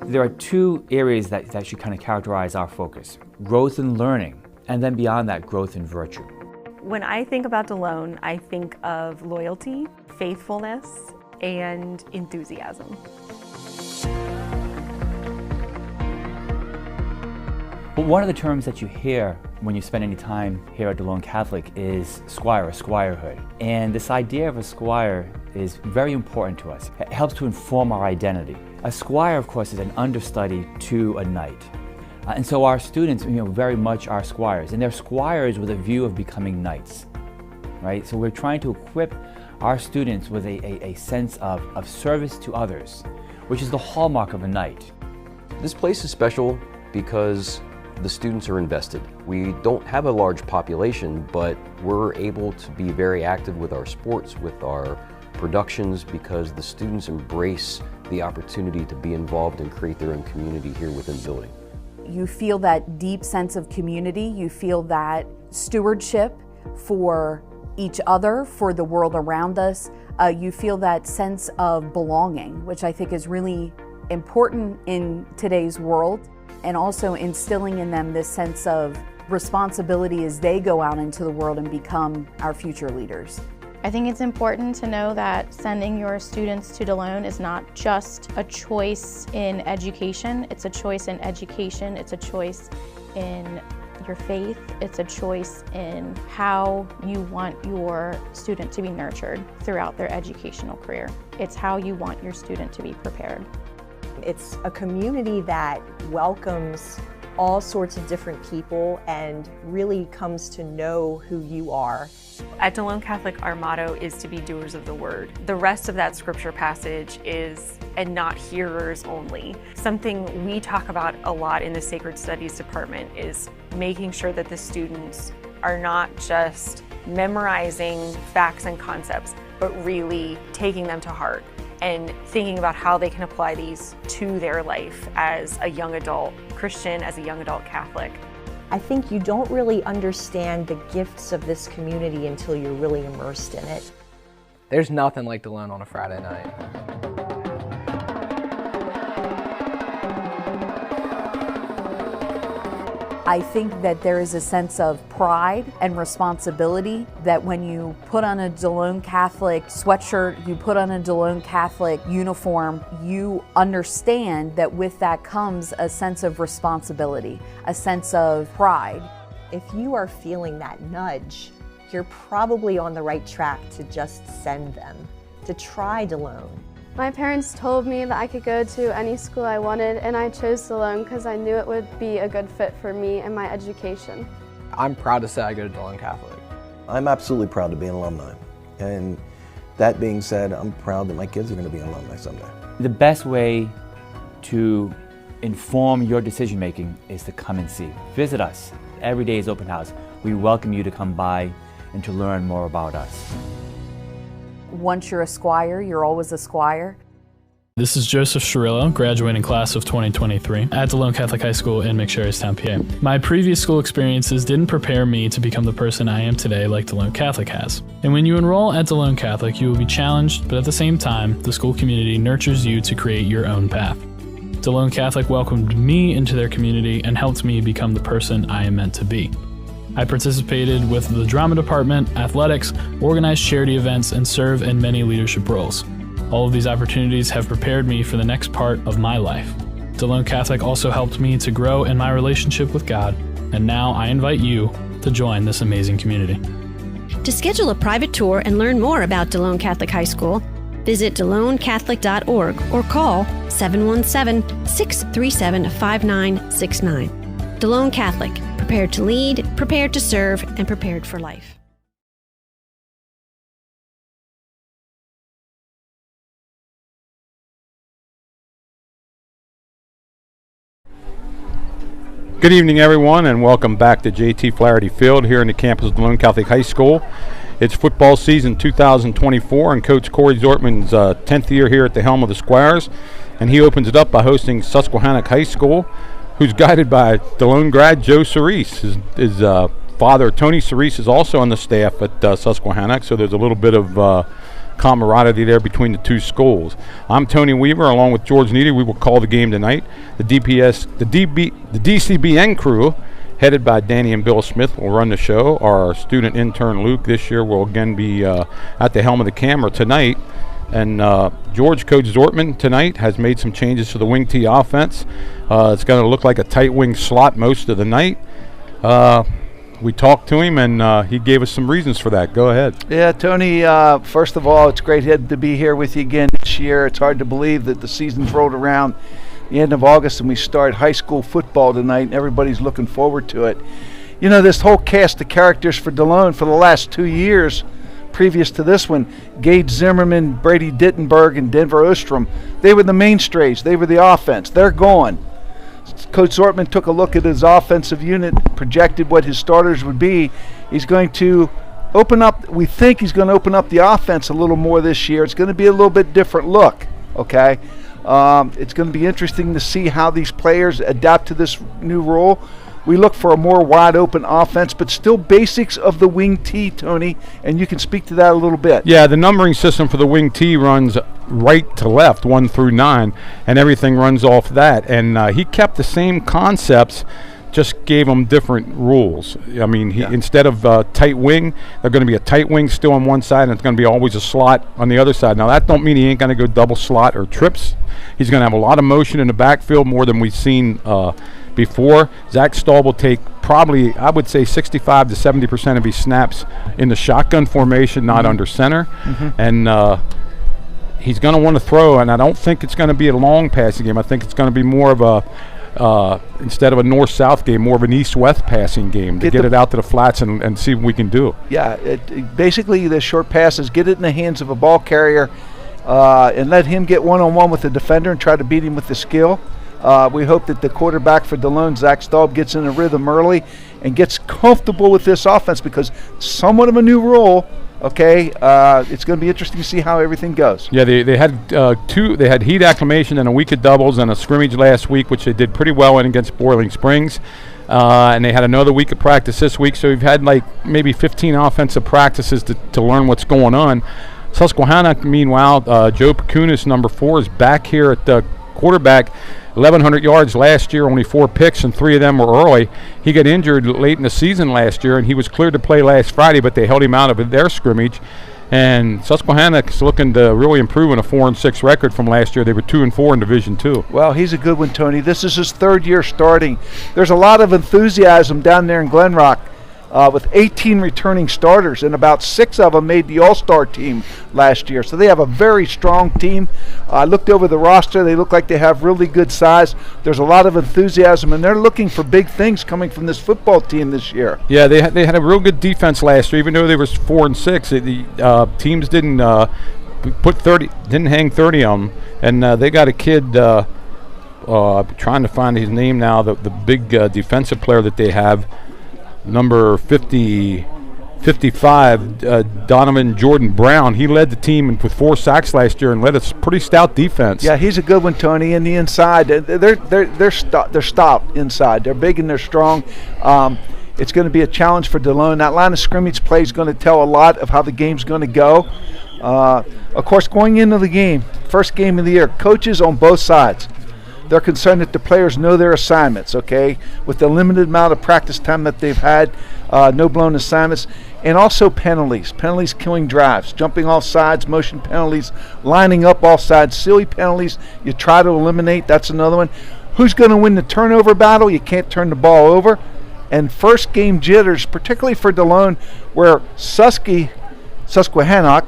There are two areas that should kind of characterize our focus: growth in learning, and then beyond that, growth in virtue. When I think about Delone, I think of loyalty, faithfulness, and enthusiasm. But one of the terms that you hear when you spend any time here at Delone Catholic is squire or squirehood. And this idea of a squire is very important to us. It helps to inform our identity. A squire, of course, is an understudy to a knight. And so our students, very much are squires. And they're squires with a view of becoming knights, right? So we're trying to equip our students with a sense of service to others, which is the hallmark of a knight. This place is special because the students are invested. We don't have a large population, but we're able to be very active with our sports, with our productions, because the students embrace the opportunity to be involved and create their own community here within the building. You feel that deep sense of community, you feel that stewardship for each other, for the world around us. You feel that sense of belonging, which I think is really important in today's world, and also instilling in them this sense of responsibility as they go out into the world and become our future leaders. I think it's important to know that sending your students to Delone is not just a choice in education, it's a choice in education, it's a choice in your faith, it's a choice in how you want your student to be nurtured throughout their educational career. It's how you want your student to be prepared. It's a community that welcomes all sorts of different people and really comes to know who you are. At Delone Catholic, our motto is to be doers of the word. The rest of that scripture passage is, and not hearers only. Something we talk about a lot in the Sacred Studies department is making sure that the students are not just memorizing facts and concepts, but really taking them to heart and thinking about how they can apply these to their life as a young adult Christian, as a young adult Catholic. I think you don't really understand the gifts of this community until you're really immersed in it. There's nothing like Delone on a Friday night. I think that there is a sense of pride and responsibility that when you put on a Delone Catholic sweatshirt, you put on a Delone Catholic uniform, you understand that with that comes a sense of responsibility, a sense of pride. If you are feeling that nudge, you're probably on the right track to just send them, to try Delone. My parents told me that I could go to any school I wanted, and I chose Delone because I knew it would be a good fit for me and my education. I'm proud to say I go to Delone Catholic. I'm absolutely proud to be an alumni. And that being said, I'm proud that my kids are going to be alumni someday. The best way to inform your decision making is to come and see. Visit us. Every day is open house. We welcome you to come by and to learn more about us. Once you're a squire, you're always a squire. This is Joseph Shirillo, graduating class of 2023 at Delone Catholic High School in McSherrystown, PA. My previous school experiences didn't prepare me to become the person I am today like Delone Catholic has. And when you enroll at Delone Catholic, you will be challenged, but at the same time, the school community nurtures you to create your own path. Delone Catholic welcomed me into their community and helped me become the person I am meant to be. I participated with the drama department, athletics, organized charity events, and serve in many leadership roles. All of these opportunities have prepared me for the next part of my life. Delone Catholic also helped me to grow in my relationship with God, and now I invite you to join this amazing community. To schedule a private tour and learn more about Delone Catholic High School, visit DeloneCatholic.org or call 717-637-5969. Delone Catholic, prepared to lead, prepared to serve, and prepared for life. Good evening, everyone, and welcome back to J.T. Flaherty Field here in the campus of Delone Catholic High School. It's football season 2024, and Coach Corey Zortman's 10th year here at the helm of the Squires, and he opens it up by hosting Susquehannock High School, who's guided by Delone grad Joe Cerise. His father, Tony Cerise, is also on the staff at Susquehannock, so there's a little bit of camaraderie there between the two schools. I'm Tony Weaver, along with George Needy. We will call the game tonight. The DCBN crew, headed by Danny and Bill Smith, will run the show. Our student intern Luke this year will again be at the helm of the camera tonight. And George, Coach Zortman, tonight has made some changes to the wing T offense. It's going to look like a tight wing slot most of the night. We talked to him, and he gave us some reasons for that. Go ahead. Yeah, Tony, first of all, it's great to be here with you again this year. It's hard to believe that the season's rolled around the end of August and we start high school football tonight, and everybody's looking forward to it. You know, this whole cast of characters for Delone for the last 2 years, previous to this one, Gage Zimmerman, Brady Dittenberg, and Denver Ostrom, they were the mainstays. They were the offense. They're gone. Coach Zortman took a look at his offensive unit, projected what his starters would be. He's going to open up, we think he's going to open up the offense a little more this year. It's going to be a little bit different look, okay? It's going to be interesting to see how these players adapt to this new role. We look for a more wide open offense, but still basics of the wing T, Tony, and you can speak to that a little bit. Yeah, the numbering system for the wing T runs right to left, 1 through 9, and everything runs off that. And he kept the same concepts, just gave them different rules. I mean, instead of tight wing, they're going to be a tight wing still on one side, and it's going to be always a slot on the other side. Now, that don't mean he ain't going to go double slot or trips. He's going to have a lot of motion in the backfield, more than we've seen before. Zach Stahl will take probably, I would say, 65 to 70% of his snaps in the shotgun formation, not under center. And he's going to want to throw, and I don't think it's going to be a long passing game. I think it's going to be more of a, instead of a north-south game, more of an east-west passing game to get it out to the flats and see what we can do. Yeah, basically the short passes, get it in the hands of a ball carrier and let him get one-on-one with the defender and try to beat him with the skill. We hope that the quarterback for Delone, Zach Stahl, gets in a rhythm early and gets comfortable with this offense, because somewhat of a new role. Okay, it's going to be interesting to see how everything goes. Yeah, they had they had heat acclimation and a week of doubles and a scrimmage last week, which they did pretty well in against Boiling Springs. And they had another week of practice this week, so we've had like maybe 15 offensive practices to learn what's going on. Susquehannock, meanwhile, Joe Pacunas, number 4, is back here at the quarterback. 1,100 yards last year, only 4 picks, and 3 of them were early. He got injured late in the season last year, and he was cleared to play last Friday, but they held him out of their scrimmage. And Susquehannock is looking to really improve on a 4-6 record from last year. They were 2-4 in Division II. Well, he's a good one, Tony. This is his 3rd year starting. There's a lot of enthusiasm down there in Glen Rock. With 18 returning starters, and about 6 of them made the All-Star team last year. So they have a very strong team. I looked over the roster. They look like they have really good size. There's a lot of enthusiasm, and they're looking for big things coming from this football team this year. Yeah, they had a real good defense last year, even though they were 4-6. The teams didn't hang 30 on them, and they got a kid. Trying to find his name now. The big defensive player that they have. Number 55, Donovan Jordan Brown. He led the team with 4 sacks last year and led a pretty stout defense. Yeah, he's a good one, Tony. In the inside, they're stout inside. They're big and they're strong. It's going to be a challenge for Delone. That line of scrimmage play is going to tell a lot of how the game's going to go. Of course, going into the game, first game of the year, coaches on both sides, they're concerned that the players know their assignments, okay, with the limited amount of practice time that they've had, no blown assignments, and also penalties killing drives, jumping off sides, motion penalties, lining up off sides, silly penalties you try to eliminate. That's another one. Who's going to win the turnover battle? You can't turn the ball over. And first game jitters, particularly for Delone, where Susquehannock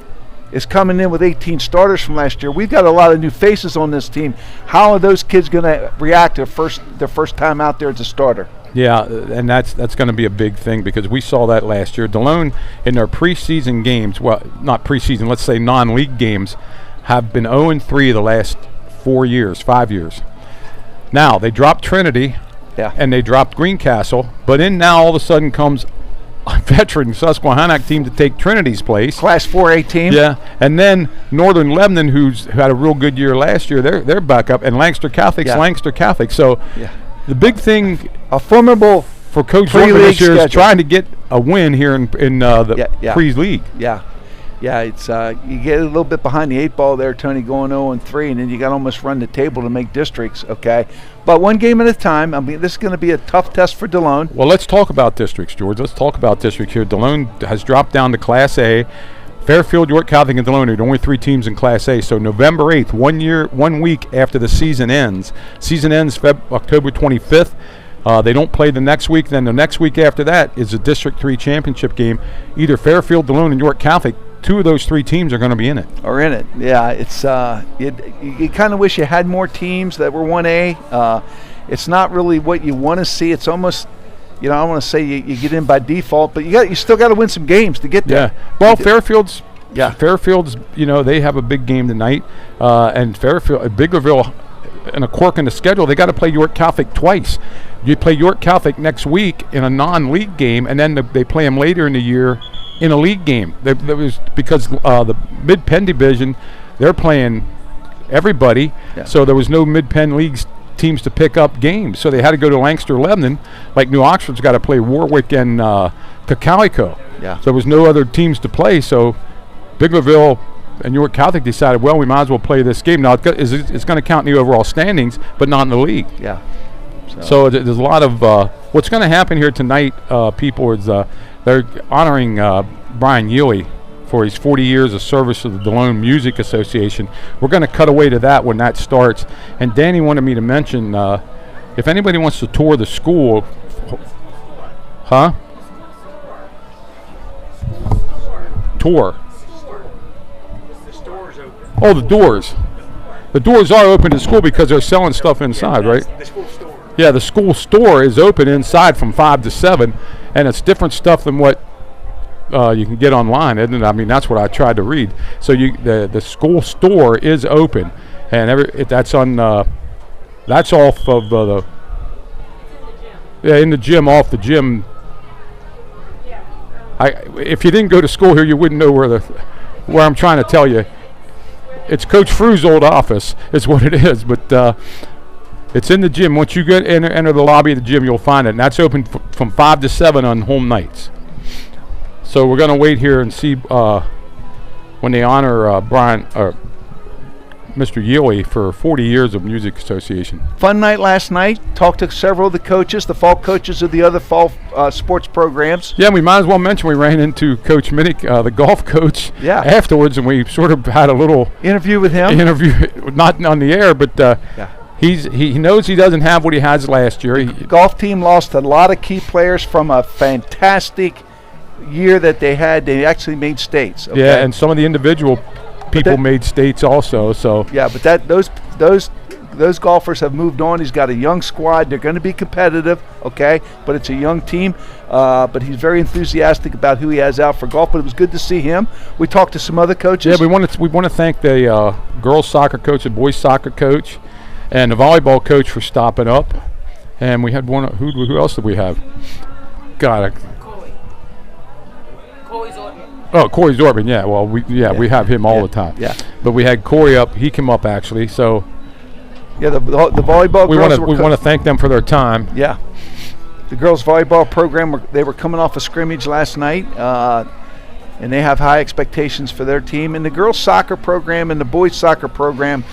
is coming in with 18 starters from last year. We've got a lot of new faces on this team. How are those kids going to react to their first time out there as a starter? Yeah, and that's going to be a big thing, because we saw that last year. Delone, in their preseason games, well, not preseason, let's say non-league games, have been 0-3 the last 5 years. Now, they dropped Trinity, and they dropped Greencastle, but in now all of a sudden comes a veteran Susquehannock team to take Trinity's place. Class 4A team. Yeah, and then Northern Lebanon, who had a real good year last year, they're back up, and Lancaster Catholic's Lancaster Catholic. So the big thing, a formidable for Coach Zortman this year is trying to get a win here in the pre-league. Yeah, Yeah, it's you get a little bit behind the 8 ball there, Tony, going 0-3, and then you got to almost run the table to make districts, okay? But one game at a time. I mean, this is going to be a tough test for Delone. Well, let's talk about districts, George. Let's talk about districts here. Delone has dropped down to Class A. Fairfield, York Catholic, and Delone are the only 3 teams in Class A. So November 8th, 1 week after the season ends. Season ends October 25th. They don't play the next week. Then the next week after that is a District 3 championship game. Either Fairfield, Delone, and York Catholic, 2 of those 3 teams are going to be in it. Yeah. It's you kind of wish you had more teams that were 1A. It's not really what you want to see. It's almost, I don't want to say you get in by default, but you still got to win some games to get there. Yeah. Well, Fairfield's, they have a big game tonight, and Biglerville, and a quirk in the schedule, they got to play York Catholic twice. You play York Catholic next week in a non-league game, and then they play them later in the year in a league game. That was because the Mid-Penn division, they're playing everybody, so there was no Mid-Penn leagues teams to pick up games. So they had to go to Lancaster, Lebanon, like New Oxford's got to play Warwick and Cocalico. Yeah. So there was no other teams to play, so Biglerville and York Catholic decided, well, we might as well play this game. Now, it's going to count in the overall standings, but not in the league. Yeah. So there's a lot of what's going to happen here tonight, people, is they're honoring Brian Yealy for his 40 years of service to the Delone Music Association. We're going to cut away to that when that starts. And Danny wanted me to mention, if anybody wants to tour the school, tour. Oh, the doors. The doors are open to school because they're selling stuff inside, right? The school store. Yeah, the school store is open inside from 5 to 7, and it's different stuff than what you can get online, isn't it? I mean, that's what I tried to read. So the school store is open, and that's off of in the gym, off the gym. If you didn't go to school here, you wouldn't know where I'm trying to tell you. It's Coach Fru's old office is what it is, but it's in the gym. Once you enter the lobby of the gym, you'll find it, and that's open from 5 to 7 on home nights. So we're going to wait here and see when they honor Mr. Yealy for 40 years of Music Association. Fun night last night. Talked to several of the coaches, the fall coaches of the other fall sports programs. Yeah, we might as well mention we ran into Coach Minnick, the golf coach, afterwards, and we sort of had a little interview with him. Not on the air, but he knows he doesn't have what he has last year. The golf team lost a lot of key players from a fantastic year that they had. They actually made states. Okay? Yeah, and some of the individual people made states also. So yeah, but those golfers have moved on. He's got a young squad. They're going to be competitive, okay? But it's a young team. But he's very enthusiastic about who he has out for golf. But it was good to see him. We talked to some other coaches. Yeah, we want to thank the girls soccer coach, the boys soccer coach, and the volleyball coach for stopping up. And we had one. Who else did we have? Corey Zortman, yeah. Well, we have him all the time. Yeah. But we had Corey up. He came up actually. So yeah, the volleyball. We want to thank them for their time. Yeah. The girls volleyball program. They were coming off a scrimmage last night, and they have high expectations for their team. And the girls soccer program and the boys soccer program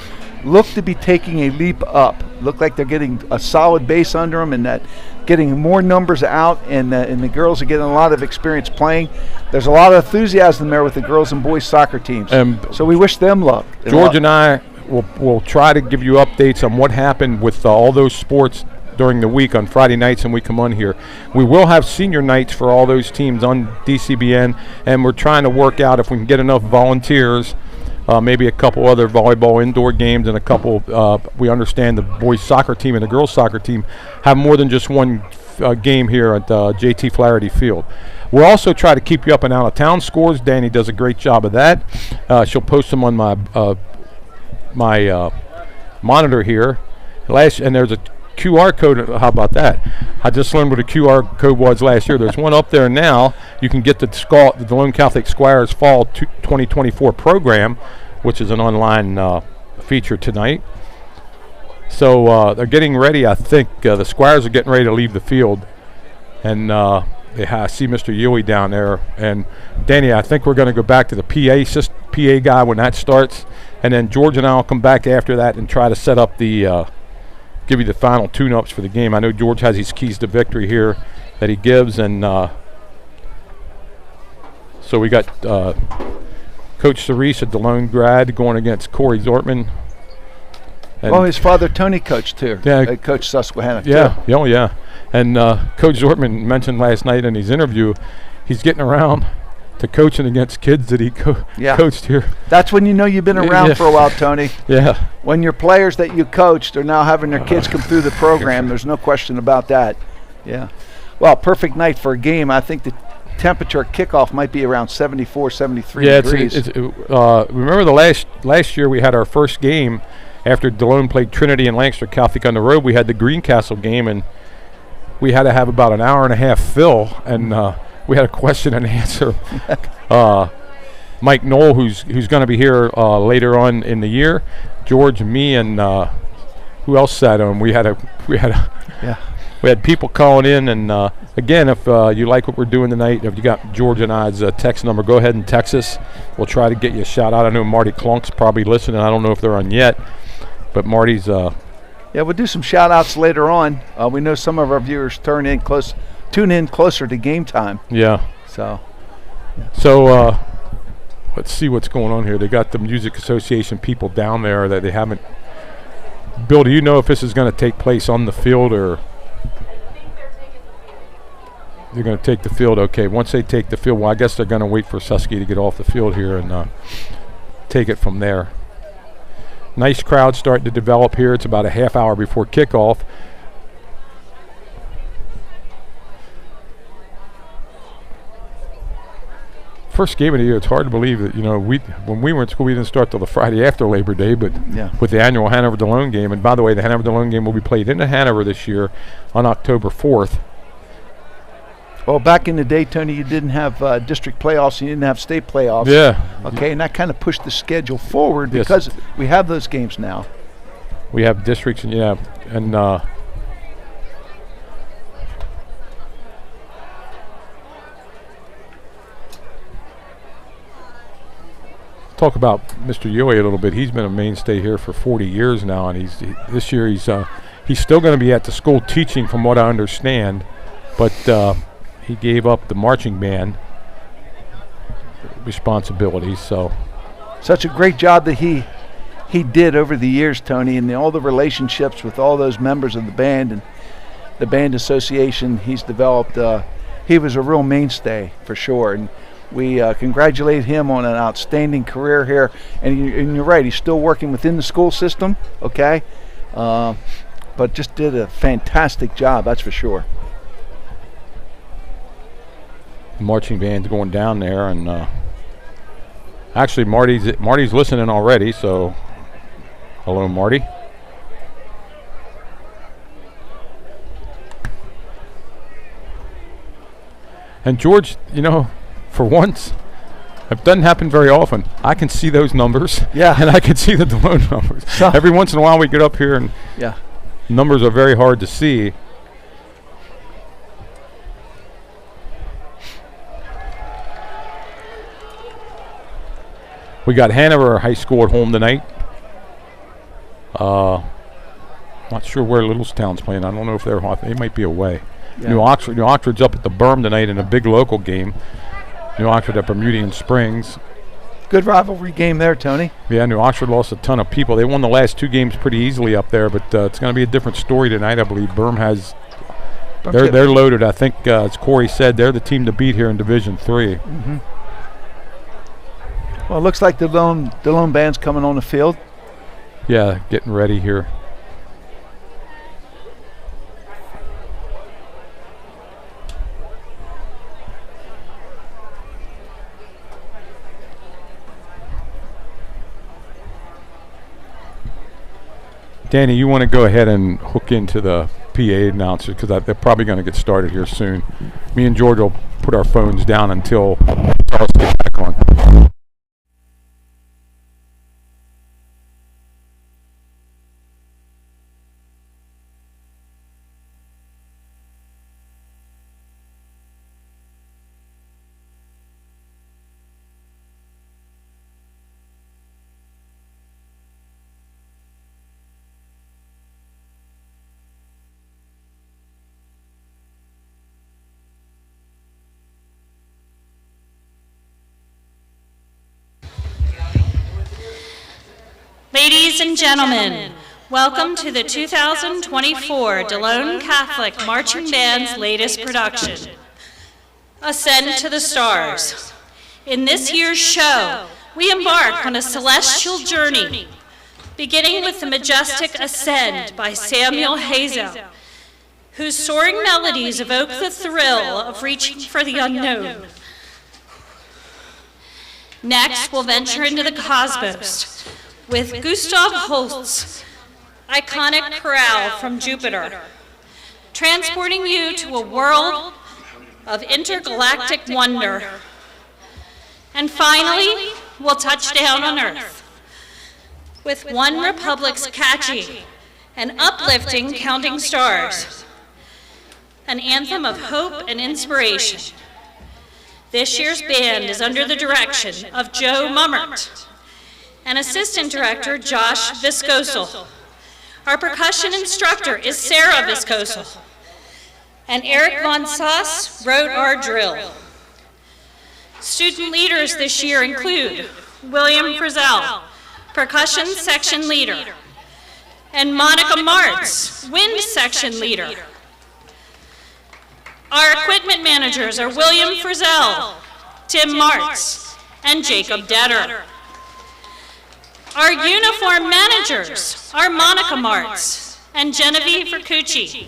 look to be taking a leap up. Look like they're getting a solid base under them, and that getting more numbers out, and the girls are getting a lot of experience playing. There's a lot of enthusiasm there with the girls and boys soccer teams. So we wish them luck. George and I will try to give you updates on what happened with all those sports during the week on Friday nights, and we come on here. We will have senior nights for all those teams on DCBN, and we're trying to work out if we can get enough volunteers. Maybe a couple other volleyball indoor games, and a couple. We understand the boys soccer team and the girls soccer team have more than just one game here at JT Flaherty Field. We'll also try to keep you up on out-of-town scores. Danny does a great job of that. She'll post them on my monitor here. And there's a QR code. How about that? I just learned what a QR code was last year. There's one up there now. You can get the Delone Catholic Squires Fall 2024 program, which is an online feature tonight. So they're getting ready. I think the Squires are getting ready to leave the field, and I see Mr. Yui down there. And Danny, I think we're going to go back to the PA guy when that starts. And then George and I will come back after that and try to set up the give you the final tune-ups for the game. I know George has his keys to victory here that he gives. And so we got Coach Cerise, a Delone grad, going against Corey Zortman. And his father Tony coached too. Yeah, Coach Susquehannock. Yeah, too. Oh yeah. And Coach Zortman mentioned last night in his interview, he's getting around to coaching against kids that he coached here. That's when you know you've been around for a while, Tony. Yeah. When your players that you coached are now having their kids come through the program, there's no question about that. Yeah. Well, perfect night for a game. I think the temperature at kickoff might be around 74, 73 degrees. Remember the last year we had our first game after Delone played Trinity and Lancaster Catholic on the road. We had the Greencastle game, and we had to have about an hour and a half fill, and we had a question and answer. Mike Knoll, who's going to be here later on in the year, George, me, and who else sat on? We had people calling in, and again, if you like what we're doing tonight, if you got George and I's text number, go ahead and text us. We'll try to get you a shout out. I know Marty Klunk's probably listening. I don't know if they're on yet, but Marty's. Yeah, we'll do some shout outs later on. We know some of our viewers tune in closer to game time. Yeah. So let's see what's going on here. They got the Music Association people down there that they haven't. Bill, do you know if this is going to take place on the field or? They're going to take the field. Okay, once they take the field, well, I guess they're going to wait for Susky to get off the field here and take it from there. Nice crowd starting to develop here. It's about a half hour before kickoff. First game of the year, it's hard to believe that, when we were in school, we didn't start till the Friday after Labor Day, but with the annual Hanover-Delone game. And by the way, the Hanover-Delone game will be played in Hanover this year on October 4th. Well, back in the day, Tony, you didn't have district playoffs and you didn't have state playoffs. Yeah. Okay, and that kind of pushed the schedule forward because we have those games now. We have districts, and talk about Mr. Yui a little bit. He's been a mainstay here for 40 years now, and this year he's still going to be at the school teaching, from what I understand, but. He gave up the marching band responsibilities. So, such a great job that he did over the years, Tony, and all the relationships with all those members of the band and the band association he's developed. He was a real mainstay for sure, and we congratulate him on an outstanding career here. And you're right, he's still working within the school system. Okay, but just did a fantastic job. That's for sure. Marching band's going down there, and actually Marty's listening already, so hello, Marty. And George, for once, it doesn't happen very often. I can see those numbers, and I can see the Delone numbers. Every once in a while we get up here and numbers are very hard to see. We got Hanover High School at home tonight. Not sure where Littlestown's playing. I don't know if they might be away. Yeah. New Oxford's up at the Berm tonight in a big local game. New Oxford at Bermudian Springs. Good rivalry game there, Tony. Yeah, New Oxford lost a ton of people. They won the last two games pretty easily up there, but it's going to be a different story tonight, I believe. Berm has. They're loaded. I think, as Corey said, they're the team to beat here in Division III. Mm-hmm. Well, it looks like the Delone band's coming on the field. Yeah, getting ready here. Danny, you want to go ahead and hook into the PA announcer because they're probably going to get started here soon. Me and George will put our phones down until Charles gets back on. Ladies and gentlemen, welcome to the 2024 Delone Catholic Marching Band's latest production, Ascend to the Stars. In this year's show, we embark on a celestial journey, beginning with the majestic Ascend by Samuel Hazel, whose soaring melodies evoke the thrill of reaching for the unknown. Next, we'll venture into the cosmos with Gustav Holst's iconic chorale from Jupiter, transporting you to a world of intergalactic wonder. And finally, we'll touch down on Earth with One Republic's catchy and uplifting Counting Stars, an anthem of hope and inspiration. This year's band is under the direction of Joe Mummert and Assistant Director Josh Viscosel. Our percussion instructor is Sarah Viscosel, and Eric Von Sauce wrote our drill. Student leaders this year include William Frizzell, Percussion Section Leader, and Monica Martz, Wind Section Leader. Our equipment managers are William Frizzell, Tim Martz, and Jacob Detter. Our uniform managers are Monica Martz and Genevieve Vercucci.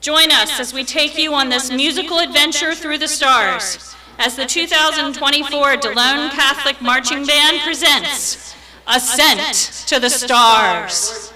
Join us as we take you on this musical adventure through the stars as the 2024 Delone Catholic Marching Band presents Ascent to the Stars.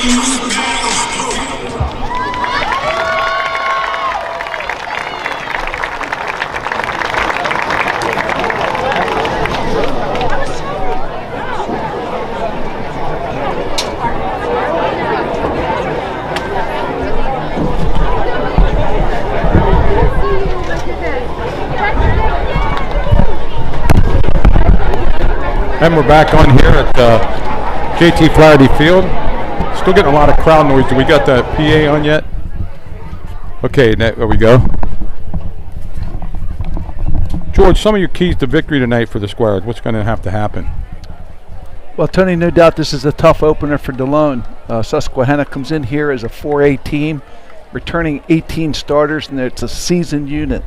And we're back on here at JT Flaherty Field. Still getting a lot of crowd noise. Do we got the PA on yet? Okay, there we go. George, some of your keys to victory tonight for the Squires. What's going to have to happen? Well, Tony, no doubt this is a tough opener for Delone. Susquehannock comes in here as a 4A team, returning 18 starters, and it's a seasoned unit.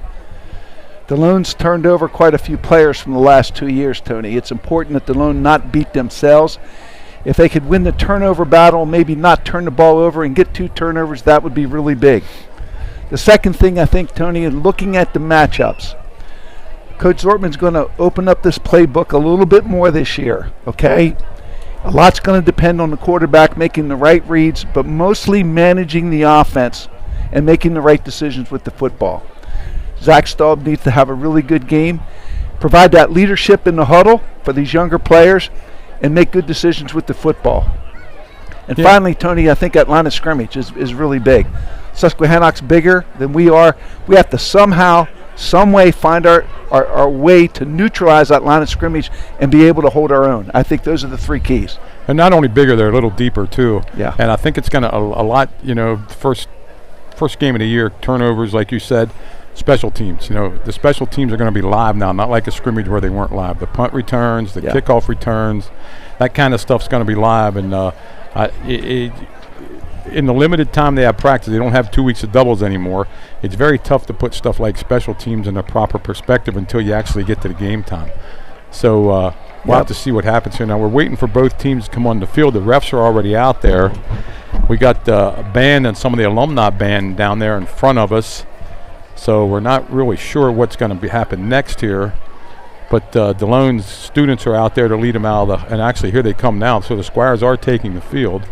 Delone's turned over quite a few players from the last 2 years, Tony. It's important that Delone not beat themselves. If they could win the turnover battle, maybe not turn the ball over and get 2 turnovers, that would be really big. The second thing I think, Tony, is looking at the matchups. Coach Zortman's going to open up this playbook a little bit more this year, okay? A lot's going to depend on the quarterback making the right reads, but mostly managing the offense and making the right decisions with the football. Zach Staub needs to have a really good game, provide that leadership in the huddle for these younger players, and make good decisions with the football. And finally, Tony, I think that line of scrimmage is really big. Susquehannock's bigger than we are. We have to somehow, some way find our way to neutralize that line of scrimmage and be able to hold our own. I think those are the 3 keys. And not only bigger, they're a little deeper too. Yeah. And I think it's going to a lot, first game of the year, turnovers, like you said. Special teams, the special teams are going to be live now, not like a scrimmage where they weren't live. The punt returns, the kickoff returns, that kind of stuff's going to be live. And in the limited time they have practice, they don't have 2 weeks of doubles anymore. It's very tough to put stuff like special teams in a proper perspective until you actually get to the game time. So we'll have to see what happens here. Now we're waiting for both teams to come on the field. The refs are already out there. We got a band and some of the alumni band down there in front of us. So we're not really sure what's going to happen next here, but Delone's students are out there to lead them out of and actually here they come now. So the Squires are taking the field,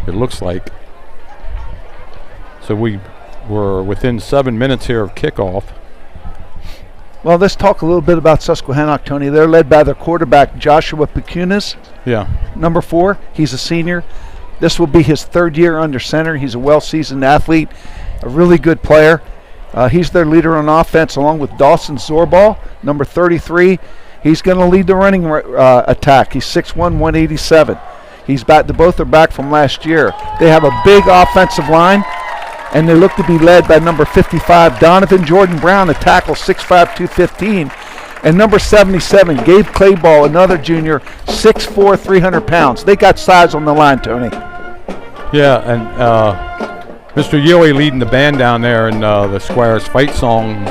it looks like. So we're within 7 minutes here of kickoff. Well, let's talk a little bit about Susquehannock, Tony. They're led by their quarterback, Joshua Pecunis. Yeah. Number 4, he's a senior. This will be his 3rd year under center. He's a well-seasoned athlete, a really good player. He's their leader on offense along with Dawson Zorbal, number 33. He's going to lead the running attack. He's 6'1", 187. Both are back from last year. They have a big offensive line, and they look to be led by number 55, Donovan Jordan Brown, a tackle, 6'5", 215. And number 77, Gabe Clayball, another junior, 6'4", 300 pounds. They got size on the line, Tony. Yeah, and Mr. Yoey leading the band down there in the Squires fight song.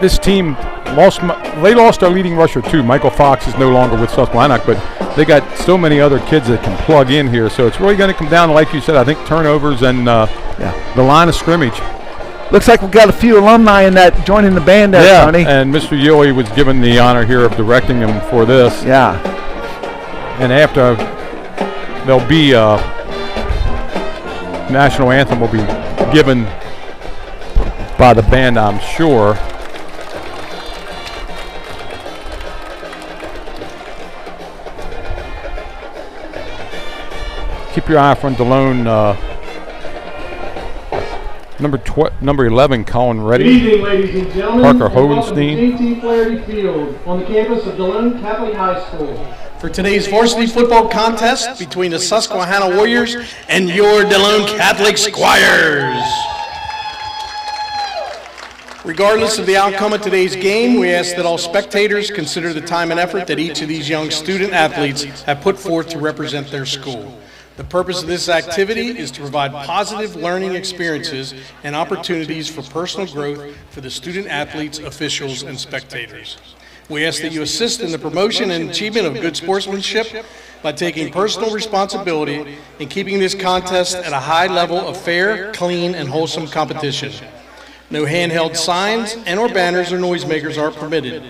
This team lost their leading rusher too. Michael Fox is no longer with Susquehannock, but they got so many other kids that can plug in here. So it's really going to come down to, like you said, I think turnovers and the line of scrimmage. Looks like we've got a few alumni in that joining the band there, Tony. And Mr. Yoey was given the honor here of directing them for this. Yeah. And after there'll be national anthem will be given by the band, I'm sure. Keep your eye on Delone. Number 11, Colin Reddy. Good evening, ladies and gentlemen. Parker Hohenstein. JT Flaherty Field on the campus of Delone Catholic High School for today's varsity football contest between the Susquehanna Warriors and your Delone Catholic Squires. Regardless of the outcome of today's game, we ask that all spectators consider the time and effort that each of these young student athletes have put forth to represent their school. The purpose of this activity is to provide positive learning experiences and opportunities for personal growth for the student athletes, officials, and spectators. We ask that you assist in the promotion and achievement of good sportsmanship by taking personal responsibility in keeping this contest at a high level of fair, clean, and wholesome competition. No handheld signs and/or banners or noisemakers are permitted.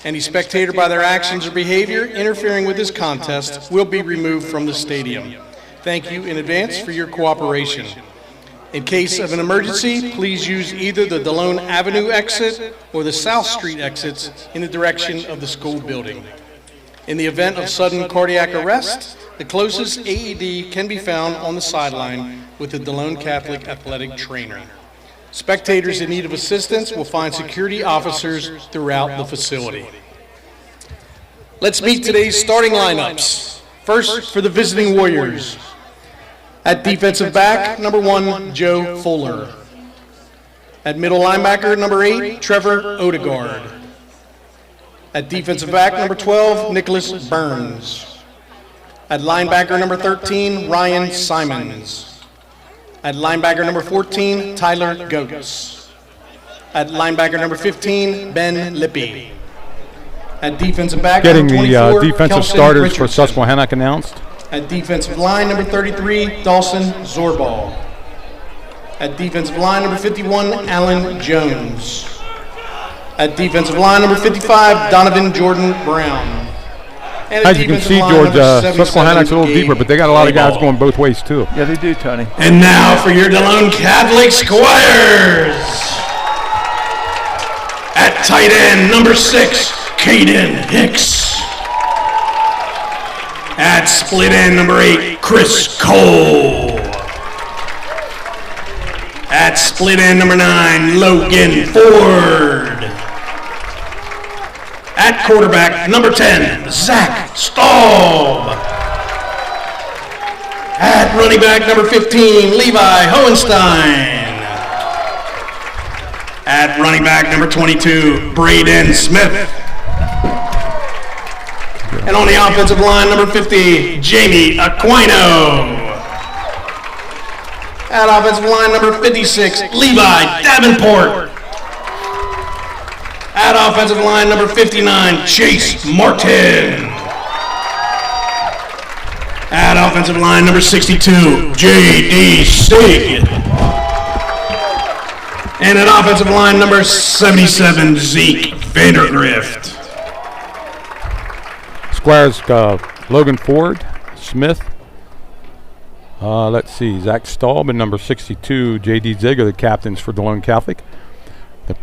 Any spectator by their actions or behavior interfering with this contest will be removed from the stadium. Thank you in advance for your cooperation. In case of an emergency, please use either the Delone Avenue exit or the South Street exits in the direction of the school building. In the event of sudden cardiac arrest, the closest AED can be found on the sideline with the Delone Catholic athletic trainer. Spectators in need of assistance will find security officers throughout the facility. Let's meet today's starting lineups. First, for the visiting Warriors. At defensive back, number 1, Joe Fuller. At middle linebacker, number 8, Trevor Odegaard. At defensive back, number 12, Nicholas Burns. At linebacker, number 13, Ryan Simons. At linebacker, number 14, Tyler Goetz. At linebacker, number 15, Ben Lippy. At defensive back, getting number 24, the defensive Kelson starters Richardson. for Susquehannock announced. At defensive line, number 33, Dawson Zorbal. At defensive line, number 51, Alan Jones. At defensive line, number 55, Donovan Jordan Brown. And as you can see, George, Susquehannock's a little deeper, but they got a lot of guys going both ways, too. Yeah, they do, Tony. And now for your Delone Catholic Squires. At tight end, number 6, Caden Hicks. At split end, number 8, Chris Cole. At split end, number 9, Logan Ford. At quarterback, number 10, Zach Staub. At running back, number 15, Levi Hohenstein. At running back, number 22, Braden Smith. And on the offensive line, number 50, Jamie Aquino. At offensive line, number 56, Levi Davenport. At offensive line, number 59, Chase Martin. At offensive line, number 62, J.D. Stig. And at offensive line, number 77, Zeke Vandergrift. Squires, Logan Ford, Smith. Let's see, Zach Staub and number 62, J.D. Zig are the captains for Delone Catholic. The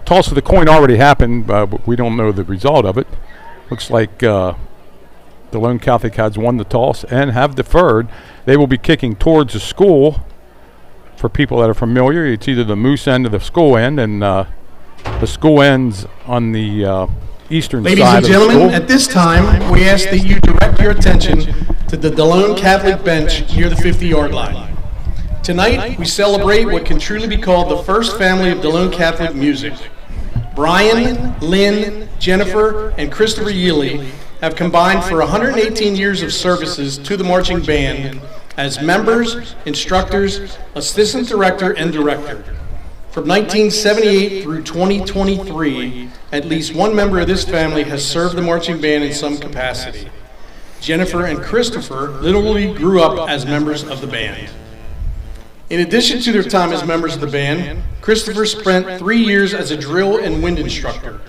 toss of the coin already happened, but we don't know the result of it. Looks like Delone Catholic has won the toss and have deferred. They will be kicking towards the school. For people that are familiar, it's either the moose end or the school end, and the school ends on the eastern Ladies side and of the gentlemen, school. at this time, we ask that you direct your attention to the Delone Catholic bench near the 50-yard line. Tonight, we celebrate what can truly be called the first family of Delone Catholic music. Brian, Lynn, Jennifer, and Christopher Yealy have combined for 118 years of services to the marching band as members, instructors, assistant director, and director. From 1978 through 2023, at least one member of this family has served the marching band in some capacity. Jennifer and Christopher literally grew up as members of the band. In addition to their time as members of the band, Christopher spent 3 years as a drill and wind instructor.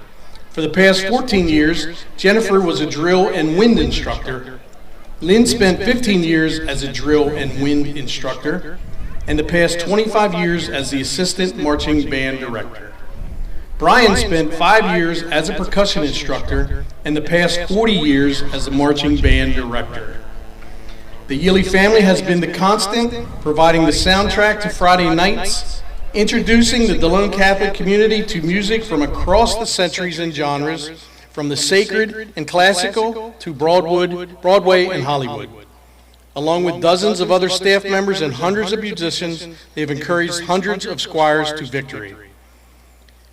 For the past 14 years, Jennifer was a drill and wind instructor. Lynn spent 15 years as a drill and wind instructor, and the past 25 years as the assistant marching band director. Brian spent 5 years as a percussion instructor and the past 40 years as a marching band director. The Yealy family has been the constant, providing the soundtrack to Friday nights, introducing the Delone Catholic community to music from across the centuries and genres, from the sacred and classical to Broadway and Hollywood. Along with dozens of other staff members and hundreds of musicians, they have encouraged hundreds of squires to victory.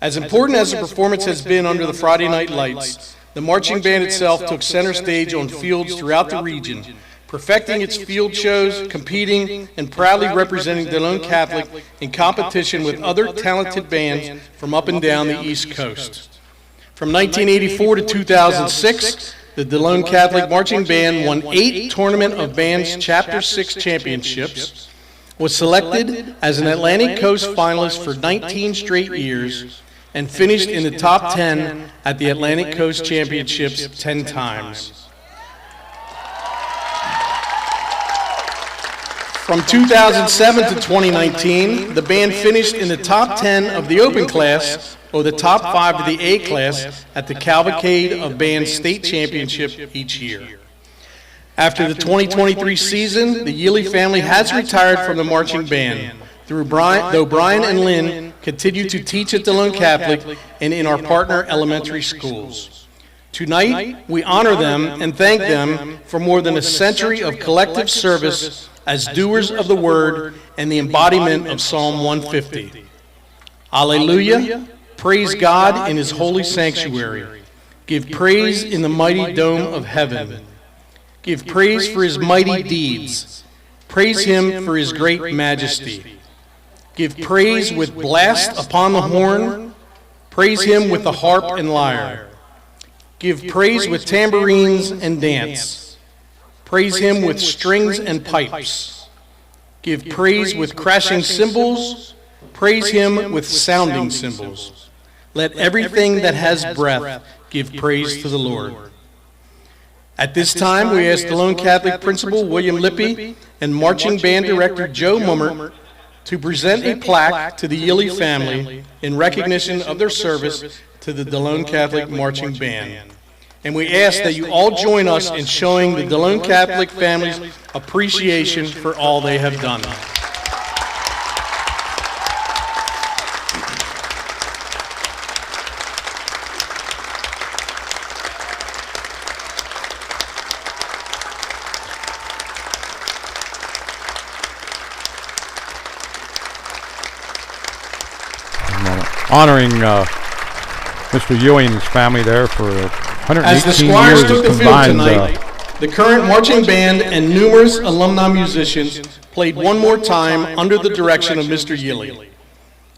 As important as the performance has been under the Friday night lights, the marching band itself took center stage on fields throughout the region, perfecting its field shows, competing, and proudly representing Delone Catholic in competition with other talented bands from up and down the East Coast. From 1984 to 2006, the Delone Catholic Marching Band won 8 Tournament of Bands Chapter 6 championships, was selected as an Atlantic Coast finalist for 19 straight years, and finished in the top 10 at the Atlantic Coast Championships 10 times. From 2007 to 2019, the band finished in the top 10 of the open class, or the top 5 of the A class, at the Cavalcade of Bands State Championship each year. After the 2023 season, the Yealy family has retired from the marching band, though Brian and Lynn continue to teach at Delone Catholic and in our partner elementary schools. Tonight, we honor them and thank them for more than a century of collective service as doers of the word and the embodiment of Psalm 150. Alleluia, praise God in his holy sanctuary. Give praise in the mighty dome of heaven. Give praise for his mighty deeds. Praise him for his great majesty. Give praise with blast upon the horn. Praise him with the harp and lyre. Give praise with tambourines and dance. Praise him with strings and pipes. Give praise with crashing cymbals. Praise him with sounding cymbals. Let everything that has breath give praise to the Lord. At this time, we ask Delone Catholic Principal William Lippy and Marching Band Director Joe Mummert to present a plaque to the Yealy family in recognition of their service to the Delone Catholic Marching Band. And we ask that you all join us in showing the Delone Catholic family's appreciation for all they have done. Honoring Mr. Ewing and his family there for 118 As the Squires years took the field combined. tonight, the current marching band and numerous alumni musicians played one more time under the direction of Mr. Yealy.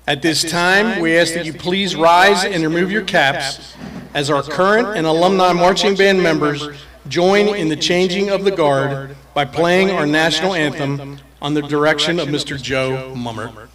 At this time, we ask that you please rise and remove your caps as our current and alumni marching band members join in the changing of the guard by playing our national anthem on the direction of Mr. Joe Mummert.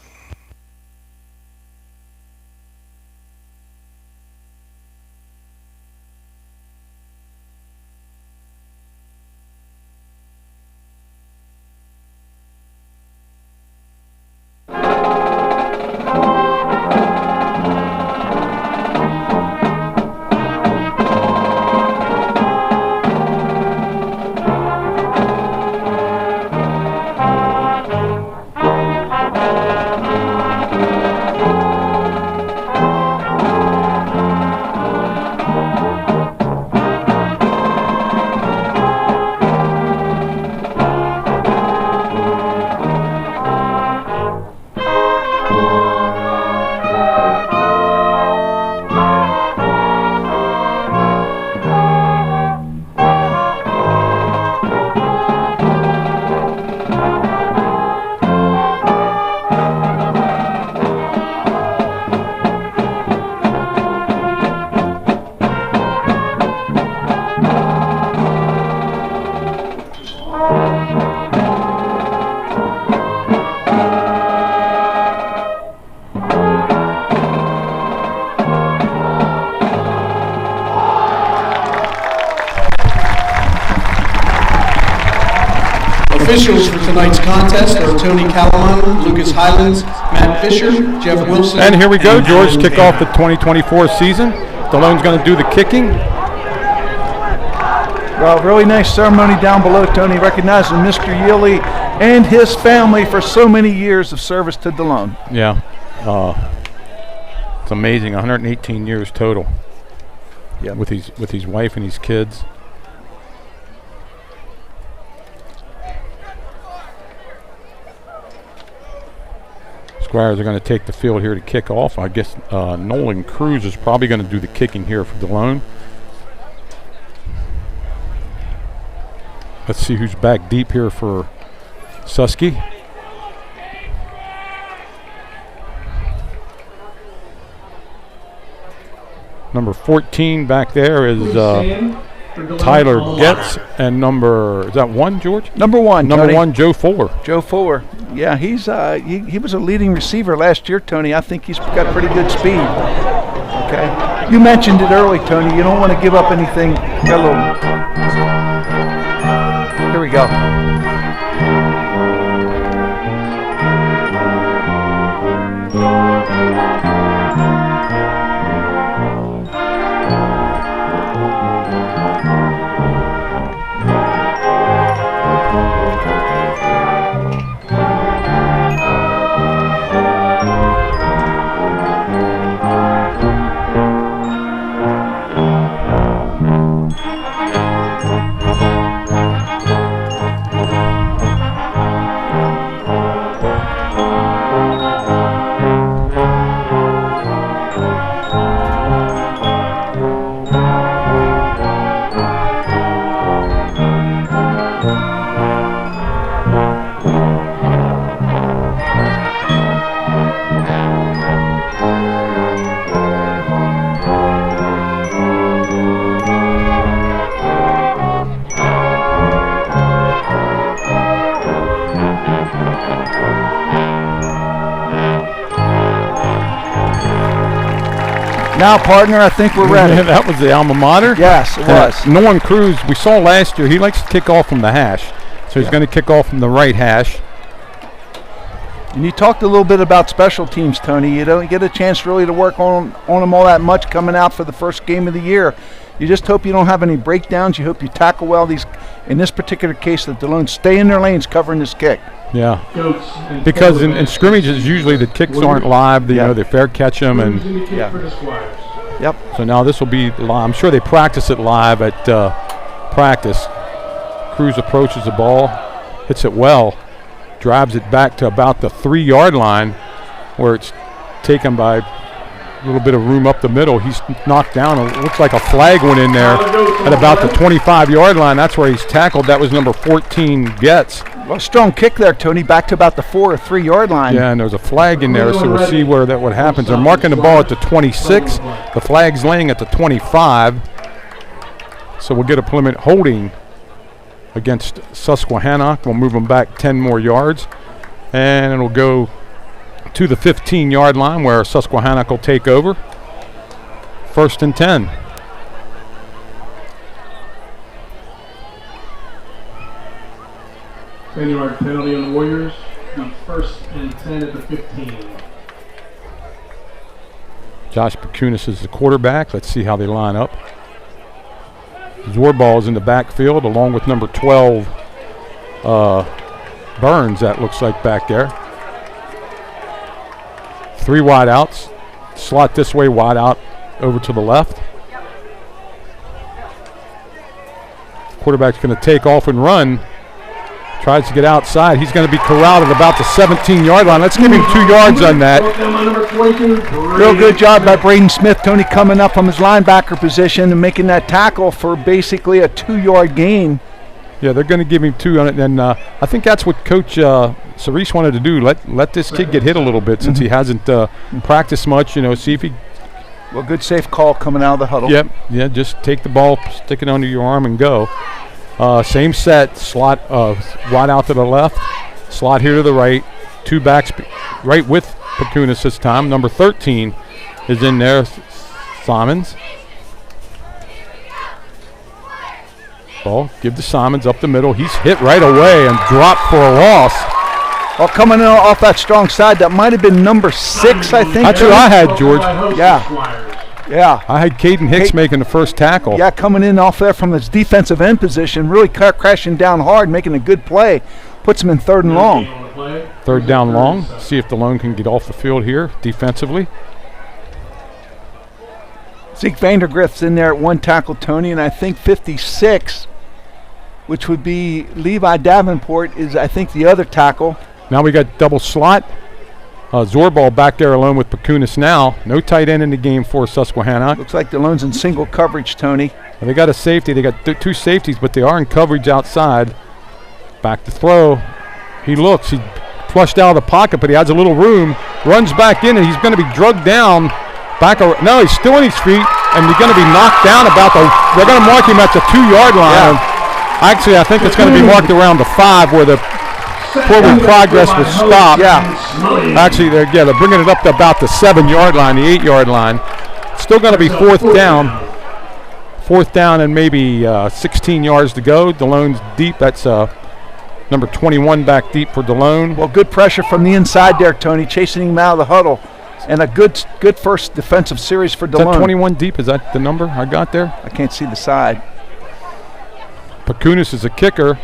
Officials for tonight's contest are Tony Calamano, Lucas Highlands, Matt Fisher, Jeff Wilson. And here we go, George, kick off the 2024 season. Delone's going to do the kicking. Well, really nice ceremony down below, Tony, recognizing Mr. Yealy and his family for so many years of service to Delone. Yeah, it's amazing, 118 years total. Yep. with his wife and his kids. Squires are going to take the field here to kick off. I guess Nolan Cruz is probably going to do the kicking here for Delone. Let's see who's back deep here for Susky. Number 14 back there is Tyler Getz, and is that 1, George? Number 1, Number Tony. 1, Joe Fuller. Joe Fuller. Yeah, he's he was a leading receiver last year, Tony. I think he's got pretty good speed. Okay. You mentioned it early, Tony. You don't want to give up anything. Here we go. Now, partner, I think we're ready. Yeah, that was the alma mater? Yes, it was. Norman Cruz, we saw last year, he likes to kick off from the hash. So he's going to kick off from the right hash. And you talked a little bit about special teams, Tony. You don't get a chance really to work on them all that much coming out for the first game of the year. You just hope you don't have any breakdowns. You hope you tackle well. These, in this particular case, the Delone stay in their lanes covering this kick. Yeah, because in scrimmages, usually the kicks aren't live. You know, they fair catch them. And Yep. So now this will be live. I'm sure they practice it live at practice. Cruz approaches the ball, hits it well, drives it back to about the 3-yard line where it's taken by a little bit of room up the middle. He's knocked down. It looks like a flag went in there at about the 25-yard line. That's where he's tackled. That was number 14, Getz. Well, strong kick there, Tony, back to about the 4 or 3-yard line. Yeah, and there's a flag in there, so we'll see where what happens. They're marking the ball at the 26. The flag's laying at the 25. So we'll get a preliminary holding against Susquehannock. We'll move them back 10 more yards. And it'll go to the 15-yard line where Susquehannock will take over. 1st and 10. Yard penalty on the Warriors. The 1st and 10 at the 15. Josh Bakunis is the quarterback. Let's see how they line up. Zorball is in the backfield along with number 12, Burns, that looks like back there. 3 wide outs. Slot this way, wide out over to the left. Quarterback's going to take off and run. Tries to get outside. He's going to be corralled at about the 17-yard line. Let's give him 2 yards on that. Real good job by Braden Smith, Tony, coming up from his linebacker position and making that tackle for basically a 2-yard gain. Yeah, they're going to give him 2 on it. And I think that's what Coach Cerise wanted to do. Let this kid get hit a little bit since he hasn't practiced much. You know, see if he. Well, good safe call coming out of the huddle. Yep. Yeah, just take the ball, stick it under your arm, and go. Same set, slot wide out to the left, slot here to the right, 2 backs right with Bakunis this time. Number 13 is in there, Simons. Ball, give to Simons up the middle. He's hit right away and dropped for a loss. Well, coming off that strong side, that might have been number 6, I think. That's what I had, George. Yeah. I had Caden Hicks making the first tackle. Yeah, coming in off there from his defensive end position, really crashing down hard, making a good play. Puts him in 3rd and long. 3rd down long. See if Delone can get off the field here defensively. Zeke Vandergrift's in there at 1 tackle, Tony, and I think 56, which would be Levi Davenport, is I think the other tackle. Now we got double slot. Zorball back there alone with Bakunis now. No tight end in the game for Susquehannock. Looks like Delone's in single coverage, Tony. Well, they got a safety. They got 2 safeties, but they are in coverage outside. Back to throw. He looks. He flushed out of the pocket, but he has a little room. Runs back in, and he's going to be drugged down. No, he's still on his feet, and he's going to be knocked down about the. They're going to mark him at the 2-yard line. Yeah. Actually, I think it's going to be marked around the 5 where the forward progress was stopped. Yeah. Actually, they're bringing it up to about the 7-yard line, the 8-yard line. Still going to be fourth down. Fourth down and maybe 16 yards to go. Delone's deep. That's number 21 back deep for Delone. Well, good pressure from the inside there, Tony, chasing him out of the huddle. And a good first defensive series for Delone. Is that 21 deep? Is that the number I got there? I can't see the side. Pakunis is a kicker.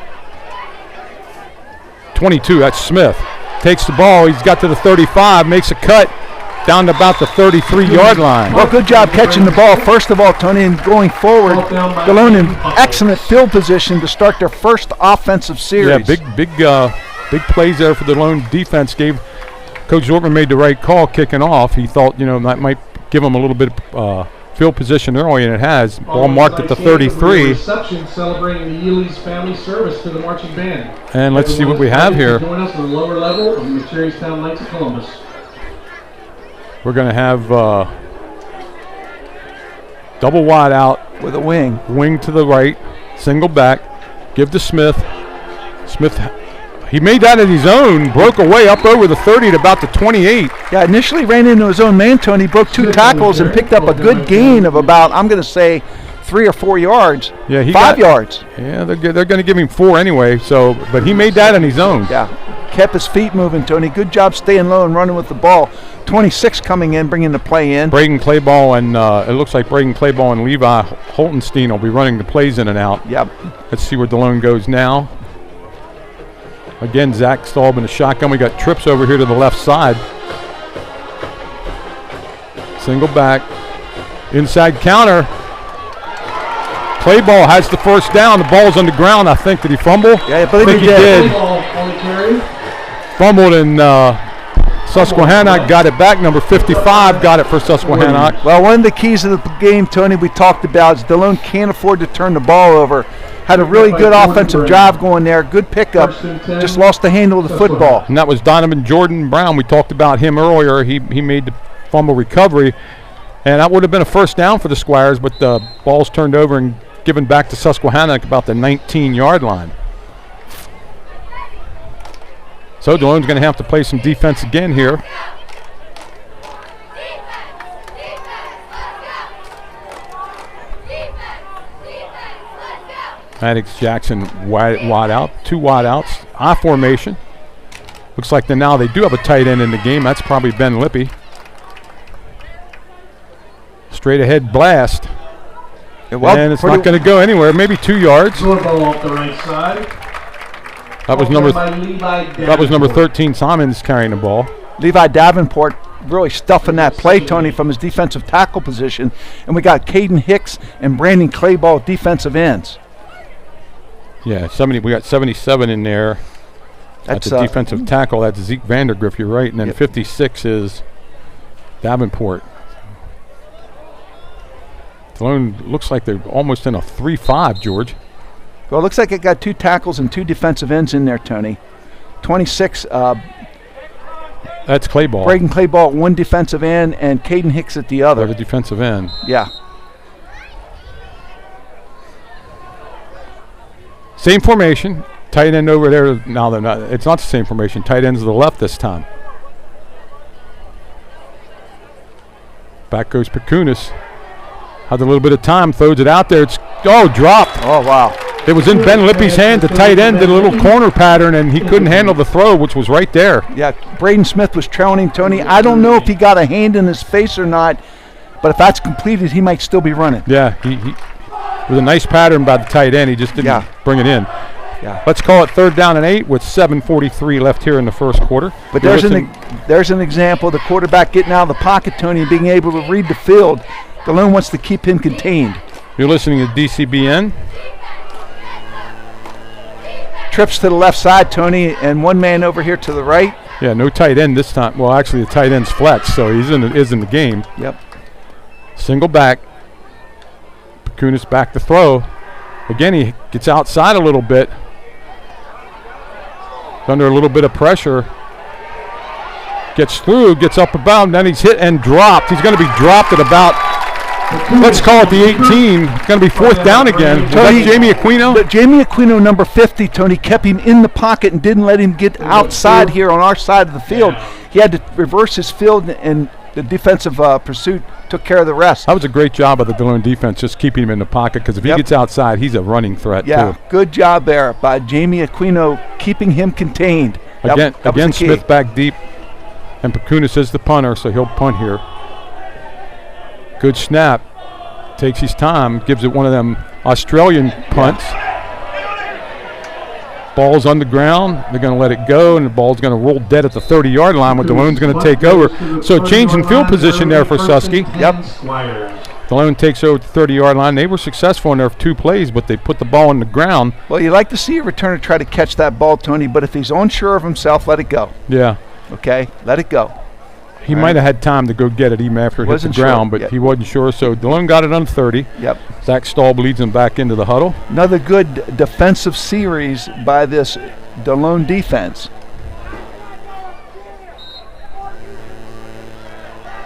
22, that's Smith. Takes the ball. He's got to the 35, makes a cut down to about the 33-yard line. Well, good job catching the ball, first of all, Tony, and going forward. Delone in excellent field position to start their first offensive series. Yeah, big plays there for the Delone defense. Coach Zortman made the right call kicking off. He thought, that might give him a little bit of field position early, and it has. Ball marked at the 33. Reception celebrating the Ely's family service to the marching band. And let's see what we have here. Join us on the lower level of the McSherrystown Knights of Columbus. We're going to have double wide out with a wing. Wing to the right, single back, give to Smith. Smith, he made that in his own, broke away up over the 30 to about the 28. Yeah, initially ran into his own man, Tony, broke 2 tackles and picked up a good gain of about, I'm going to say, 3 or 4 yards. Yeah, 5 yards. Yeah, they're going to give him 4 anyway. But he made that on his own. Yeah, kept his feet moving, Tony. Good job staying low and running with the ball. 26 coming in, bringing the play in. Braden Clayball and it looks like Braden Clayball and Levi Holtenstein will be running the plays in and out. Yep. Let's see where Delone goes now. Again, Zach Staub in a shotgun. We got trips over here to the left side. Single back, inside counter. Clayball has the first down. The ball's on the ground, I think. Did he fumble? Yeah, I believe he did. Fumbled and Susquehannock got it back. Number 55 got it for Susquehannock. Well, one of the keys of the game, Tony, we talked about is Delone can't afford to turn the ball over. Had a really good offensive drive going there. Good pickup. Just lost the handle of the football. And that was Donovan Jordan Brown. We talked about him earlier. He made the fumble recovery. And that would have been a first down for the Squires, but the ball's turned over and given back to Susquehannock about the 19-yard line. So Delone's going to have to play some defense again here. Maddox Jackson wide out, 2 wide outs, I formation. Looks like now they do have a tight end in the game. That's probably Ben Lippy. Straight ahead blast. And it's not going to go anywhere. Maybe 2 yards. Ball off the right side. That was number 13. Simons carrying the ball. Levi Davenport really stuffing that play, Tony, from his defensive tackle position. And we got Caden Hicks and Brandon Clayball defensive ends. Yeah, we got 77 in there. That's a defensive tackle. That's Zeke Vandergriff, you're right. And then 56 is Davenport. Delone looks like they're almost in a 3-5, George. Well, it looks like it got 2 tackles and 2 defensive ends in there, Tony. 26. That's Clayball. Braden Clayball, 1 defensive end, and Caden Hicks at the other. The defensive end. Yeah. Same formation. Tight end over there. Now they're not. It's not the same formation. Tight end's to the left this time. Back goes Pakunis. Had a little bit of time. Throws it out there. It's dropped. Oh wow. It was in Ben Lippy's hand. The tight end did a little corner pattern, and he couldn't handle the throw, which was right there. Yeah, Braden Smith was trailing him, Tony. I don't know if he got a hand in his face or not, but if that's completed, he might still be running. Yeah, he was a nice pattern by the tight end. He just didn't bring it in. Yeah. Let's call it 3rd down and 8 with 7:43 left here in the first quarter. But there's an example of the quarterback getting out of the pocket, Tony, and being able to read the field. Delone wants to keep him contained. You're listening to DCBN. Trips to the left side, Tony, and 1 man over here to the right. Yeah, no tight end this time. Well, actually, the tight end's flex, so he's in the game. Yep. Single back. Pakunis back to throw. Again, he gets outside a little bit. Under a little bit of pressure. Gets through, gets up about, and then he's hit and dropped. He's going to be dropped at about, let's call it the 18. It's going to be 4th down again. Was that Jamie Aquino? Jamie Aquino, number 50, Tony, kept him in the pocket and didn't let him get outside here on our side of the field. He had to reverse his field and the defensive pursuit took care of the rest. That was a great job of the Delone defense, just keeping him in the pocket, because if he gets outside, he's a running threat too. Good job there by Jamie Aquino, keeping him contained. Again, Smith back deep, and Pacunas is the punter, so he'll punt here. Good snap. Takes his time, gives it one of them Australian punts. Ball's on the ground. They're going to let it go, and the ball's going to roll dead at the 30-yard line, where Delone's going to take over. So change in field position there for Susky. Delone takes over the 30-yard line. They were successful in their 2 plays, but they put the ball on the ground. Well, you like to see a returner try to catch that ball, Tony, but if he's unsure of himself, let it go. Yeah. Okay, let it go. He might have had time to go get it even after it hit the ground, but he wasn't sure. So Delone got it on 30. Yep. Zach Staub leads him back into the huddle. Another good defensive series by this Delone defense.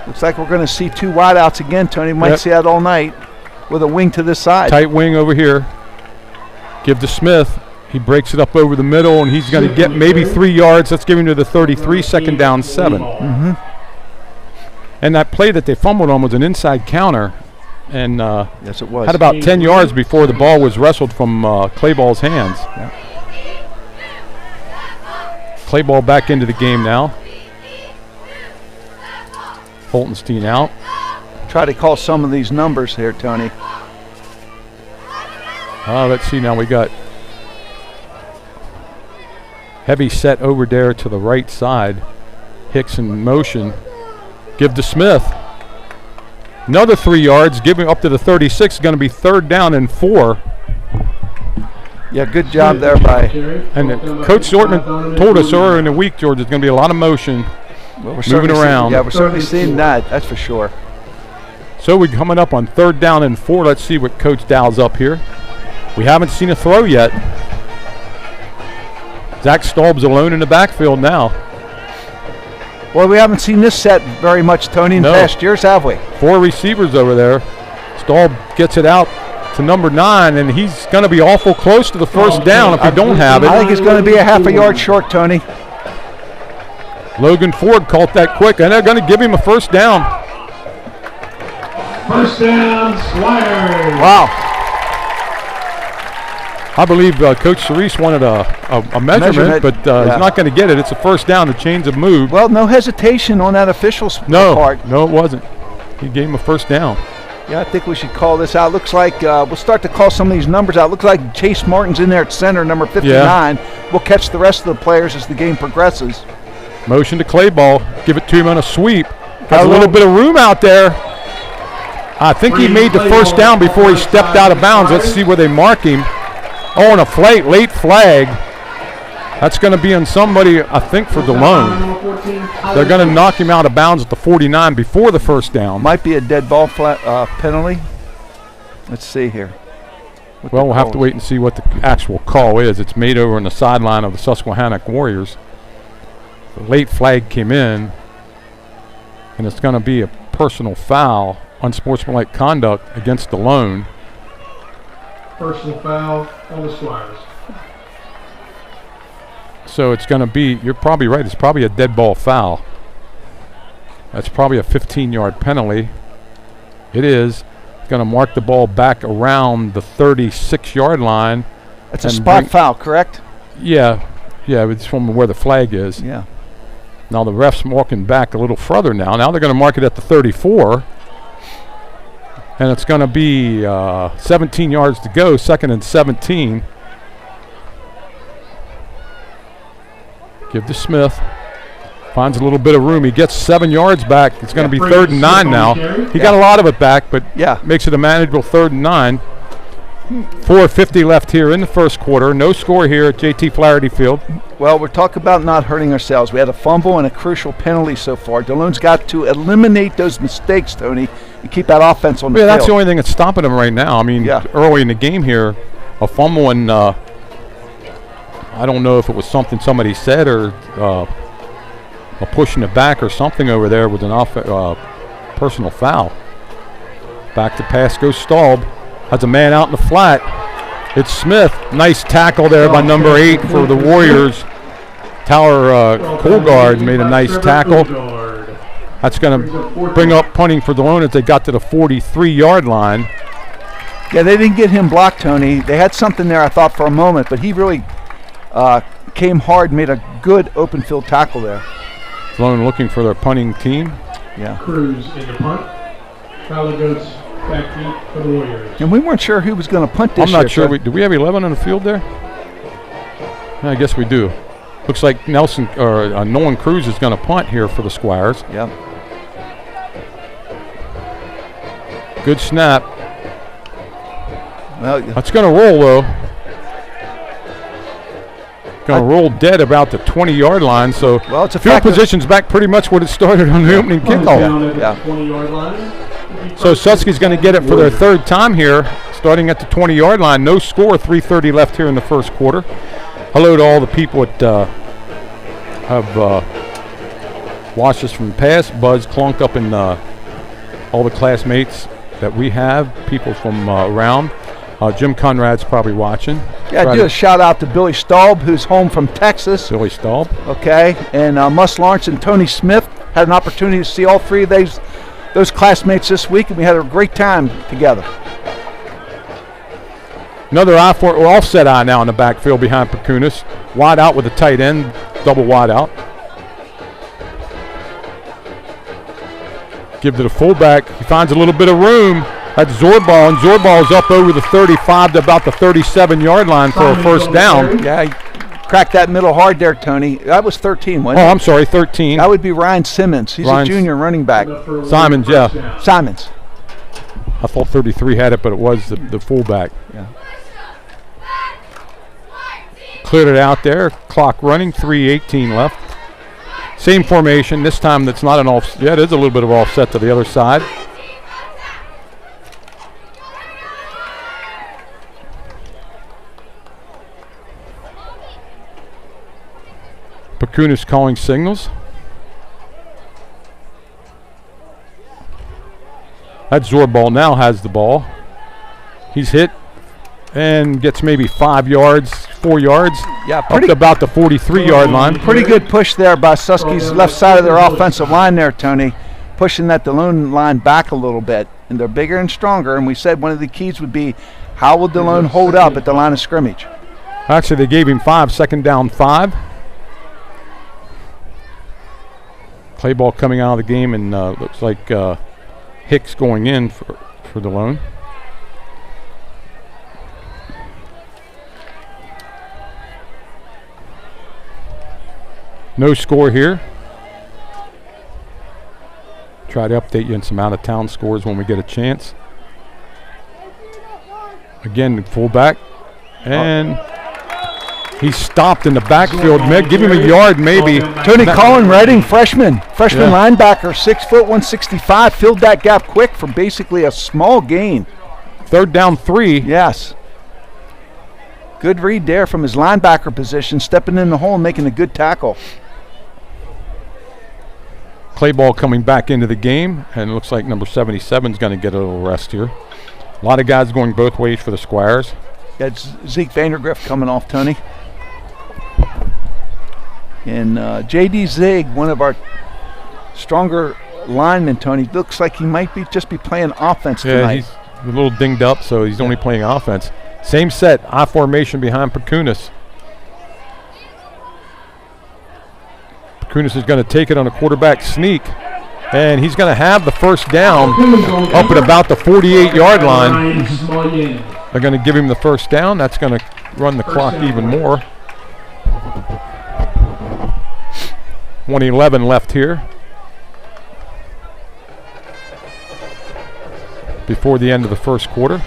Looks like we're going to see 2 wideouts again, Tony. Might see that all night with a wing to this side. Tight wing over here. Give to Smith. He breaks it up over the middle, and he's going to get maybe 3 yards. Let's give him to the 33, second down 7. Mm-hmm. And that play that they fumbled on was an inside counter, and yes, it was. Had about 10 yards before the ball was wrestled from Clayball's hands. Yeah. Clayball back into the game now. Holtenstein out. Try to call some of these numbers here, Tony. Let's see now. We got heavy set over there to the right side. Hicks in motion. Give to Smith. Another 3 yards. Giving up to the 36. Going to be 3rd down and 4. Yeah, good job there by. And Coach Zortman told us earlier in the week, George, there's going to be a lot of motion moving around. We're certainly seeing that. That's for sure. So we're coming up on 3rd down and 4. Let's see what Coach dials up here. We haven't seen a throw yet. Zach Staub's alone in the backfield now. Well, we haven't seen this set very much, Tony, in past years, have we? 4 receivers over there. Staub gets it out to number 9, and he's going to be awful close to the first down if we don't have it. I think it's going to be a half a yard short, Tony. Logan Ford caught that quick, and they're going to give him a first down. First down, Squires. Wow. I believe Coach Cerise wanted a measurement, but he's not going to get it. It's a first down. The chains have moved. Well, no hesitation on that official's part. No, it wasn't. He gave him a first down. Yeah, I think we should call this out. Looks like we'll start to call some of these numbers out. Looks like Chase Martin's in there at center, number 59. Yeah. We'll catch the rest of the players as the game progresses. Motion to Clayball. Give it to him on a sweep. Got a little bit of room out there. I think he made the first down before he stepped out of bounds. Let's see where they mark him. Oh, and a late flag. That's going to be on somebody, I think, for Delone. They're going to knock him out of bounds at the 49 before the first down. Might be a dead ball penalty. Let's see here. Well, we'll have to wait and see what the actual call is. It's made over on the sideline of the Susquehannock Warriors. The late flag came in, and it's going to be a personal foul, unsportsmanlike conduct against Delone. Personal foul on the Squires. So it's going to be, you're probably right, it's probably a dead ball foul. That's probably a 15-yard penalty. It is. It's going to mark the ball back around the 36-yard line. That's a spot foul, correct? Yeah, it's from where the flag is. Yeah. Now the ref's walking back a little further now. Now they're going to mark it at the 34. And it's going to be 17 yards to go, 2nd and 17. Give to Smith. Finds a little bit of room. He gets 7 yards back. It's going to be 3rd and 9 now. He got a lot of it back, but makes it a manageable 3rd and 9. 4:50 left here in the first quarter. No score here at JT Flaherty Field. Well, we're talking about not hurting ourselves. We had a fumble and a crucial penalty so far. Delone's got to eliminate those mistakes, Tony, and keep that offense on the field. That's the only thing that's stopping them right now. I mean, early in the game here, a fumble and I don't know if it was something somebody said or a push in the back or something over there with an personal foul. Back to pass goes Staub. Has a man out in the flat. It's Smith. Nice tackle there by number 8 for the Warriors. Tower Colgard made a nice tackle. That's going to bring up punting for Delone as they got to the 43-yard line. Yeah, they didn't get him blocked, Tony. They had something there, I thought, for a moment, but he really came hard, made a good open field tackle there. Delone looking for their punting team. Yeah. Cruz in the punt. Fowler goes back deep for the Warriors. And we weren't sure who was going to punt this I'm year. not sure. Do we have 11 on the field there? I guess we do. Looks like Nolan Cruz is going to punt here for the Squires. Yep. Good snap. Well, that's going to roll, though. Going to roll dead about the 20-yard line. So it's a field position's back pretty much what it started on the opening kickoff. Yeah. 20-yard line. So Susky's going to get it for their third time here, starting at the 20-yard line. No score, 3:30 left here in the first quarter. Hello to all the people that have watched us from the past. Buzz Clunk up in all the classmates that we have, people from around. Jim Conrad's probably watching. Yeah, do a shout out to Billy Staub, who's home from Texas. Billy Staub. Okay, and Mus Lawrence and Tony Smith had an opportunity to see all three of those classmates this week, and we had a great time together. Another offset eye now in the backfield behind Perkunas. Wide out with a tight end, double wide out. Give to the fullback. He finds a little bit of room. That's Zorball, and Zorball's up over the 35 to about the 37-yard line for a first down. Yeah, he cracked that middle hard there, Tony. That was 13, wasn't it? Oh, I'm sorry, 13. That would be Ryan Simmons. He's a junior running back. Simons, yeah. Simons. I thought 33 had it, but it was the fullback. Yeah. Cleared it out there. Clock running, 3:18 left. Same formation. This time that's not an offset. Yeah, it is a little bit of offset to the other side. Perkunas calling signals. That Zorball now has the ball. He's hit and gets maybe 5 yards, 4 yards. Yeah, up to about the 43-yard line. Pretty good push there by Susky's left side of their offensive line there, Tony, pushing that Delone line back a little bit. And they're bigger and stronger, and we said one of the keys would be how will Delone hold up at the line of scrimmage? Actually, they gave him 5, second down 5. Play ball coming out of the game, and looks like Hicks going in for Delone. No score here. Try to update you on some out-of-town scores when we get a chance. Again, the fullback, and he's stopped in the backfield. Give him a yard, maybe. Tony Colin Redding, freshman linebacker, 6 foot 165, filled that gap quick for basically a small gain. Third down 3. Yes. Good read there from his linebacker position, stepping in the hole and making a good tackle. Play ball coming back into the game, and it looks like number 77 is going to get a little rest here. A lot of guys going both ways for the Squires. That's Zeke Vandergrift coming off, Tony. And J.D. Zig, one of our stronger linemen, Tony, looks like he might just be playing offense tonight. He's a little dinged up, so he's only playing offense. Same set, I formation behind Perkunas. Perkunas is going to take it on a quarterback sneak, and he's going to have the first down up at about the 48-yard line. They're going to give him the first down. That's going to run the clock even more. 1:11 left here before the end of the first quarter.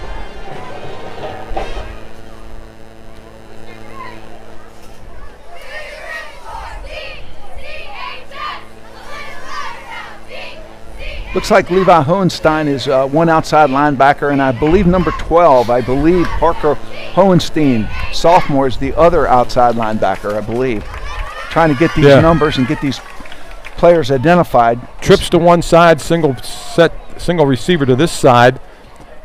Looks like Levi Hohenstein is one outside linebacker, and I believe number 12, Parker Hohenstein, sophomore, is the other outside linebacker, I believe. Trying to get these numbers and get these players identified. Trips to one side, single receiver to this side,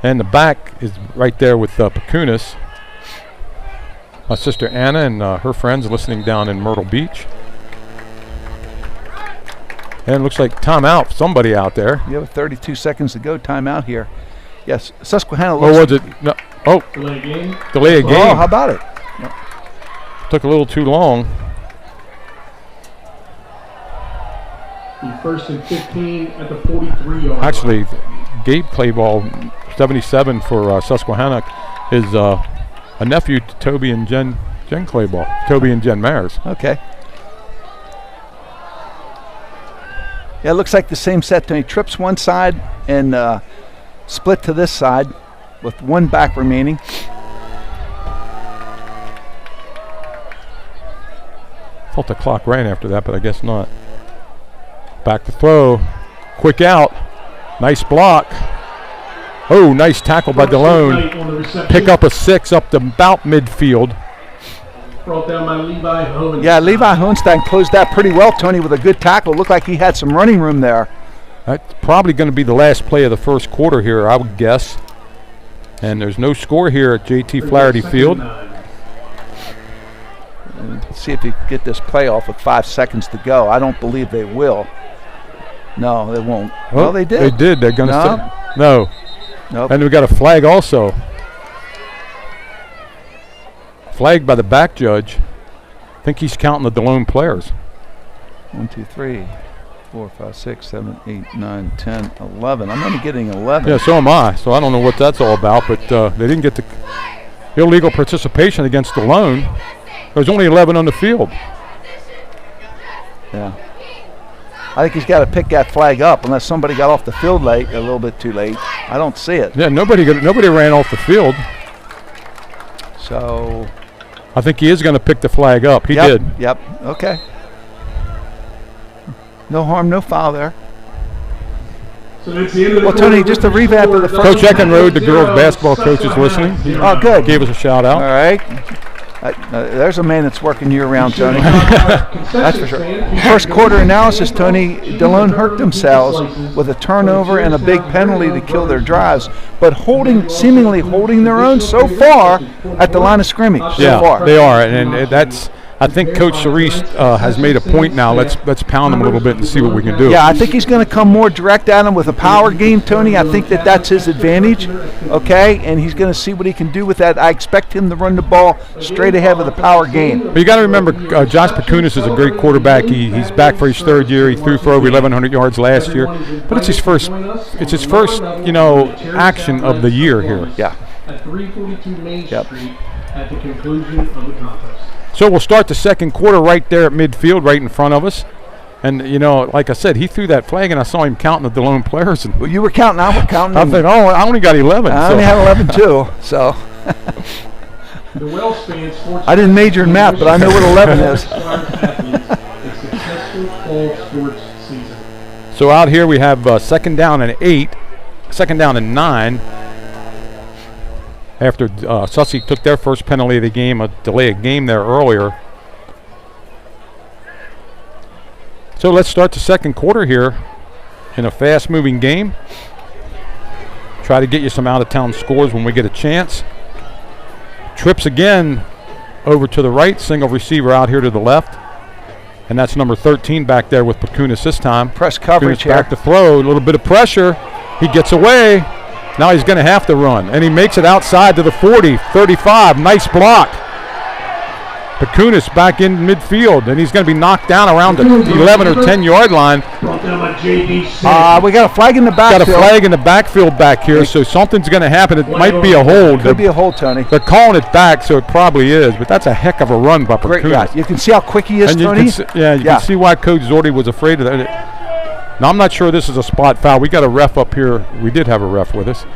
and the back is right there with Perkunas. My sister Anna and her friends listening down in Myrtle Beach. And it looks like timeout, somebody out there. You have 32 seconds to go, timeout here. Yes, Susquehanna Or looks... was it? No. Oh, Delay game. delay a game. Oh, how about it? Took a little too long. The 1st and 15 at the 43-yard Actually, Gabe Clayball, 77 for Susquehannock, is a nephew to Toby and Jen Clayball. Toby and Jen Mayers. Okay. Yeah, it looks like the same set. Tony trips one side and split to this side with one back remaining. Thought the clock ran after that, but I guess not. Back to throw. Quick out. Nice block. Oh, nice tackle by Delone. Pick up a 6 up to about midfield. Brought down by Levi Hohenstein. Yeah, Levi Hohenstein closed that pretty well, Tony, with a good tackle. Looked like he had some running room there. That's probably going to be the last play of the first quarter here, I would guess. And there's no score here at JT Flaherty Field. Let's see if you get this play off with 5 seconds to go. I don't believe they will. No, they won't. Oh, well, they did. They did. They're going to no. Nope. And we got a flag also. Flagged by the back judge. I think he's counting the Delone players. 1, 2, 3, 4, 5, 6, 7, 8, 9, 10, 11. I'm only getting 11. Yeah, so am I. So I don't know what that's all about, but they didn't get the illegal participation against Delone. There's only 11 on the field. Yeah. I think he's got to pick that flag up unless somebody got off the field late, a little bit too late. I don't see it. Yeah, nobody ran off the field. So I think he is going to pick the flag up. He did. Yep. Okay. No harm, no foul there. Well, Tony, just a revamp of the first. Coach Eckenrode, the girls' basketball coach, is listening. Oh, good. Gave us a shout out. All right. There's a man that's working year-round, Tony. That's for sure. First quarter analysis, Tony. Delone hurt themselves with a turnover and a big penalty to kill their drives, but seemingly holding their own so far at the line of scrimmage. Yeah, so far. they are, and that's. I think Coach Cerise has made a point now. Let's pound them a little bit and see what we can do. Yeah, I think he's going to come more direct at him with a power game, Tony. I think that's his advantage, okay? And he's going to see what he can do with that. I expect him to run the ball straight ahead with a power game. But you got to remember, Josh Pakunis is a great quarterback. He's back for his 3rd year. He threw for over 1,100 yards last year. But it's his first, action of the year here. Yeah. At 342 Main Street at the conclusion of the contest. So we'll start the second quarter right there at midfield, right in front of us. And, like I said, he threw that flag, and I saw him counting the Delone players. And well, you were counting. I was counting. I think, I only got 11. I only have 11, too. So the Wells fans I didn't major in math, but I know what 11 is. So out here we have second down and 8, second down and 9. After Sussy took their first penalty of the game, a delay of game there earlier. So let's start the second quarter here in a fast-moving game. Try to get you some out-of-town scores when we get a chance. Trips again over to the right, single receiver out here to the left. And that's number 13 back there with Pakunis this time. Press coverage here. Back to throw, a little bit of pressure. He gets away. Now he's going to have to run, and he makes it outside to the 40, 35. Nice block. Pakunis back in midfield, and he's going to be knocked down around the 11 or 10-yard line. We got a flag in the backfield. Got a flag in the backfield back here, so something's going to happen. It might be a hold. Could be a hold, Tony. They're calling it back, so it probably is, but that's a heck of a run by Pakunis. Great guy. You can see how quick he is, and Tony. You can see why Coach Zordi was afraid of that. Now, I'm not sure this is a spot foul. We got a ref up here. We did have a ref with us.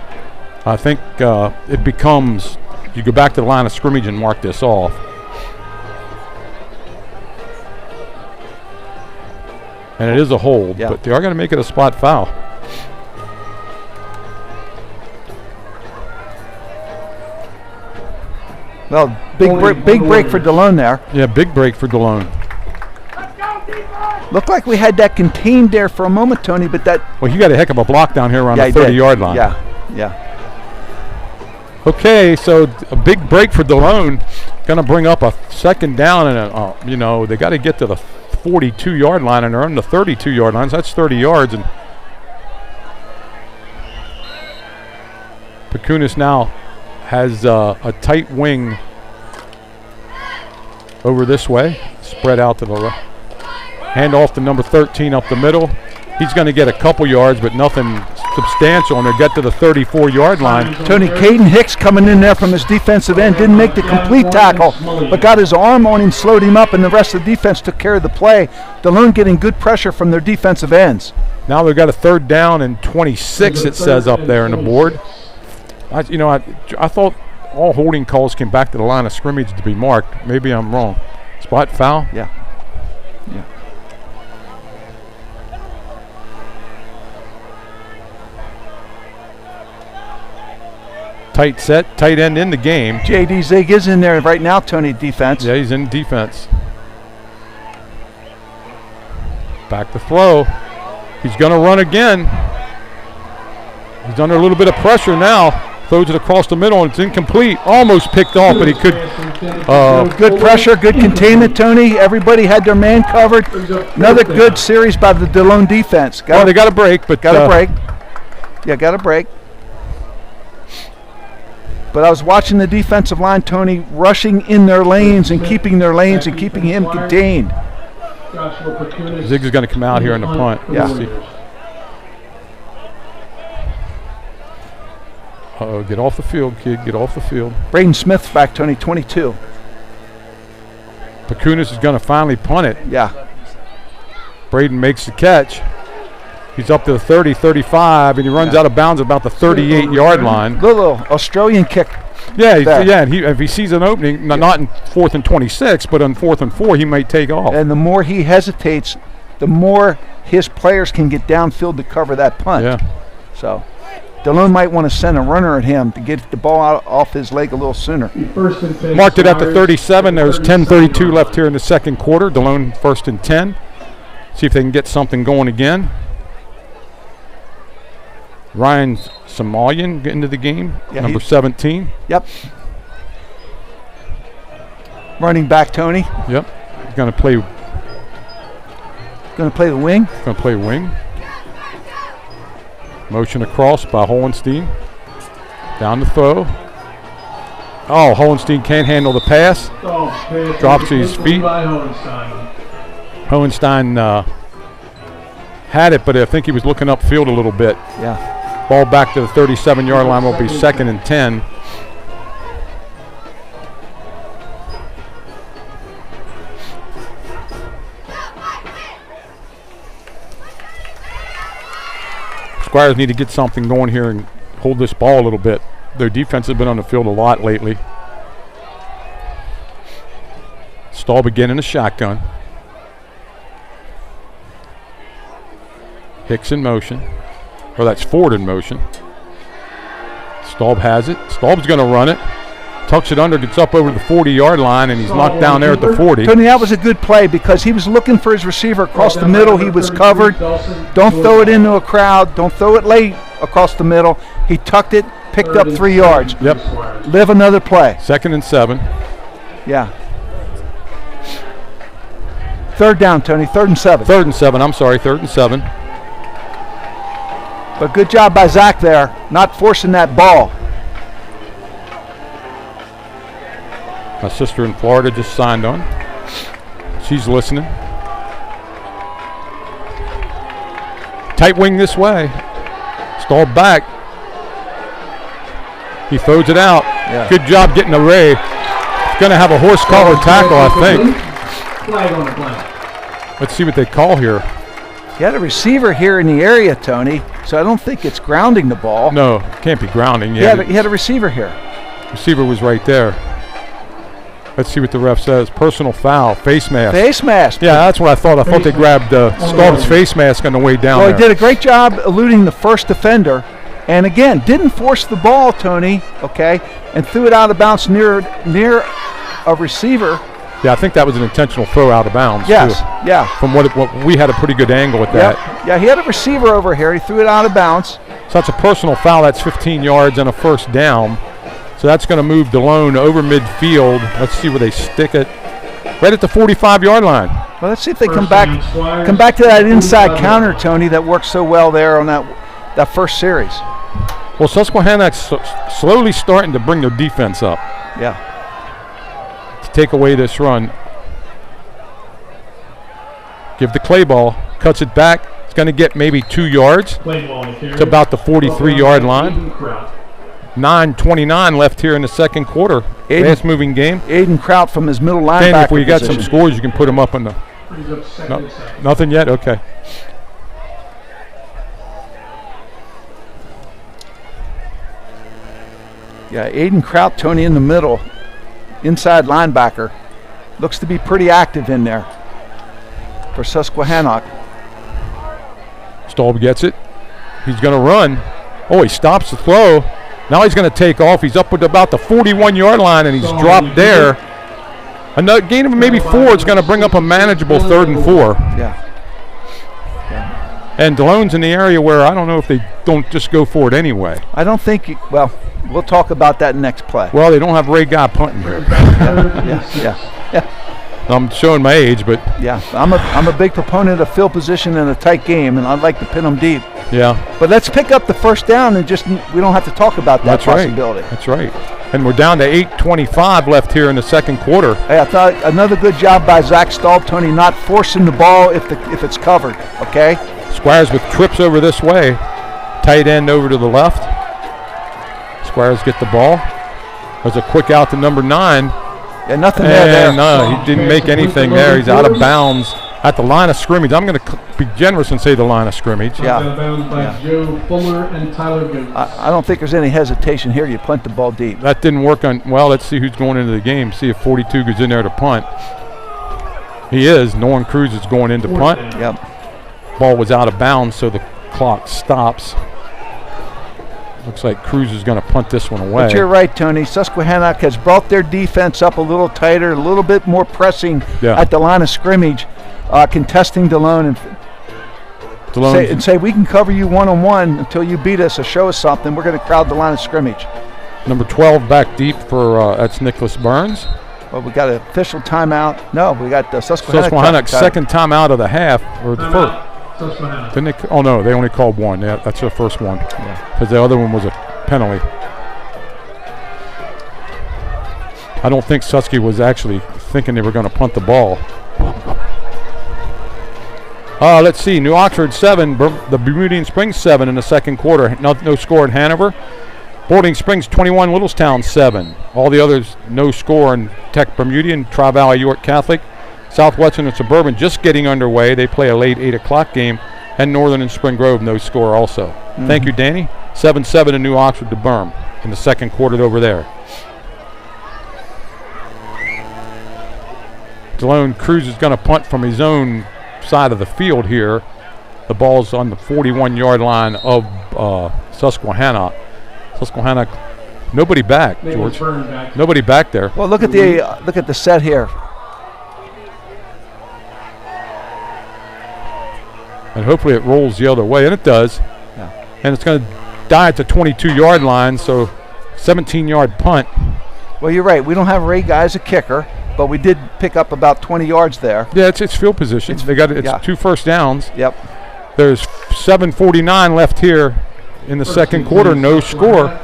I think it becomes, you go back to the line of scrimmage and mark this off. And it is a hold, but they are going to make it a spot foul. Well, big break for Delone there. Yeah, big break for Delone. Looked like we had that contained there for a moment, Tony, but that... Well, he got a heck of a block down here around the 30-yard line. Yeah. Okay, so a big break for Delone. Going to bring up a second down, and they got to get to the 42-yard line, and they're on the 32-yard line. So that's 30 yards. And Pacunas now has a tight wing over this way, spread out to the left. Hand off to number 13 up the middle. He's going to get a couple yards, but nothing substantial, and they get to the 34-yard line. Tony, Caden Hicks coming in there from his defensive end, didn't make the complete tackle, but got his arm on him, slowed him up, and the rest of the defense took care of the play. Delone getting good pressure from their defensive ends. Now they've got a 3rd down and 26, it says up there on the board. I thought all holding calls came back to the line of scrimmage to be marked. Maybe I'm wrong. Spot foul? Yeah. Tight set, tight end in the game. J.D. Zig is in there right now, Tony, defense. Yeah, he's in defense. Back to throw. He's going to run again. He's under a little bit of pressure now. Throws it across the middle, and it's incomplete. Almost picked off, but he could. Good pressure, good containment, Tony. Everybody had their man covered. Another good series by the Delone defense. They got a break, but got a break. Yeah, got a break. But I was watching the defensive line, Tony, rushing in their lanes and keeping their lanes and keeping him contained. Ziggs is going to come out here on the punt. Yeah. Uh-oh, get off the field, kid. Get off the field. Braden Smith's back, Tony, 22. Pacunas is going to finally punt it. Yeah. Braden makes the catch. He's up to the 30, 35, and he runs out of bounds at about the 38-yard line. Little Australian kick. Yeah, and if he sees an opening, not in 4th and 26, but on 4th and 4, he might take off. And the more he hesitates, the more his players can get downfield to cover that punt. Yeah. So Delone might want to send a runner at him to get the ball out off his leg a little sooner. Marked it at the 37. There's 10:32 left here in the second quarter. Delone 1st and 10. See if they can get something going again. Ryan Somalian into the game, number 17. Yep. Running back, Tony. Yep. He's going to play. Going to play the wing. Going to play wing. Motion across by Hohenstein. Down the throw. Oh, Hohenstein can't handle the pass. Drops to his feet. Hohenstein had it, but I think he was looking upfield a little bit. Yeah. Ball back to the 37-yard line will be 2nd and 10. Squires need to get something going here and hold this ball a little bit. Their defense has been on the field a lot lately. Staub again in a shotgun. Hicks in motion. Or that's Ford in motion. Staub has it. Staub's going to run it. Tucks it under, gets up over the 40-yard line, and he's knocked down there at the 40. Tony, that was a good play because he was looking for his receiver across the middle. He was covered. Don't throw it into a crowd. Don't throw it late across the middle. He tucked it, picked up 3 yards. Yep. Live another play. 2nd and 7. Yeah. 3rd down, Tony. 3rd and 7. 3rd and 7. I'm sorry, 3rd and 7. But good job by Zach there, not forcing that ball. My sister in Florida just signed on. She's listening. Tight wing this way. Stalled back. He throws it out. Yeah. Good job getting away. He's going to have a horse collar tackle, I think. Flag on the play. Let's see what they call here. You had a receiver here in the area, Tony, so I don't think it's grounding the ball. No, can't be grounding. He had a receiver here. Receiver was right there. Let's see what the ref says. Personal foul, face mask. Face mask. Yeah, that's what I thought. I thought they grabbed Staub's face mask on the way down Well, there. he did a great job eluding the first defender. And again, didn't force the ball, Tony, okay, and threw it out of bounds near a receiver. Yeah, I think that was an intentional throw out of bounds. Yes, too. yeah. From what we had a pretty good angle at that. Yeah, he had a receiver over here. He threw it out of bounds. So that's a personal foul. That's 15 yards and a 1st down. So that's going to move Delone over midfield. Let's see where they stick it. Right at the 45-yard line. Well, let's see if they come back to that inside counter, Tony, that worked so well there on that first series. Well, Susquehannock's slowly starting to bring their defense up. Yeah. To take away this run. Give the clay ball, cuts it back. It's going to get maybe 2 yards. It's about the 43-yard line. 9:29 left here in the second quarter. Fast-moving game. Aiden Kraut from his middle linebacker Danny, if we got position. some scores, you can put them up on the. No, nothing yet? Okay. Yeah, Aiden Kraut, Tony in the middle, inside linebacker. Looks to be pretty active in there for Susquehannock. Staub gets it. He's going to run. Oh, he stops the throw. Now he's going to take off. He's up at about the 41-yard line, and he's dropped there. Another gain of maybe 4. It's going to bring up a manageable 3rd and 4. Yeah. And Delone's in the area where I don't know if they don't just go for it anyway. I don't think, well, we'll talk about that next play. Well, they don't have Ray Guy punting here. Yeah. I'm showing my age, but yeah, I'm a big proponent of field position in a tight game, and I'd like to pin them deep. Yeah. But let's pick up the first down and we don't have to talk about that possibility. Right. That's right. And we're down to 8:25 left here in the second quarter. Hey, I thought another good job by Zach Staub, Tony, not forcing the ball if it's covered. Okay. Squires with trips over this way, tight end over to the left. Squires get the ball. There's a quick out to number 9. Yeah, nothing there. No, he didn't make anything there. He's out of bounds at the line of scrimmage. I'm going to be generous and say the line of scrimmage. Yeah. Joe Fuller and Tyler Goetz. I don't think there's any hesitation here. You punt the ball deep. That didn't work on. Well, let's see who's going into the game. See if 42 goes in there to punt. He is. Norman Cruz is going in to punt. Yep. Ball was out of bounds, so the clock stops. Looks like Cruz is going to punt this one away. But you're right, Tony. Susquehannock has brought their defense up a little tighter, a little bit more pressing at the line of scrimmage, contesting Delone and say, we can cover you one-on-one until you beat us or show us something. We're going to crowd the line of scrimmage. Number 12 back deep for, that's Nicholas Burns. Well, we got an official timeout. No, we got the Susquehannock's second timeout of the half, or the first. Didn't they? Oh no, they only called one. Yeah, that's the first one. Because the other one was a penalty. I don't think Susky was actually thinking they were going to punt the ball. Let's see. New Oxford 7, the Bermudian Springs 7 in the second quarter. No score at Hanover. Boarding Springs 21, Littlestown 7. All the others no score in Tech Bermudian, Tri-Valley York Catholic. Southwestern and Suburban just getting underway. They play a late 8 o'clock game. And Northern and Spring Grove no score also. Mm-hmm. Thank you, Danny. 7-7 in New Oxford to Berm in the second quarter over there. Delone Cruz is going to punt from his own side of the field here. The ball's on the 41-yard line of Susquehannock. Susquehannock, nobody back, George. Nobody back there. Well, look at the set here. And hopefully it rolls the other way, and it does. Yeah. And it's going to die at the 22-yard line, so 17-yard punt. Well, you're right. We don't have Ray Guy as a kicker, but we did pick up about 20 yards there. Yeah, it's field position. They got it's 2 first downs. Yep. There's 7:49 left here in the second quarter, no score.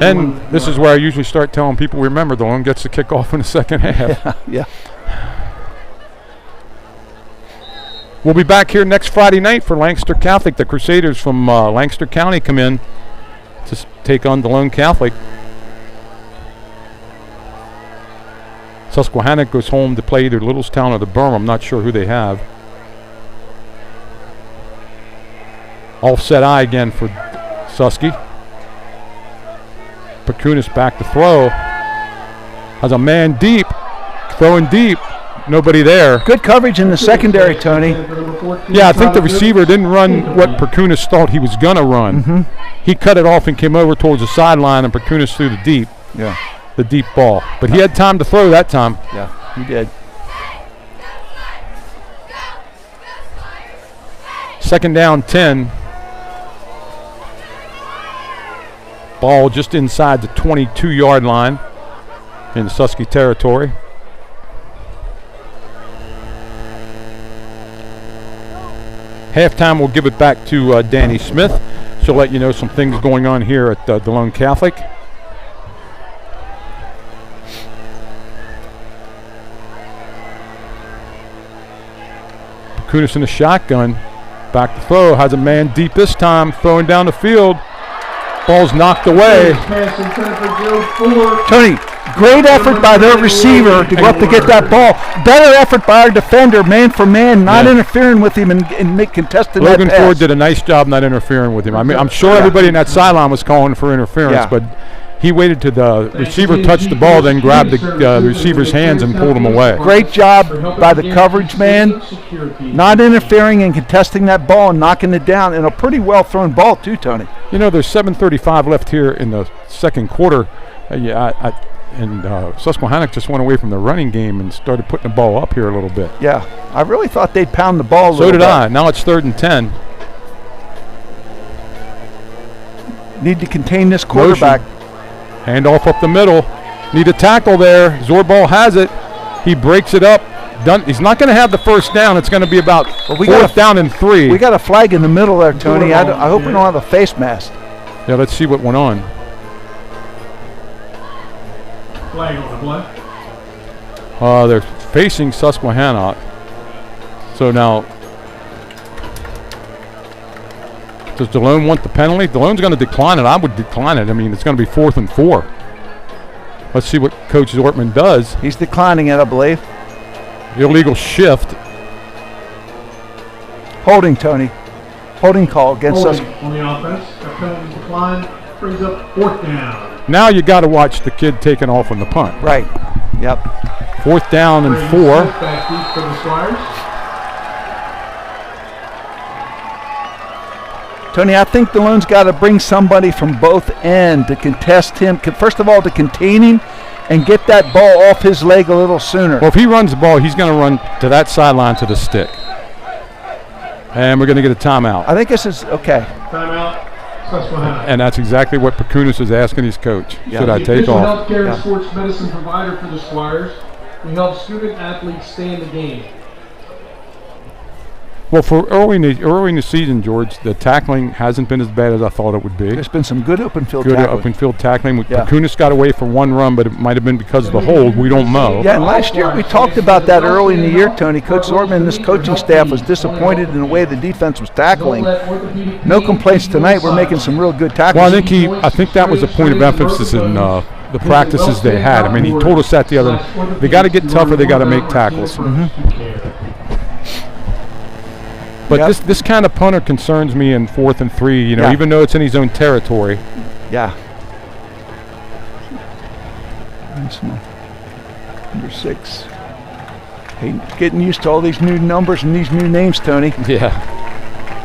And this is where I usually start telling people, remember, the one gets the kickoff in the second half. Yeah. We'll be back here next Friday night for Lancaster Catholic. The Crusaders from Lancaster County come in to take on Delone Catholic. Susquehannock goes home to play either Littlestown or the Berm. I'm not sure who they have. Offset eye again for Susky. Pacunis back to throw. Has a man deep, throwing deep. Nobody there. Good coverage in the secondary, Tony. Yeah, I think the receiver didn't run what Perkunis thought he was going to run. Mm-hmm. He cut it off and came over towards the sideline, and Perkunis threw the deep ball. But he had time to throw that time. Yeah, he did. Second down, 10. Ball just inside the 22-yard line in Susky territory. Halftime, we'll give it back to Danny Smith. She'll let you know some things going on here at Delone Catholic. Kunis in the shotgun. Back to throw. Has a man deep this time. Throwing down the field. Ball's knocked away. Tony, great effort by their receiver to go up to get that ball. Better effort by our defender, man for man, not interfering with him and contesting that pass. Logan Ford did a nice job not interfering with him. I mean, I'm sure everybody in that sideline was calling for interference, but he waited till the receiver touched the ball, then grabbed the receiver's hands and pulled him away. Great job by the coverage man, not interfering and contesting that ball and knocking it down, and a pretty well thrown ball too, Tony. You know, there's 7:35 left here in the second quarter. Susquehannock just went away from the running game and started putting the ball up here a little bit. Yeah, I really thought they'd pound the ball a little bit. So did I. Now it's 3rd and 10. Need to contain this quarterback. Motion. Handoff up the middle. Need a tackle there. Zorbal has it. He breaks it up. He's not going to have the first down. It's going to be about 4th down and 3. We got a flag in the middle there, Tony. I hope we don't have a face mask. Yeah, let's see what went on. Flag on the play. They're facing Susquehannock. So now, does Delone want the penalty? Delone's going to decline it. I would decline it. I mean, it's going to be 4th and 4. Let's see what Coach Zortman does. He's declining it, I believe. Illegal shift. Holding, Tony. Holding call against us. On the offense. A penalty decline brings up 4th down. Now you got to watch the kid taking off on the punt. Right. Yep. 4th down and 4. Back deep for the Squires. Tony, I think Delone's got to bring somebody from both ends to contest him. First of all, to contain him and get that ball off his leg a little sooner. Well, if he runs the ball, he's going to run to that sideline to the stick. And we're going to get a timeout. I think this is okay. Timeout. Susquehannock. And that's exactly what Pakunis is asking his coach. Yeah. Should I take off? Healthcare and sports medicine provider for the Squires. We help student athletes stay in the game. Well, for early in the season, George, the tackling hasn't been as bad as I thought it would be. There's been some good open field tackling. Good open field tackling. Pakunis got away for one run, but it might have been because of the hold. We don't know. Yeah, and last year we talked about that early in the year, Tony. Coach Zortman and this coaching staff was disappointed in the way the defense was tackling. No complaints tonight. We're making some real good tackles. Well, I think that was a point of emphasis in the practices they had. I mean, he told us that the other. They got to get tougher. They got to make tackles. But this kind of punter concerns me in 4th and 3, you know, even though it's in his own territory. Yeah. Number 6. Hey, getting used to all these new numbers and these new names, Tony. Yeah.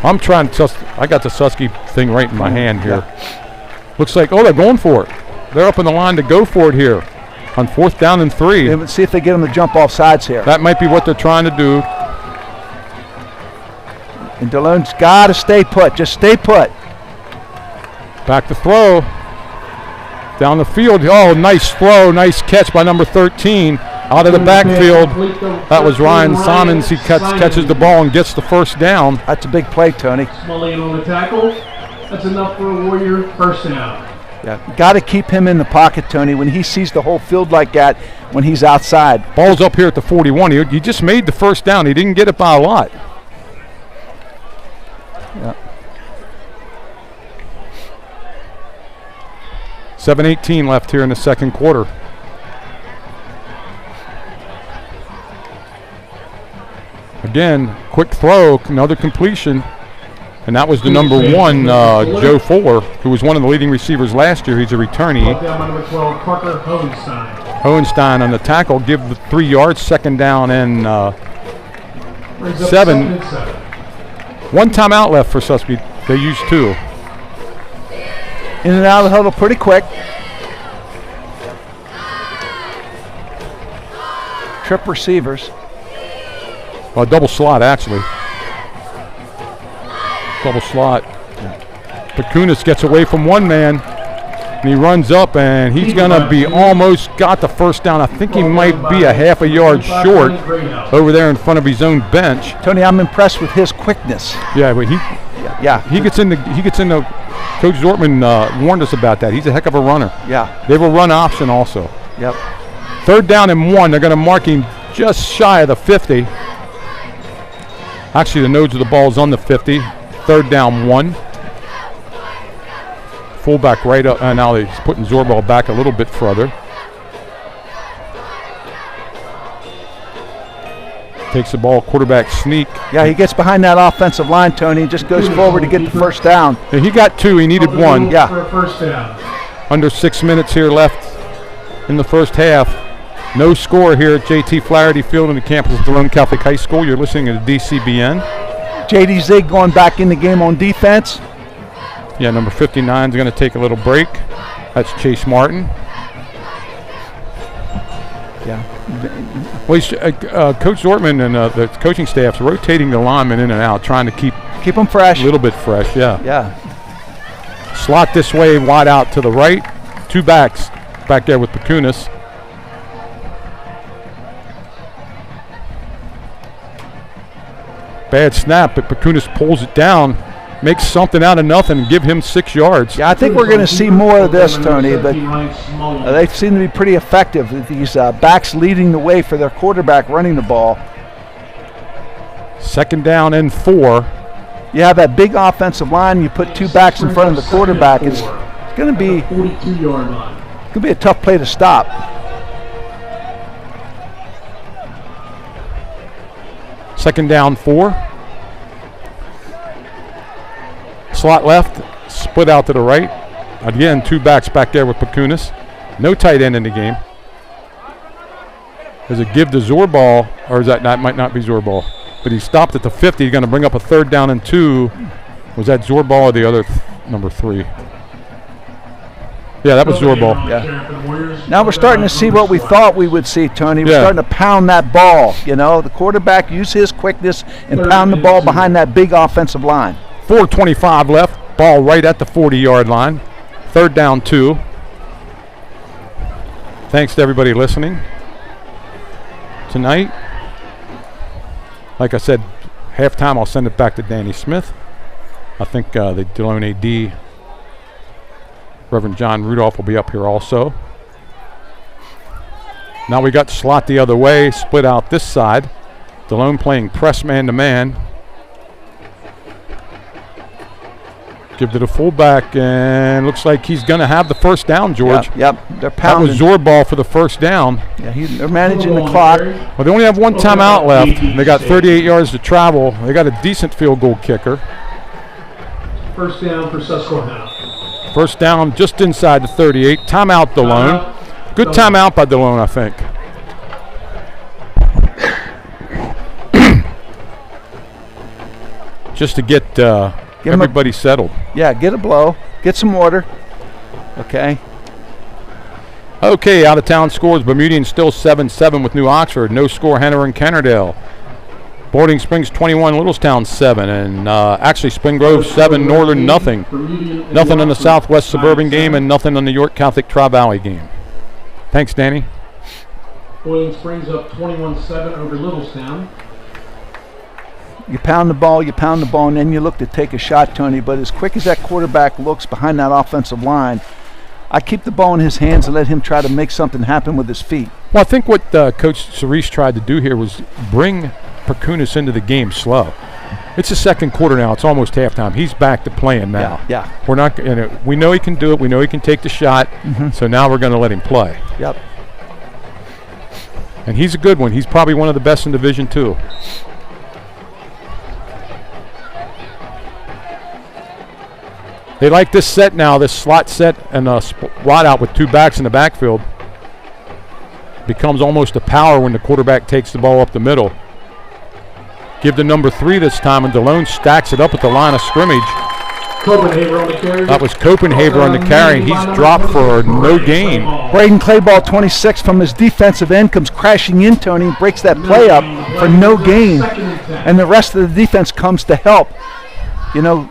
I'm trying to I got the Susky thing right in my hand here. Looks like, they're going for it. They're up in the line to go for it here on 4th down and 3. Yeah, let's see if they get them to jump off sides here. That might be what they're trying to do. And Delone's got to stay put. Just stay put. Back to throw. Down the field. Oh, nice throw. Nice catch by number 13. Out of the backfield. That was Ryan Simons. He catches the ball and gets the first down. That's a big play, Tony. Smullian on the tackle. That's enough for a Warrior first down. Yeah, got to keep him in the pocket, Tony, when he sees the whole field like that when he's outside. Ball's up here at the 41. He just made the first down. He didn't get it by a lot. Yeah. 7:18 left here in the second quarter. Again, quick throw, another completion. And that was the number 1, Joe Fuller, who was one of the leading receivers last year. He's a returnee. Number 12, Parker Hohenstein. Hohenstein on the tackle, give the 3 yards, second down and 7. 1 timeout left for Susby. They used 2. In and out of the huddle pretty quick. Trip receivers. Well, double slot, actually. Double slot. Pakunis gets away from one man. And he runs up, and he's going to be almost got the first down. I think he might be a half a yard short over there in front of his own bench. Tony, I'm impressed with his quickness. Yeah, but he gets into Coach Zortman warned us about that. He's a heck of a runner. Yeah. They have a run option also. Yep. 3rd down and 1. They're going to mark him just shy of the 50. Actually, the nose of the ball is on the 50. 3rd down 1. Fullback right up. Now he's putting Zorball back a little bit further. Takes the ball, quarterback sneak. Yeah, he gets behind that offensive line, Tony, and just goes forward to get the first down. Yeah, he got 2. He needed 1. Yeah. For a first down. Under 6 minutes here left in the first half. No score here at JT Flaherty Field on the campus of Delone Catholic High School. You're listening to DCBN. JD Zig going back in the game on defense. Yeah, number 59 is going to take a little break. That's Chase Martin. Yeah. Well, Coach Zortman and the coaching staff's rotating the linemen in and out, trying to keep them fresh. A little bit fresh, yeah. Yeah. Slot this way, wide out to the right. 2 backs back there with Pacunas. Bad snap, but Pacunas pulls it down, makes something out of nothing, and give him 6 yards. Yeah, I think we're going to see more of this, Tony. But they seem to be pretty effective with these backs leading the way for their quarterback running the ball. 2nd down and 4. You have that big offensive line. You put 2 backs in front of the quarterback. It's going to be 42-yard line. It's going to be a tough play to stop. Second down 4. Slot left, split out to the right. Again, 2 backs back there with Pacunas. No tight end in the game. Does it give to Zorball, or is that might not be Zorball? But he stopped at the 50. He's going to bring up a 3rd down and 2. Was that Zorball or the other number 3? Yeah, that was Zorball. Yeah. Now we're starting to see what we thought we would see, Tony. We're starting to pound that ball. You know, the quarterback use his quickness and pound the ball behind that big offensive line. 4:25 left. Ball right at the 40-yard line. 3rd down 2. Thanks to everybody listening tonight. Like I said, halftime I'll send it back to Danny Smith. I think the Delone AD, Reverend John Rudolph, will be up here also. Now we got the slot the other way, split out this side. Delone playing press man-to-man. Give to the fullback, and looks like he's going to have the first down, George. Yep. They're pounding. That was Zorball for the first down. Yeah, they're managing the clock. Well, they only have 1 timeout left. They got 38 yards to travel. They got a decent field goal kicker. First down for Susquehannock. First down just inside the 38. Timeout, Delone. Good timeout by Delone, I think. Just to get everybody settled. Yeah, get a blow. Get some water. Okay. Okay, out of town scores. Bermudian still 7-7 with New Oxford. No score, Henner and Kennerdale. Boarding Springs 21, Littlestown 7, and actually Spring Grove 7, Northern nothing. Nothing on the Southwest Suburban game and nothing on the York Catholic Tri-Valley game. Thanks, Danny. Boiling Springs up 21-7 over Littlestown. You pound the ball, and then you look to take a shot, Tony. But as quick as that quarterback looks behind that offensive line, I keep the ball in his hands and let him try to make something happen with his feet. Well, I think what Coach Cerise tried to do here was bring Pacunas into the game slow. It's the second quarter now. It's almost halftime. He's back to playing now. Yeah. We're not. We know he can do it. We know he can take the shot. So now we're going to let him play. Yep. And he's a good one. He's probably one of the best in Division II. They like this set now, this slot set and a wide out with 2 backs in the backfield. Becomes almost a power when the quarterback takes the ball up the middle. Give to number 3 this time, and Delone stacks it up at the line of scrimmage. Copenhaver on the carry. That was Copenhaver on the carry. He's dropped for no gain. Braden Clayball, 26, from his defensive end, comes crashing in, Tony, and breaks that play up for no gain. And the rest of the defense comes to help. You know,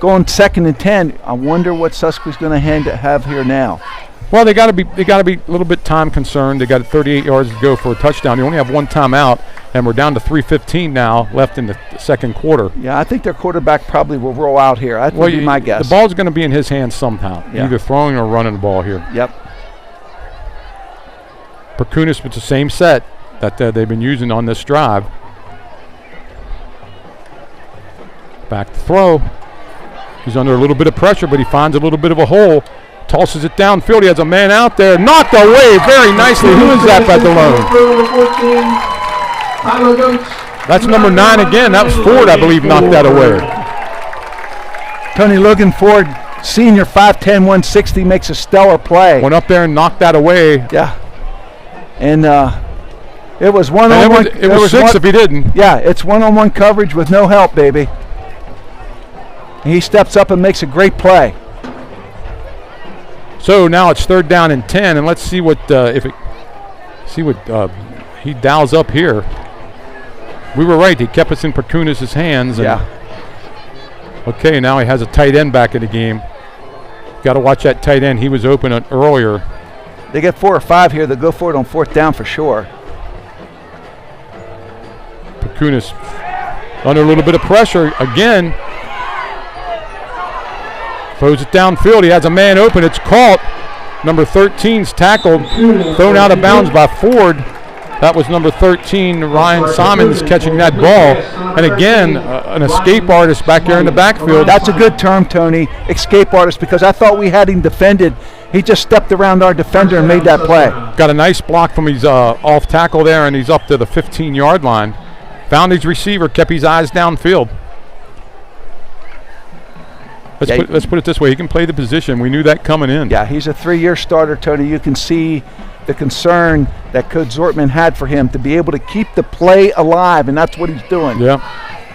going 2nd and 10. I wonder what Susquehannock's going to have here now. Well, they got to be a little bit time concerned. They got 38 yards to go for a touchdown. You only have one timeout, and we're down to 3:15 now left in the second quarter. Yeah, I think their quarterback probably will roll out here. That would be my guess. The ball's going to be in his hands somehow, either throwing or running the ball here. Yep. Perkunis with the same set that they've been using on this drive. Back to throw. He's under a little bit of pressure, but he finds a little bit of a hole. Tosses it downfield. He has a man out there. Knocked away very nicely. Who is that by Delone? That's number 9 again. That was Ford, I believe, knocked that away. Tony Logan Ford, senior, 5'10", 160, makes a stellar play. Went up there and knocked that away. Yeah. And it was one-on-one. It was 6 if he didn't. Yeah, it's one-on-one coverage with no help, baby. He steps up and makes a great play. So now it's 3rd down and 10, and let's see what he dials up here. We were right; he kept us in Perkunis' hands. And okay, now he has a tight end back in the game. Got to watch that tight end. He was open earlier. They get 4 or 5 here. They'll go for it on 4th down for sure. Perkunis under a little bit of pressure again. Throws it downfield. He has a man open. It's caught. Number 13's tackled. Thrown out of bounds by Ford. That was number 13, Ryan Simons, catching that ball. And again, an escape artist back there in the backfield. That's a good term, Tony. Escape artist, because I thought we had him defended. He just stepped around our defender and made that play. Got a nice block from his off tackle there, and he's up to the 15-yard line. Found his receiver, kept his eyes downfield. Let's put it this way. He can play the position. We knew that coming in. Yeah, he's a 3-year starter, Tony. You can see the concern that Coach Zortman had for him to be able to keep the play alive, and that's what he's doing. Yeah.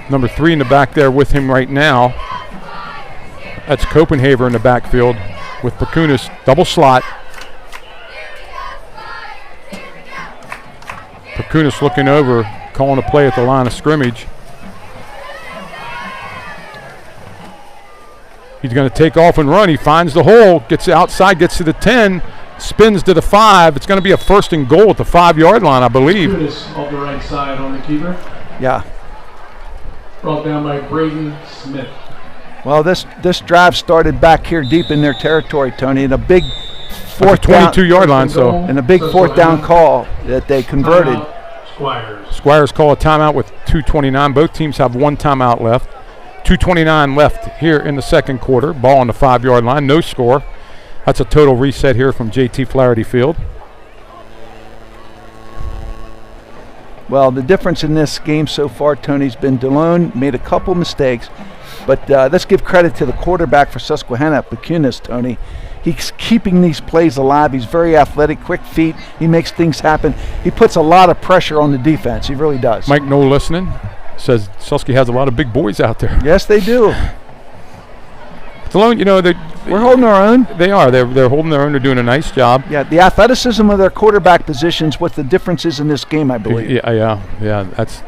Number 3 in the back there with him right now. That's Copenhaver in the backfield with Perkunis. Double slot. Perkunis looking over, calling a play at the line of scrimmage. He's going to take off and run. He finds the hole, gets outside, gets to the 10, spins to the 5. It's going to be a 1st and goal at the 5-yard line, I believe. Off the right side on the keeper. Yeah. Brought down by Braden Smith. Well, this drive started back here deep in their territory, Tony, and a big 4th 22-yard line, so. And a big 4th down call that they converted. Squires call a timeout with 2:29. Both teams have 1 timeout left. 2:29 left here in the second quarter. Ball on the 5-yard line. No score. That's a total reset here from JT Flaherty Field. Well, the difference in this game so far, Tony's been Delone made a couple mistakes, but let's give credit to the quarterback for Susquehannock, Perkunis, Tony. He's keeping these plays alive. He's very athletic, quick feet. He makes things happen. He puts a lot of pressure on the defense. He really does. Mike Knoll listening. Says Susky has a lot of big boys out there. Yes, they do. Delone, we're holding our own. They are. They're holding their own. They're doing a nice job. Yeah, the athleticism of their quarterback positions, what the difference is in this game, I believe. Yeah. That's.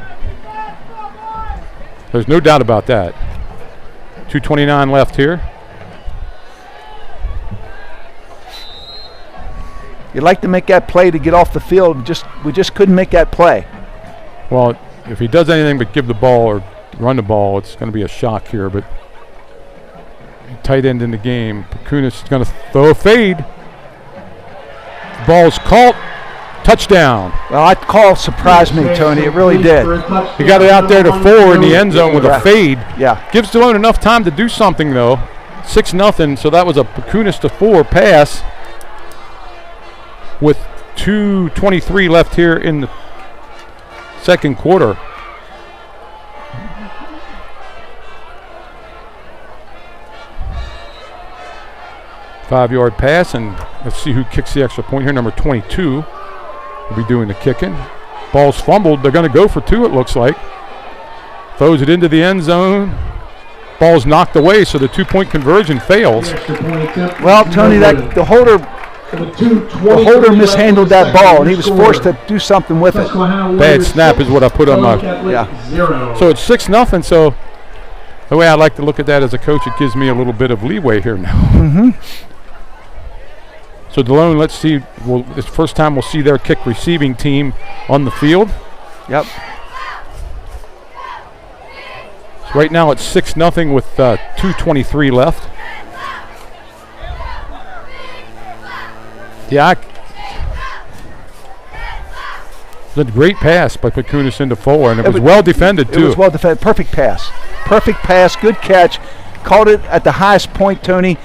There's no doubt about that. 2:29 left here. You'd like to make that play to get off the field. We just couldn't make that play. Well, if he does anything but give the ball or run the ball, it's going to be a shock here. But tight end in the game. Perkunis is going to throw a fade. Ball's caught. Touchdown. Well, that call surprised me, Tony. It really did. He got it out there to 4 in the end zone with a fade. Yeah. Gives Delone enough time to do something, though. 6-0, so that was a Perkunis to 4 pass with 2:23 left here in the second quarter. Five-yard pass, and let's see who kicks the extra point here. Number 22 will be doing the kicking. Ball's fumbled. They're going to go for 2, it looks like. Throws it into the end zone. Ball's knocked away, so the 2-point conversion fails. Well, Tony, the holder mishandled that ball, and he was forced to do something with it. Bad snap is what I put on my. Yeah. So it's 6-0. So The way I like to look at that as a coach, it gives me a little bit of leeway here now. Mm-hmm. So Delone, let's see. It's the first time we'll see their kick receiving team on the field. Yep. So right now it's 6-0 with 2:23 left. Yeah, it's a great pass by Pacunas into Fuller, and it was well defended too. It was well defended. Perfect pass. Perfect pass. Good catch. Caught it at the highest point, Tony.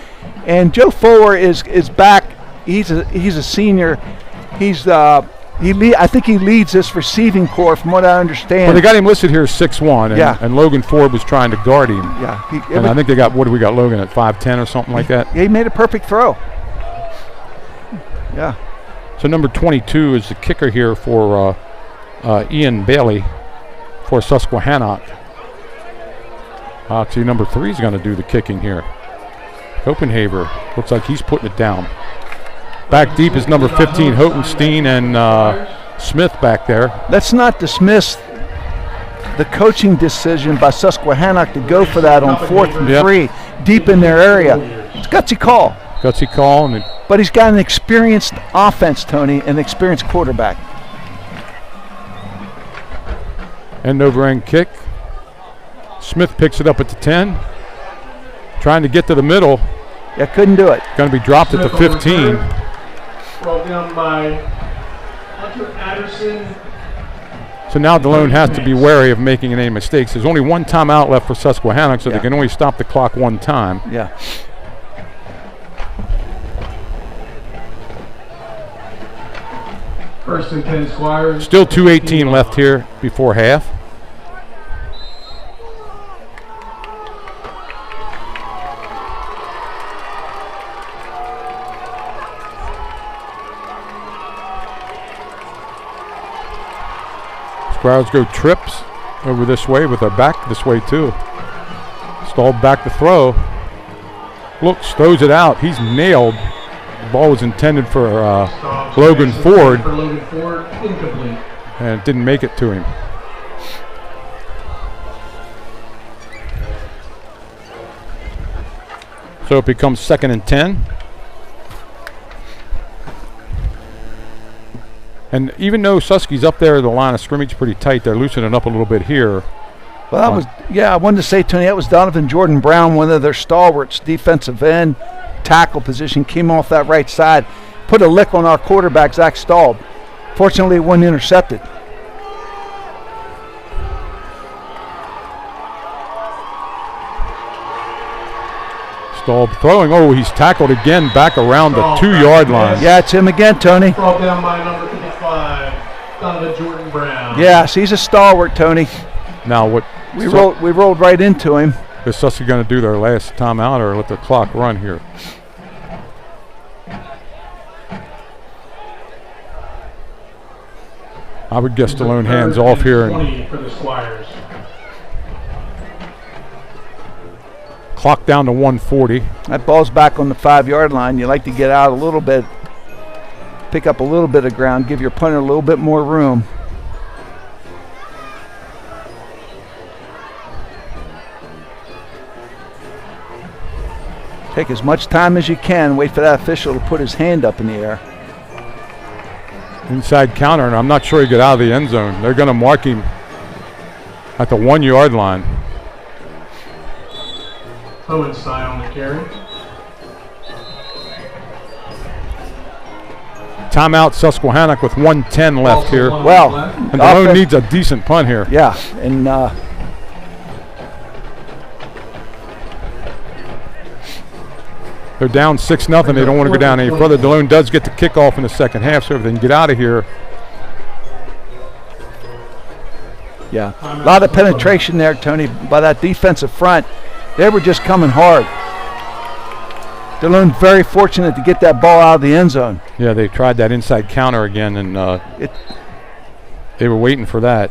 And Joe Fuller is back. He's a senior. I think he leads this receiving corps, from what I understand. Well, they got him listed here as 6'1", and Logan Ford was trying to guard him. Yeah. I think they got, what do we got, Logan at 5'10" or something like that? He made a perfect throw. Yeah. So number 22 is the kicker here for Ian Bailey for Susquehannock. Actually, number 3 is going to do the kicking here. Copenhaver looks like he's putting it down. Back deep is number 15, Hotenstein, and Smith back there. Let's not dismiss the coaching decision by Susquehannock to go for that on 4th and 3, deep in their area. It's a gutsy call. Gutsy call. But he's got an experienced offense, Tony, an experienced quarterback. End over end kick. Smith picks it up at the 10. Trying to get to the middle. Yeah, couldn't do it. Going to be dropped at the 15. Brought down by Hunter Anderson. So now Delone has to be wary of making any mistakes. There's only one timeout left for Susquehannock, so they can only stop the clock one time. Yeah. First and 10 Squires. Still 2:18 left here before half. Squires go trips over this way with their back this way too. Stalled back to throw. Looks, throws it out. He's nailed. The ball was intended for Logan Ford. For Logan Ford, incomplete. And it didn't make it to him. So it becomes 2nd and 10. And even though Susky's up there, the line of scrimmage pretty tight, they're loosening up a little bit here. Well, that was, I wanted to say, Tony, that was Donovan Jordan Brown, one of their stalwarts, defensive end, tackle position, came off that right side, put a lick on our quarterback, Zach Staub. Fortunately, it wasn't intercepted. Staub throwing. Oh, he's tackled again back around the 2-yard line. Yeah, it's him again, Tony. Brought down by number 55, Donovan Jordan Brown. Yes, he's a stalwart, Tony. Now what? We rolled right into him. Is Susky going to do their last timeout or let the clock run here? I would guess Delone hands off here. 20 for the Squires. Clock down to 1:40. That ball's back on the 5-yard line. You like to get out a little bit, pick up a little bit of ground, give your punter a little bit more room. Take as much time as you can. Wait for that official to put his hand up in the air. Inside counter, and I'm not sure he got out of the end zone. They're going to mark him at the 1-yard line. Hohenstein on the carry. Timeout Susquehannock with 1:10 left here. Well, and Delone needs a decent punt here. Yeah, and they're down 6-0. They don't want to go down any further. Delone does get the kickoff in the second half, so if they can get out of here. Yeah, a lot of penetration there, Tony, by that defensive front. They were just coming hard. Delone very fortunate to get that ball out of the end zone. Yeah, they tried that inside counter again, and they were waiting for that.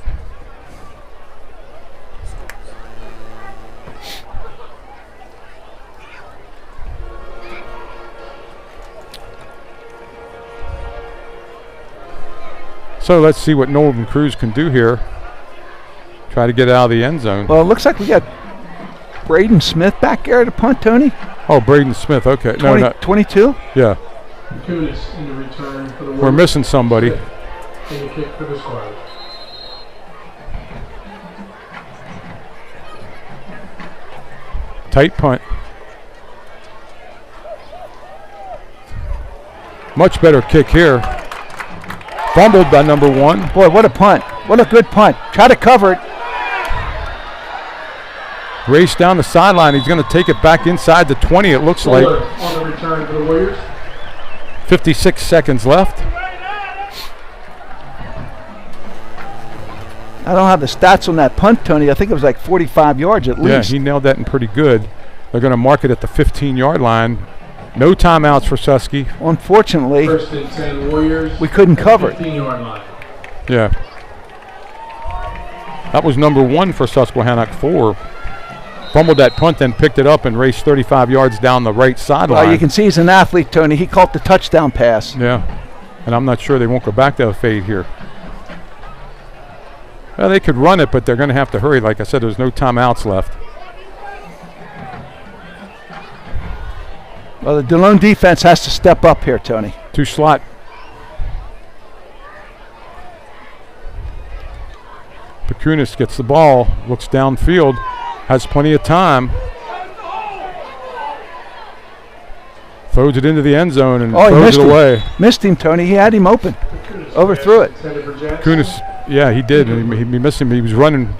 So let's see what Nolan Cruz can do here. Try to get out of the end zone. Well, it looks like we got Braden Smith back there to punt, Tony? Oh, Braden Smith. Okay. 20, No, no. 22? Yeah. Kunis in the return for the We're missing somebody. And the kick for the Squires. Tight punt. Much better kick here. Fumbled by number 1. Boy, what a punt. What a good punt. Try to cover it. Race down the sideline. He's going to take it back inside the 20, it looks like. On the return for the Warriors. 56 seconds left. I don't have the stats on that punt, Tony. I think it was like 45 yards at least. Yeah, he nailed that in pretty good. They're going to mark it at the 15-yard line. No timeouts for Susky. Unfortunately, First and 10 Warriors. We couldn't cover it. 15-yard line. Yeah. That was number 1 for Susquehannock 4. Fumbled that punt, then picked it up and raced 35 yards down the right sideline. Well, you can see he's an athlete, Tony. He caught the touchdown pass. Yeah. And I'm not sure they won't go back to a fade here. Well, they could run it, but they're going to have to hurry. Like I said, there's no timeouts left. Well, the Delone defense has to step up here, Tony. 2 slot. Pacunis gets the ball, looks downfield, has plenty of time. Throws it into the end zone and throws it away. Missed him, Tony. He had him open. Overthrew it. Pacunis, yeah, he did. He missed him. He was running.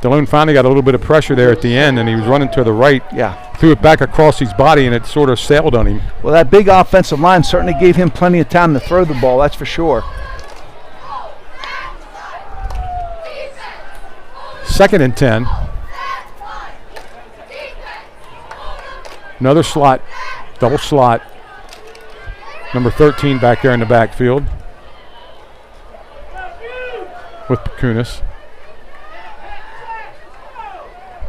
Delone finally got a little bit of pressure there at the end, and he was running to the right. Yeah. Threw it back across his body, and it sort of sailed on him. Well, that big offensive line certainly gave him plenty of time to throw the ball, that's for sure. 2nd and 10. Another slot, double slot. Number 13 back there in the backfield with Pacunis.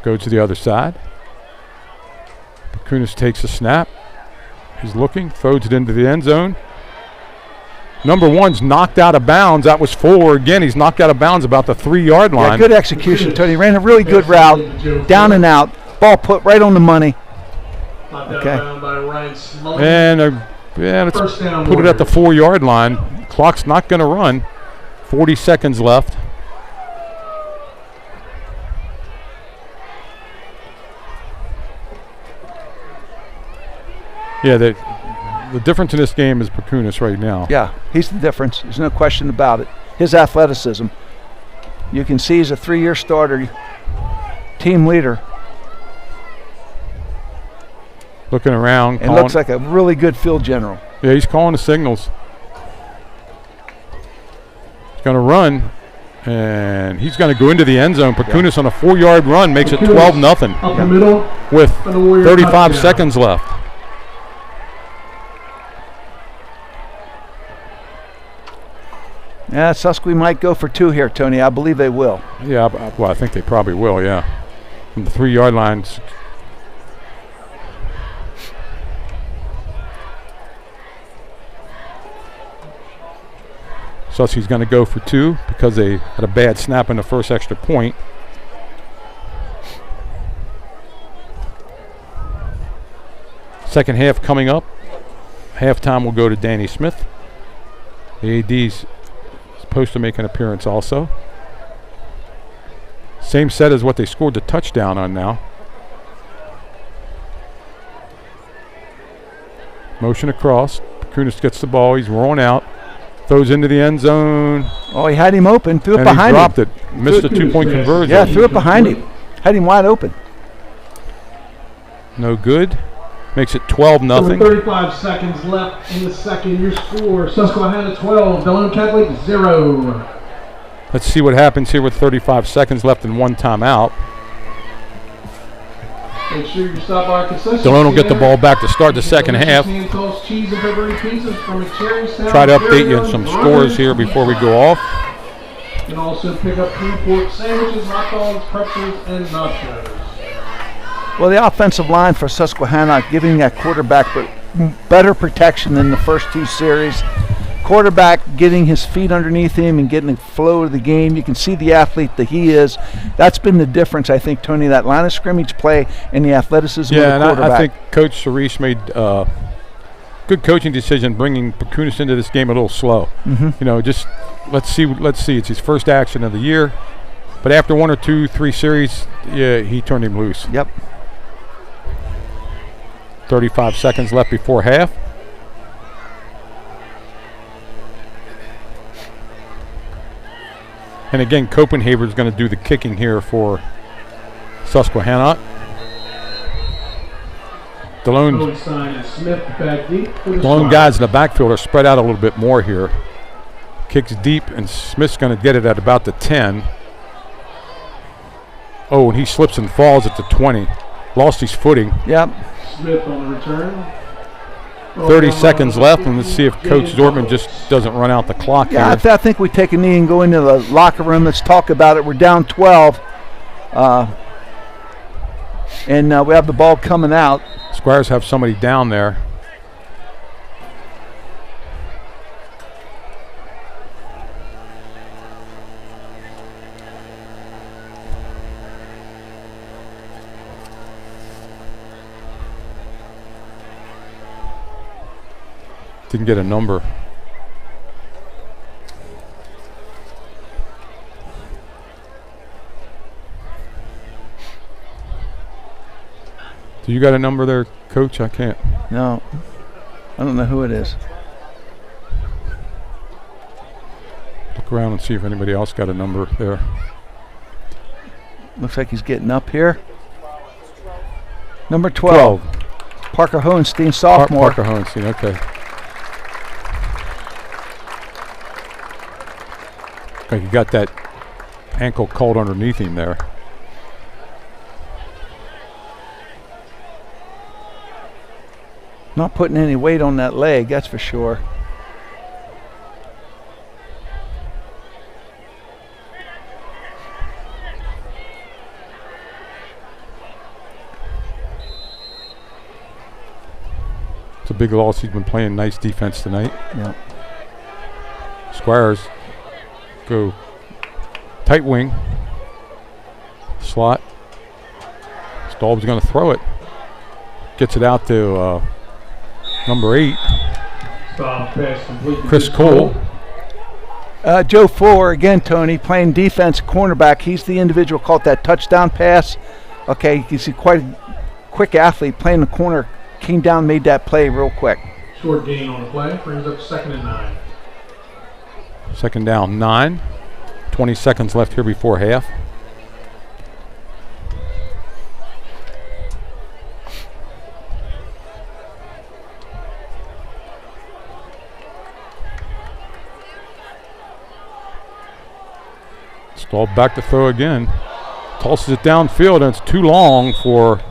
Go to the other side. Pacunis takes a snap. He's looking, throws it into the end zone. Number 1's knocked out of bounds. That was 4 again. He's knocked out of bounds about the 3-yard line. Yeah, good execution, Tony. Ran a really good route, down and out. Ball put right on the money. Okay. And let's put it at the 4-yard line. Clock's not going to run. 40 seconds left. Yeah, the difference in this game is Pacunis right now. Yeah, he's the difference. There's no question about it. His athleticism. You can see he's a 3-year starter, team leader. Looking around. And looks like a really good field general. Yeah, he's calling the signals. He's going to run, and he's going to go into the end zone. Pacunis on a 4-yard run makes it 12-0 up the middle with 35 seconds left. Yeah, Susquehannock might go for 2 here, Tony. I believe they will. Yeah, well, I think they probably will, yeah. From the 3-yard line. Sussie's going to go for 2 because they had a bad snap in the first extra point. Second half coming up. Halftime will go to Danny Smith. The AD's supposed to make an appearance also. Same set as what they scored the touchdown on now. Motion across. Pacunis gets the ball. He's rolling out. Throws into the end zone. Oh, he had him open. Threw it behind him. Dropped it. Missed a 2-point conversion. Yeah, threw it behind him. Had him wide open. No good. Makes it 12-0. 35 seconds left in the second. Your score, Susquehanna 12, Delone Catholic 0. Let's see what happens here with 35 seconds left and 1 timeout. Make sure you stop by concession. Delone will get the ball back to start the second half. Try to update you on some scores here before we go off. You can also pick up 3 pork sandwiches, hot dogs, pretzels, and nachos. Well, the offensive line for Susquehanna giving that quarterback better protection than the first 2 series. quarterback getting his feet underneath him and getting the flow of the game. You can see the athlete that he is. That's been the difference, I think, Tony, that line of scrimmage play and the athleticism of the quarterback. Yeah, and I think Coach Cerise made good coaching decision bringing Pacunas into this game a little slow. Just let's see. It's his first action of the year. But after 1 or 2, 3 series, he turned him loose. Yep. 35 seconds left before half. And again, Copenhagen's going to do the kicking here for Susquehannock. Delone guys in the backfield are spread out a little bit more here. Kicks deep, and Smith's going to get it at about the 10. Oh, and he slips and falls at the 20. Lost his footing. Yep. Smith on the return. 30 seconds left, and let's see if Coach Zortman just doesn't run out the clock here. I think we take a knee and go into the locker room. Let's talk about it. We're down 12. And we have the ball coming out. Squires have somebody down there. Didn't get a number. Do you got a number there, Coach? I can't. No. I don't know who it is. Look around and see if anybody else got a number there. Looks like he's getting up here. Number 12. Parker Hohenstein, sophomore. Parker Hohenstein, okay. You got that ankle caught underneath him there. Not putting any weight on that leg, that's for sure. It's a big loss. He's been playing nice defense tonight. Yep. Squires go tight wing, slot. Staub's going to throw it. Gets it out to number 8, Chris Cole. Joe Fuller, again, Tony, playing defense, cornerback. He's the individual caught that touchdown pass. Okay, you can see quite a quick athlete playing the corner. Came down, made that play real quick. Short gain on the play, brings up 2nd and 9. Second down, 9. 20 seconds left here before half. Staub back to throw again. Tosses it downfield, and it's too long for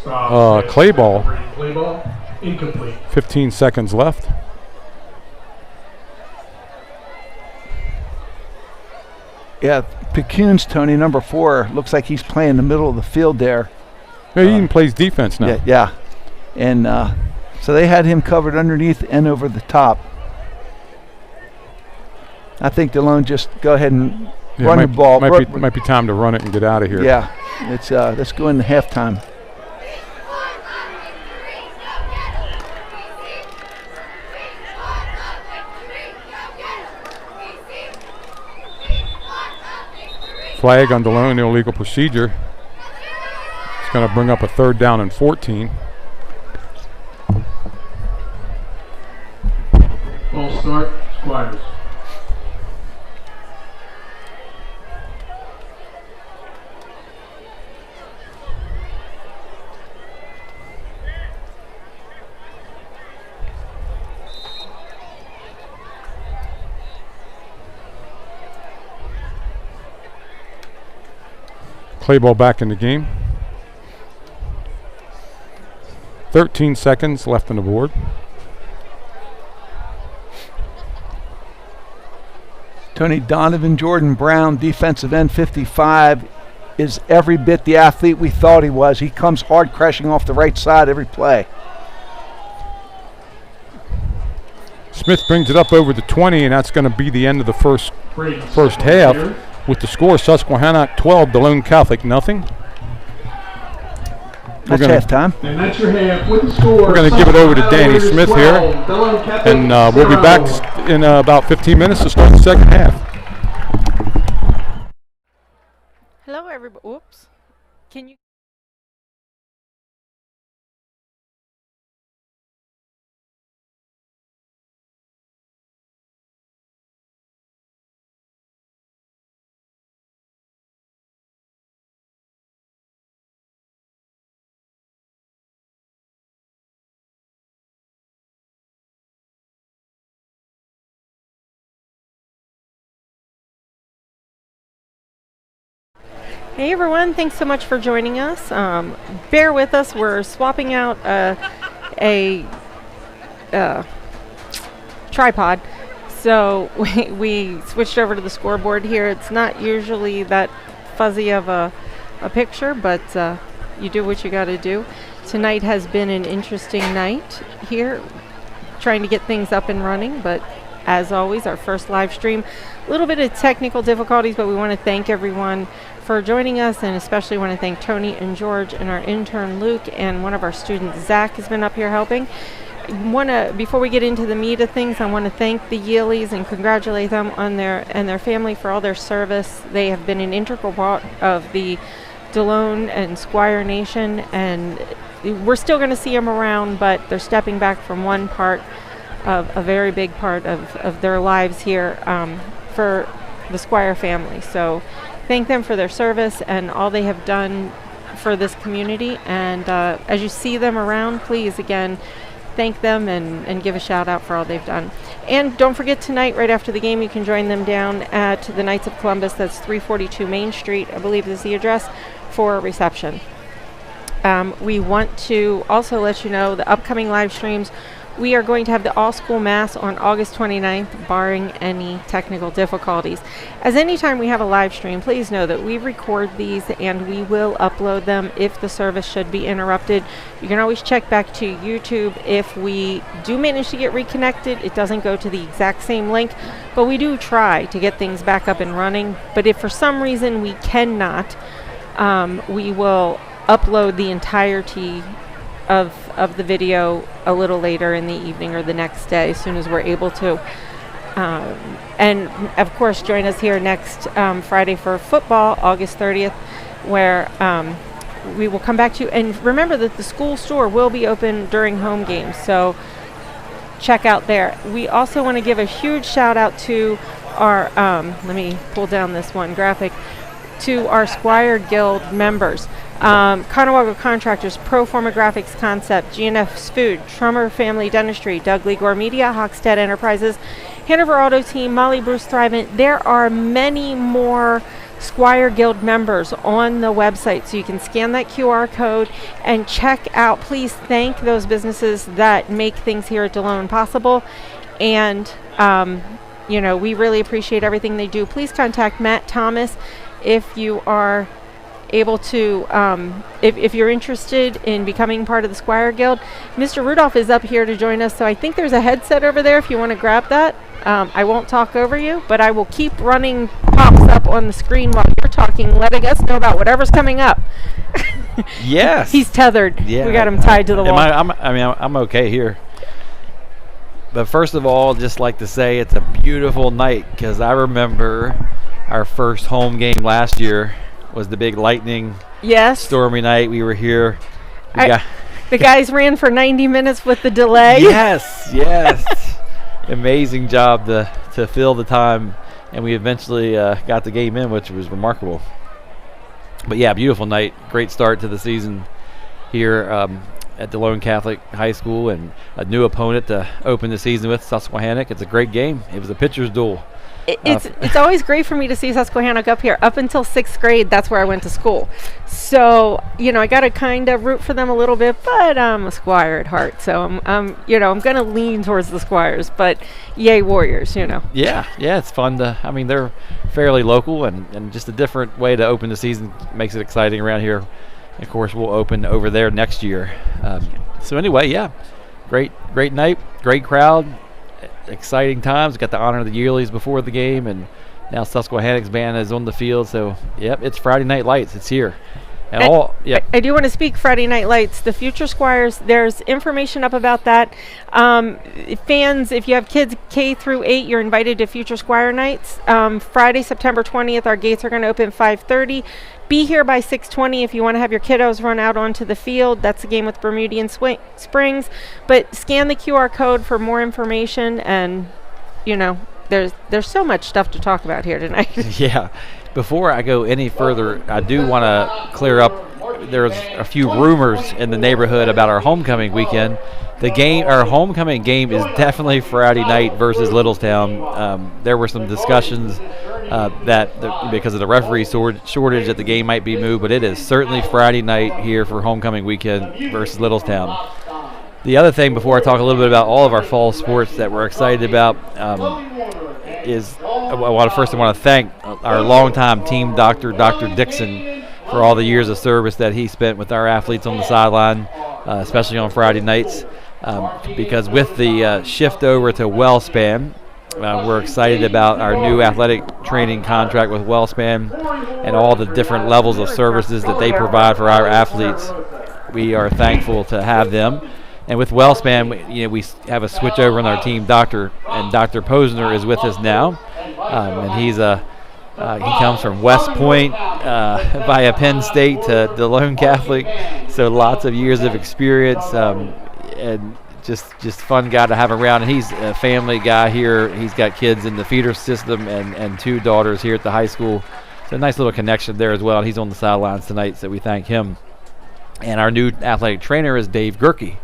Clayball. Clayball, incomplete. 15 seconds left. Yeah, Pecunes, Tony, number 4, looks like he's playing the middle of the field there. Yeah, he even plays defense now. Yeah. And so they had him covered underneath and over the top. I think Delone just go ahead and run the ball. Might be time to run it and get out of here. Yeah, let's go into halftime. Flag on Delone, illegal procedure. It's going to bring up a 3rd down and 14. Ball start, Squires. Play ball back in the game. 13 seconds left on the board. Tony, Donovan Jordan Brown, defensive end 55, is every bit the athlete we thought he was. He comes hard crashing off the right side every play. Smith brings it up over the 20, and that's going to be the end of the first half with the score Susquehannock 12, Delone Catholic nothing. That's halftime. And that's your half with the score. We're going to give it over to Danny Smith here, and we'll be back in about 15 minutes to start the second half. Hello, everybody. Oops. Can you? Hey everyone, thanks so much for joining us. Bear with us, we're swapping out a tripod. So we switched over to the scoreboard here. It's not usually that fuzzy of a picture, but you do what you gotta do. Tonight has been an interesting night here, trying to get things up and running, but as always, our first live stream, a little bit of technical difficulties, but we want to thank everyone for joining us, and especially want to thank Tony and George and our intern Luke, and one of our students Zach has been up here helping. Before we get into the meat of things, I want to thank the Yealies and congratulate them on their family for all their service. They have been an integral part of the Delone and Squire Nation, and we're still going to see them around, but they're stepping back from one part of a very big part of their lives here for the Squire family. So thank them for their service and all they have done for this community. And as you see them around, please, again, thank them and give a shout out for all they've done. And don't forget, tonight, right after the game, you can join them down at the Knights of Columbus. That's 342 Main Street, I believe is the address, for a reception. We want to also let you know the upcoming live streams. We are going to have the all-school mass on August 29th, barring any technical difficulties. As anytime we have a live stream, please know that we record these and we will upload them if the service should be interrupted. You can always check back to YouTube. If we do manage to get reconnected, it doesn't go to the exact same link, but we do try to get things back up and running. But if for some reason we cannot, we will upload the entirety of the video a little later in the evening or the next day as soon as we're able to. And of course, join us here next Friday for football, August 30th, where we will come back to you. And remember that the school store will be open during home games, so check out there. We also want to give a huge shout out to our, let me pull down this one graphic, to our Squire Guild members. Conewago Contractors, Pro Forma Graphics Concept, GNF's Food, Trummer Family Dentistry, Doug Ligor Media, Hockstead Enterprises, Hanover Auto Team, Molly Bruce Thrivent. There are many more Squire Guild members on the website, so you can scan that QR code and check out. Please thank those businesses that make things here at Delone possible. And, you know, we really appreciate everything they do. Please contact Matt Thomas if you are able to, if you're interested in becoming part of the Squire Guild. Mr. Rudolph is up here to join us, so I think there's a headset over there if you want to grab that. I won't talk over you, but I will keep running pops up on the screen while you're talking, letting us know about whatever's coming up. Yes. He's tethered. Yeah. We got him tied to the wall. I'm okay here. But first of all, just like to say it's a beautiful night, because I remember our first home game last year was the big lightning, stormy night. We were here. The guys ran for 90 minutes with the delay. Yes. Amazing job to fill the time, and we eventually got the game in, which was remarkable. But yeah, beautiful night. Great start to the season here at Delone Catholic High School, and a new opponent to open the season with, Susquehannock. It's a great game. It was a pitcher's duel. It's always great for me to see Susquehannock up here. Up until 6th grade, that's where I went to school. So, you know, I got to kind of root for them a little bit, but I'm a Squire at heart. So, I'm going to lean towards the Squires, but yay Warriors, you know. Yeah, it's fun to, they're fairly local, and just a different way to open the season makes it exciting around here. Of course, we'll open over there next year. So anyway, yeah, great night, great crowd. exciting times. We got to honor the yearlies before the game, and now Susquehannock's band is on the field. So, yep, it's Friday Night Lights. It's here. And I do want to speak Friday Night Lights. The Future Squires, there's information up about that. Fans, if you have kids K through 8, you're invited to Future Squire Nights. Friday, September 20th, our gates are going to open 5:30. Be here by 6:20 if you want to have your kiddos run out onto the field. That's a game with Bermudian Springs. But scan the QR code for more information, and, there's so much stuff to talk about here tonight. Yeah. Before I go any further, I do want to clear up. There's a few rumors in the neighborhood about our homecoming weekend. Our homecoming game is definitely Friday night versus Littlestown. There were some discussions because of the referee shortage that the game might be moved, but it is certainly Friday night here for homecoming weekend versus Littlestown. The other thing, before I talk a little bit about all of our fall sports that we're excited about, is I want to thank our longtime team doctor, Dr. Dixon, for all the years of service that he spent with our athletes on the sideline, especially on Friday nights. Because with the shift over to WellSpan, we're excited about our new athletic training contract with WellSpan and all the different levels of services that they provide for our athletes. We are thankful to have them. And with WellSpan, we have a switch over on our team doctor, and Dr. Posner is with us now. And he's he comes from West Point via Penn State to Delone Catholic, so lots of years of experience, and just fun guy to have around. And he's a family guy here. He's got kids in the feeder system and 2 daughters here at the high school. So a nice little connection there as well. And he's on the sidelines tonight, so we thank him. And our new athletic trainer is Dave Gerke.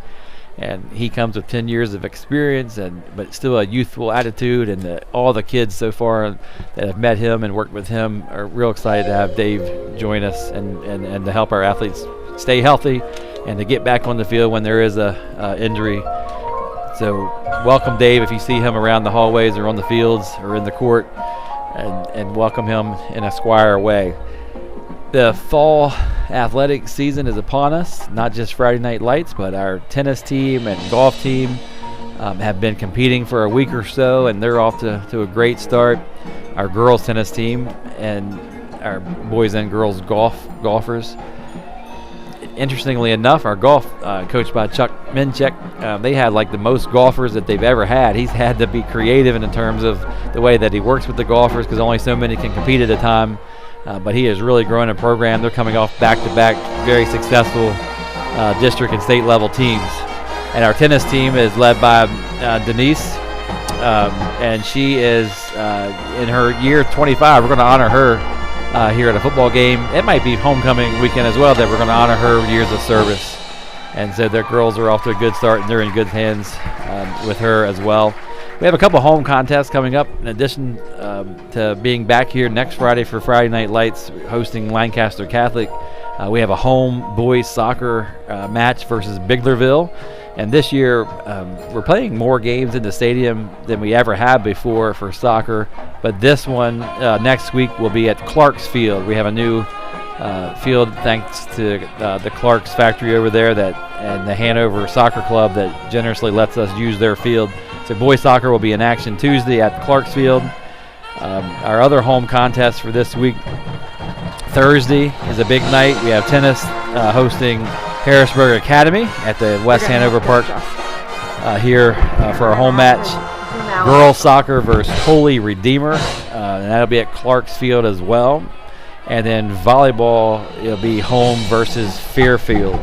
And he comes with 10 years of experience, but still a youthful attitude. And all the kids so far that have met him and worked with him are real excited to have Dave join us and to help our athletes stay healthy and to get back on the field when there is a injury. So welcome Dave if you see him around the hallways or on the fields or in the court, and welcome him in a Squire way. The fall athletic season is upon us, not just Friday Night Lights, but our tennis team and golf team have been competing for a week or so, and they're off to a great start. Our girls tennis team and our boys and girls golfers. Interestingly enough, our golf, coached by Chuck Minchek, they had like the most golfers that they've ever had. He's had to be creative in terms of the way that he works with the golfers because only so many can compete at a time. But he has really grown a program. They're coming off back-to-back very successful district and state level teams. And our tennis team is led by Denise, and she is in her year 25. We're going to honor her here at a football game. It might be homecoming weekend as well that we're going to honor her years of service. And so their girls are off to a good start, and they're in good hands with her as well. We have a couple home contests coming up in addition to being back here next Friday for Friday Night Lights hosting Lancaster Catholic. We have a home boys soccer match versus Biglerville. And this year we're playing more games in the stadium than we ever have before for soccer. But this one next week will be at Clark's Field. We have a new field thanks to the Clark's factory over there and the Hanover Soccer Club that generously lets us use their field. So boys soccer will be in action Tuesday at Clark's Field. Our other home contest for this week, Thursday, is a big night. We have tennis hosting Harrisburg Academy at the West Hanover Park here for our home match. Girls soccer versus Holy Redeemer, and that'll be at Clark's Field as well. And then volleyball, it'll be home versus Fairfield.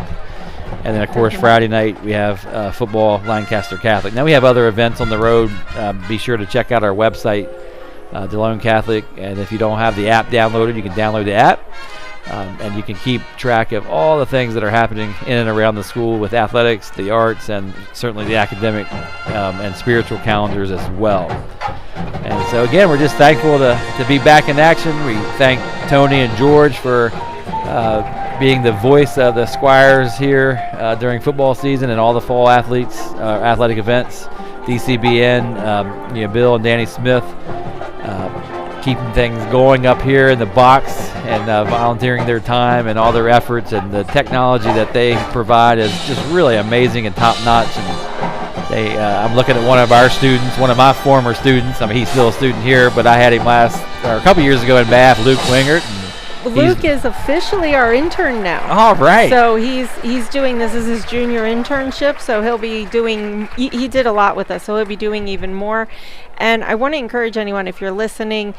And then, of course, Friday night we have football, Lancaster Catholic. Now we have other events on the road. Be sure to check out our website, Delone Catholic. And if you don't have the app downloaded, you can download the app. And you can keep track of all the things that are happening in and around the school with athletics, the arts, and certainly the academic and spiritual calendars as well. And so, again, we're just thankful to be back in action. We thank Tony and George for being the voice of the Squires here during football season and all the fall athletic events. DCBN, Bill and Danny Smith keeping things going up here in the box and volunteering their time and all their efforts, and the technology that they provide is just really amazing and top notch. And I'm looking at one of our students, one of my former students. I mean, he's still a student here, but I had him a couple years ago in Bath, Luke Wingert. Luke is officially our intern now. All right. So he's doing this as his junior internship. So he'll be doing. He did a lot with us. So he'll be doing even more. And I want to encourage anyone, if you're listening,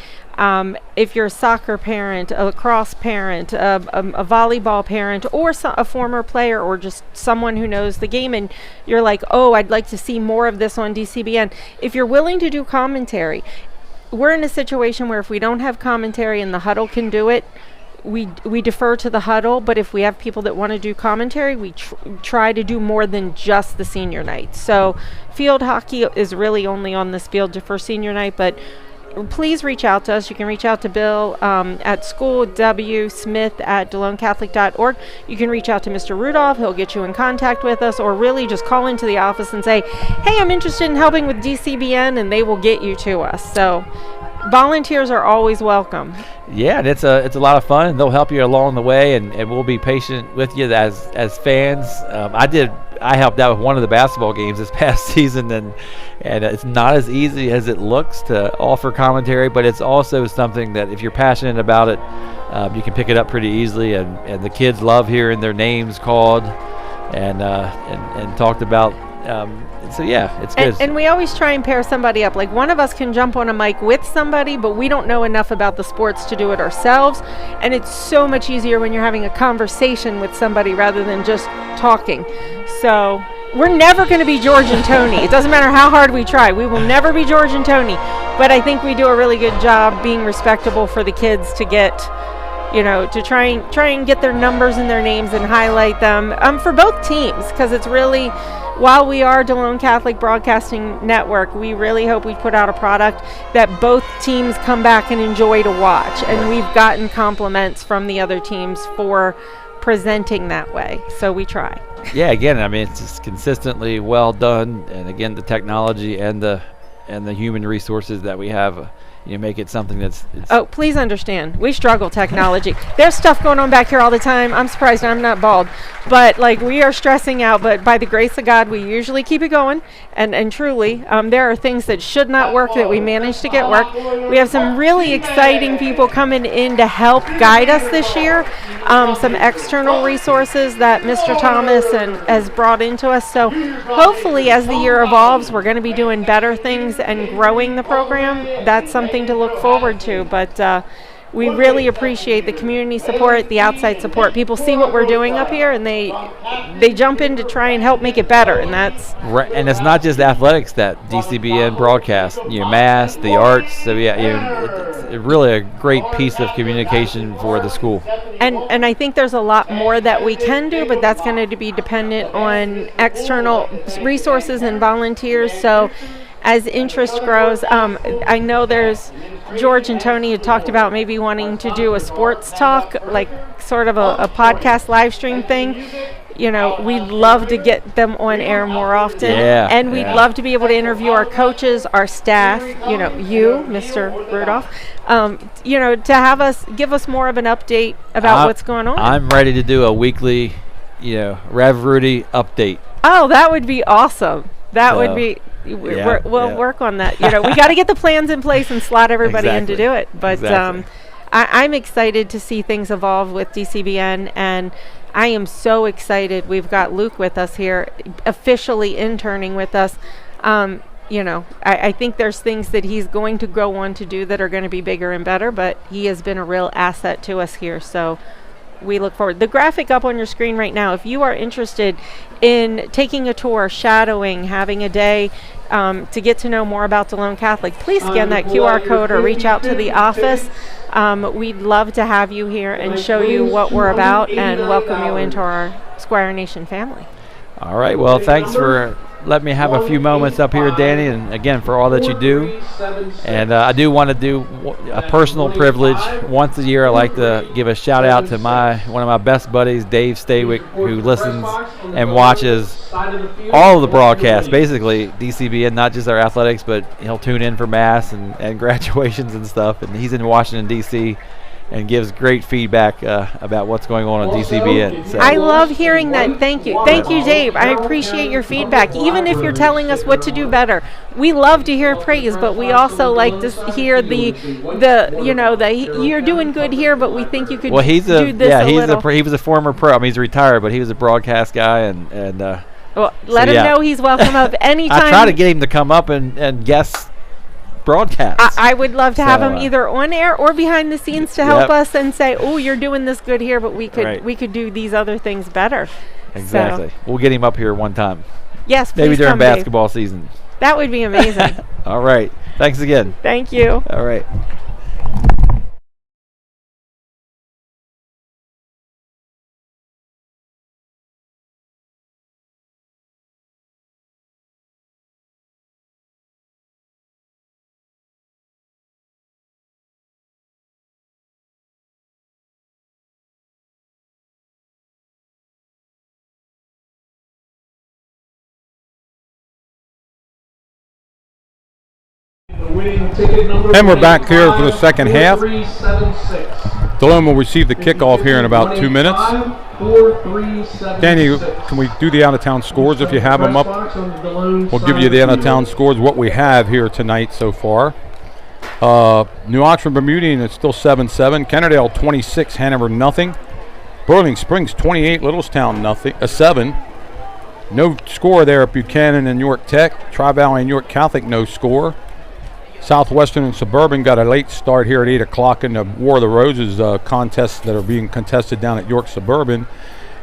if you're a soccer parent, a lacrosse parent, a volleyball parent, or a former player, or just someone who knows the game, and you're like, oh, I'd like to see more of this on DCBN. If you're willing to do commentary, we're in a situation where if we don't have commentary and the huddle can do it, we defer to the huddle, but if we have people that want to do commentary, we try to do more than just the senior night. So field hockey is really only on this field for senior night, but please reach out to us. You can reach out to Bill at schoolwsmith@DeloneCatholic.org. You can reach out to Mr. Rudolph. He'll get you in contact with us, or really just call into the office and say, hey, I'm interested in helping with DCBN, and they will get you to us. So volunteers are always welcome. Yeah, and it's a lot of fun, and they'll help you along the way, and we'll be patient with you as fans. I helped out with one of the basketball games this past season, and it's not as easy as it looks to offer commentary, but it's also something that if you're passionate about it, you can pick it up pretty easily, and the kids love hearing their names called and talked about. So yeah, it's good. And we always try and pair somebody up. Like one of us can jump on a mic with somebody, but we don't know enough about the sports to do it ourselves. And it's so much easier when you're having a conversation with somebody rather than just talking. So we're never going to be George and Tony. It doesn't matter how hard we try. We will never be George and Tony. But I think we do a really good job being respectable for the kids to get, to try and get their numbers and their names and highlight them for both teams, because it's really, while we are Delone Catholic Broadcasting Network, we really hope we put out a product that both teams come back and enjoy to watch. And we've gotten compliments from the other teams for presenting that way. So we try. Yeah, again, I mean, it's just consistently well done. And again, the technology and the human resources that we have, make it something that's... Oh, please understand. We struggle technology. There's stuff going on back here all the time. I'm surprised I'm not bald. But, we are stressing out. But by the grace of God, we usually keep it going. And truly, there are things that should not work that we manage to get work. We have some really exciting people coming in to help guide us this year. Some external resources that Mr. Thomas has brought into us. So hopefully, as the year evolves, we're going to be doing better things and growing the program. That's something to look forward to, but we really appreciate the community support, the outside support. People see what we're doing up here, and they jump in to try and help make it better, and that's right. And it's not just athletics that DCBN broadcasts, math, the arts. So it's really a great piece of communication for the school. And I think there's a lot more that we can do, but that's going to be dependent on external resources and volunteers. So as interest grows, I know there's George and Tony had talked about maybe wanting to do a sports talk, like sort of a podcast live stream thing. We'd love to get them on air more often. And we'd love to be able to interview our coaches, our staff, you, Mr. Rudolph, to have us give us more of an update about what's going on. I'm ready to do a weekly, Rev Rudy update. Oh, that would be awesome. That would be... We'll work on that. We got to get the plans in place and slot everybody in to do it. But I'm excited to see things evolve with DCBN, and I am so excited. We've got Luke with us here, officially interning with us. I think there's things that he's going to go on to do that are going to be bigger and better, but he has been a real asset to us here. So we look forward. The graphic up on your screen right now, if you are interested in taking a tour, shadowing, having a day to get to know more about Delone Catholic, please scan that QR code or reach out to the office. We'd love to have you here and show you what we're about and welcome you into our Squire Nation family. All right. Well, thanks for letting me have a few moments up here, Danny, and again for all that you do. And I do want to do a personal privilege. Once a year, I like to give a shout out to one of my best buddies, Dave Stawick, who listens and watches all of the broadcasts, basically DCBN, not just our athletics, but he'll tune in for mass and graduations and stuff. And he's in Washington D.C. and gives great feedback about what's going on DCBN. So. I love hearing that. Thank you, Dave. I appreciate your feedback. Even if you're telling us what to do better, we love to hear praise, but we also like to hear the you're doing good here, but we think you could do this a little. He was a former pro. I mean, he's retired, but he was a broadcast guy, and well, let him know he's welcome up anytime. I try to get him to come up and guest broadcast. I would love to have him either on air or behind the scenes to help us and say, "Oh, you're doing this good here, but we could do these other things better." Exactly. So. We'll get him up here one time. Yes, please maybe during come, basketball Dave. season. That would be amazing. All right. Thanks again. Thank you. All right. And we're back here for the second half. Delone will receive the kickoff here in about 2 minutes. Danny, can we do the out-of-town scores if you have them up? We'll give you the out-of-town scores, what we have here tonight so far. New Oxford Bermudian is still 7-7. Kennerdale 26, Hanover nothing. Boiling Springs 28, Littlestown 7. No score there at Buchanan and York Tech. Tri-Valley and York Catholic no score. Southwestern and Suburban got a late start here at 8 o'clock in the War of the Roses contests that are being contested down at York Suburban.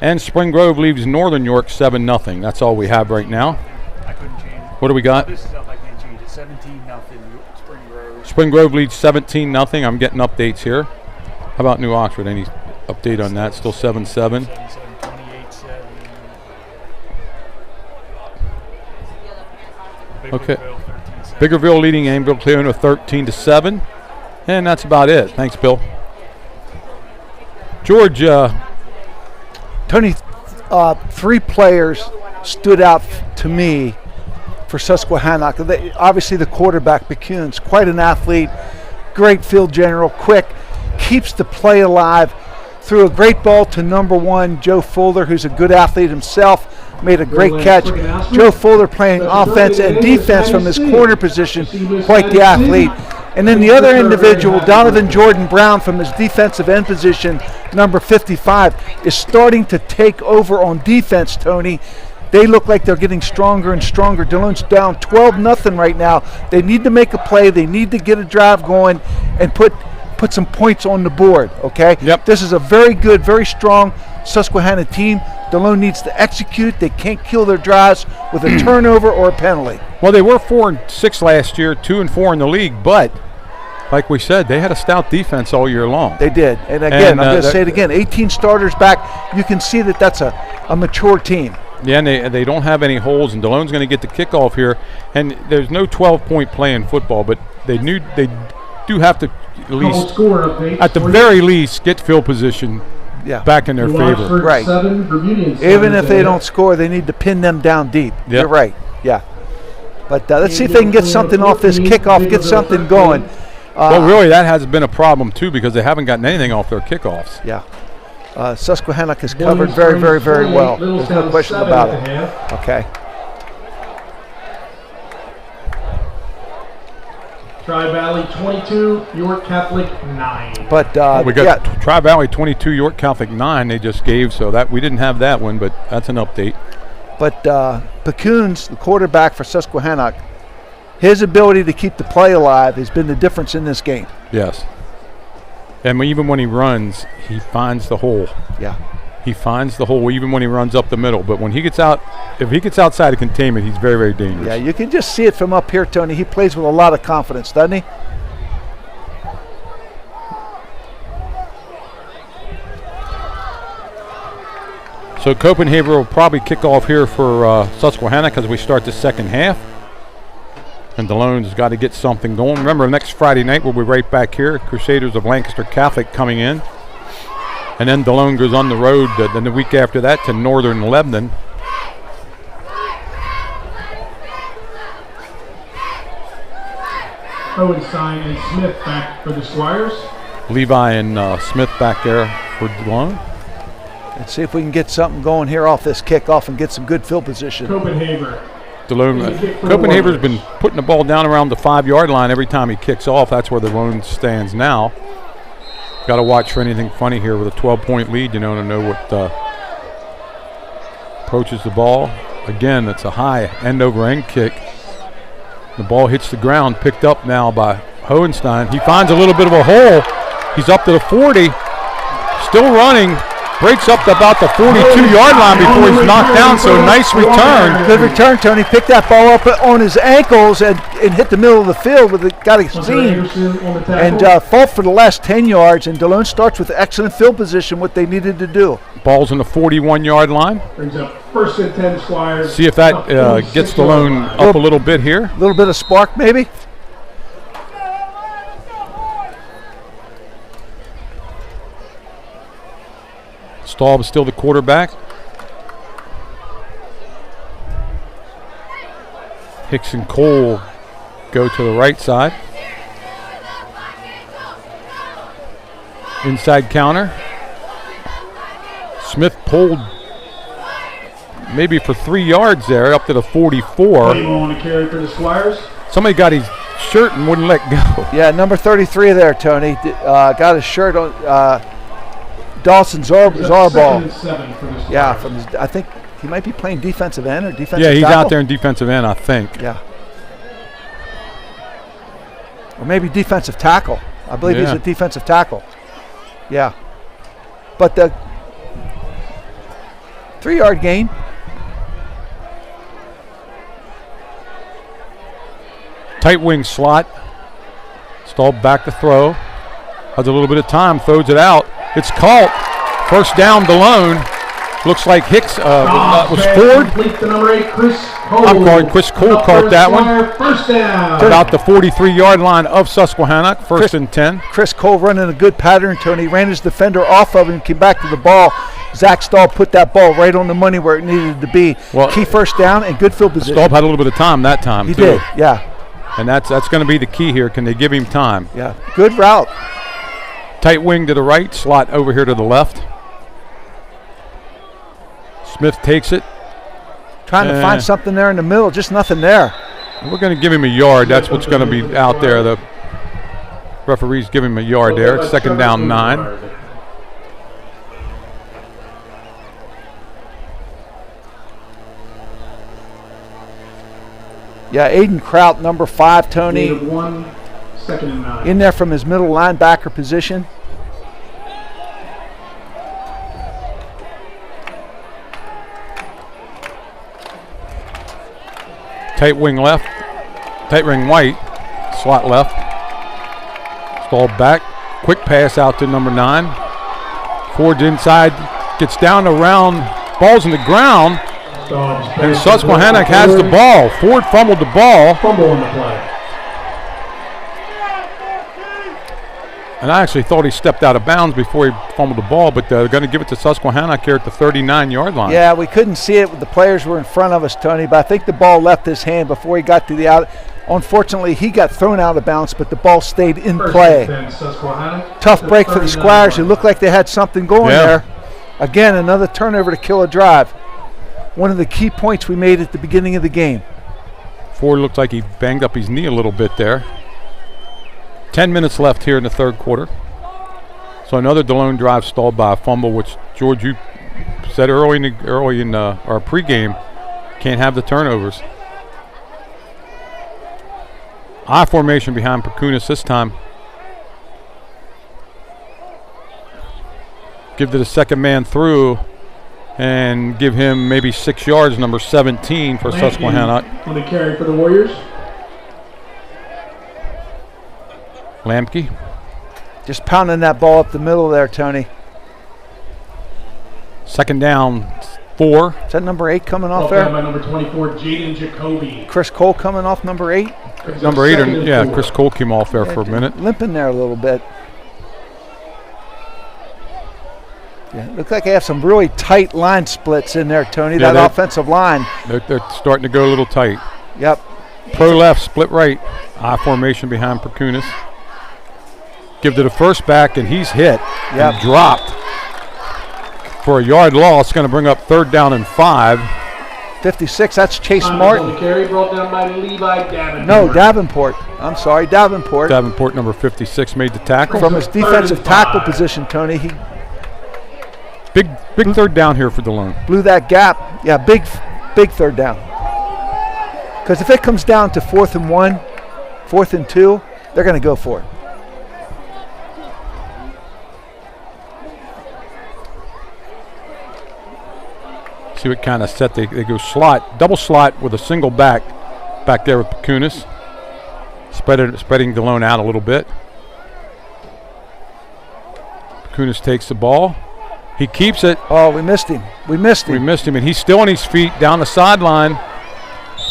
And Spring Grove leaves Northern York 7-0. That's all we have right now. I couldn't change it. What do we got? This is up, I can't change it. 17-0 Spring Grove. Spring Grove leads 17-0. I'm getting updates here. How about New Oxford? Any update on that? Still 7-7. 28-7. Okay. Biggerville leading Aimville Clearno 13-7, and that's about it. Thanks, Bill. George, Tony, 3 players stood out to me for Susquehannock. Obviously, the quarterback Bekun's quite an athlete, great field general, quick, keeps the play alive. Threw a great ball to number 1, Joe Fuller, who's a good athlete himself. Made a great catch. Joe Fuller playing offense and defense from his corner position, quite the athlete. And then the other individual, Donovan Jordan Brown, from his defensive end position, number 55, is starting to take over on defense, Tony. They look like they're getting stronger and stronger. Delone's down 12-0 right now. They need to make a play. They need to get a drive going and put some points on the board, okay? Yep. This is a very good, very strong Susquehanna team. Delone needs to execute. They can't kill their drives with a turnover or a penalty. Well, they were 4-6 last year, 2-4 in the league, but like we said, they had a stout defense all year long. They did. And again, I'm going to say it again, 18 starters back. You can see that that's a mature team. Yeah, and they don't have any holes, and Delone's going to get the kickoff here. And there's no 12-point play in football, but they do have to at least, at the very least, get field position back in their favor. Right. Even if they don't score, they need to pin them down deep. Yep. You're right. Yeah. But let's see if they can get something off this kickoff, get something going. Well, really, that has been a problem, too, because they haven't gotten anything off their kickoffs. Yeah. Susquehannock is covered very, very, very well. There's no question about it. Okay. Tri-Valley 22, York Catholic 9. But we got Tri-Valley 22, York Catholic 9 they just gave, so that we didn't have that one, but that's an update. But Bekun's, the quarterback for Susquehannock, his ability to keep the play alive has been the difference in this game. Yes. And even when he runs, he finds the hole. Yeah. He finds the hole even when he runs up the middle. But when he gets out, if he gets outside of containment, he's very, very dangerous. Yeah, you can just see it from up here, Tony. He plays with a lot of confidence, doesn't he? So Copenhagen will probably kick off here for Susquehanna as we start the second half. And Delone's got to get something going. Remember, next Friday night we'll be right back here. Crusaders of Lancaster Catholic coming in. And then Delone goes on the road then the week after that to Northern Lebanon. Owenstein and Smith back for the Squires. Levi and Smith back there for Delone. Let's see if we can get something going here off this kickoff and get some good field position. Copenhagen. Copenhagen's been putting the ball down around the 5-yard line every time he kicks off. That's where the Delone stands now. Got to watch for anything funny here with a 12-point lead, to know what approaches the ball. Again, it's a high end-over-end kick. The ball hits the ground, picked up now by Hohenstein. He finds a little bit of a hole. He's up to the 40, still running. Breaks up to about the 42-yard line before he's knocked down, so nice return. Good return, Tony. Picked that ball up on his ankles and hit the middle of the field with it, got a seam, and fought for the last 10 yards, and Delone starts with excellent field position, what they needed to do. Ball's on the 41-yard line. Brings up 1st and 10 Squires. See if that gets Delone up a little bit here. A little bit of spark, maybe. Staub is still the quarterback. Hicks and Cole go to the right side. Inside counter. Smith pulled maybe for 3 yards there, up to the 44. On the carry for the Squires. Somebody got his shirt and wouldn't let go. Yeah, number 33 there, Tony. Got his shirt on. Dawson Zarball. Yeah, I think he might be playing defensive end or defensive tackle. Yeah, he's out there in defensive end, I think. Yeah. Or maybe defensive tackle. I believe he's a defensive tackle. Yeah. But the 3-yard gain. Tight wing slot. Staub back to throw. Has a little bit of time, throws it out. It's caught. First down, Delone. Looks like Hicks was Ford. I'm calling Chris Cole caught that one. First down. About the 43-yard line of Susquehannock, 1st and 10. Chris Cole running a good pattern, Tony. Ran his defender off of him, came back to the ball. Zach Staub put that ball right on the money where it needed to be. Well, key first down and good field position. Staub had a little bit of time that time, He too. did, yeah. And that's going to be the key here. Can they give him time? Yeah, good route. Tight wing to the right, slot over here to the left. Smith takes it. Trying to find something there in the middle, just nothing there. We're going to give him a yard. That's what's going to be out there. The referees give him a yard there. It's 2nd down 9. Yeah, Aiden Kraut, number 5, Tony. 1, 2nd and 9. In there from his middle linebacker position. Tight wing left. Tight wing right. Slot left. Stalled back. Quick pass out to number 9. Ford's inside. Gets down around. Ball's in the ground. And Susquehannock has the ball. Ford fumbled the ball. Fumble on the play. And I actually thought he stepped out of bounds before he fumbled the ball, but they're going to give it to Susquehannock here at the 39-yard line. Yeah, we couldn't see it. The players were in front of us, Tony, but I think the ball left his hand before he got to the out. Unfortunately, he got thrown out of bounds, but the ball stayed in play. Tough break for the Squires, who looked like they had something going there. Again, another turnover to kill a drive. One of the key points we made at the beginning of the game. Ford looked like he banged up his knee a little bit there. 10 minutes left here in the 3rd quarter. So another Delone drive stalled by a fumble, which George, you said early in our pregame, can't have the turnovers. I formation behind Perkunas this time. Give to the second man through and give him maybe 6 yards, number 17 for Susquehannock. On the carry for the Warriors. Lamke. Just pounding that ball up the middle there, Tony. 2nd down 4. Is that number 8 coming off there? By number 24, Jaden Jacoby. Chris Cole coming off number 8. Number 8, Chris Cole came off there for a minute. Limping there a little bit. Yeah, looks like they have some really tight line splits in there, Tony. Yeah, that offensive line. They're starting to go a little tight. Yep. Pro left, split right. I formation behind Perkunas. give to the first back, and he's hit and dropped for a yard loss. Going to bring up 3rd down and 5. 56, that's Chase Martin. The carry brought down by Levi Davenport. No, Davenport. I'm sorry, Davenport. Davenport, number 56, made the tackle. From his defensive tackle position, Tony. He big 3rd down here for Delone. Blew that gap. Yeah, big 3rd down. Because if it comes down to 4th and 1, 4th and 2, they're going to go for it. See what kind of set they go slot, double slot with a single back there with Pacunis. Spreading Delone out a little bit. Pacunis takes the ball. He keeps it. Oh, we missed him. We missed him, and he's still on his feet down the sideline.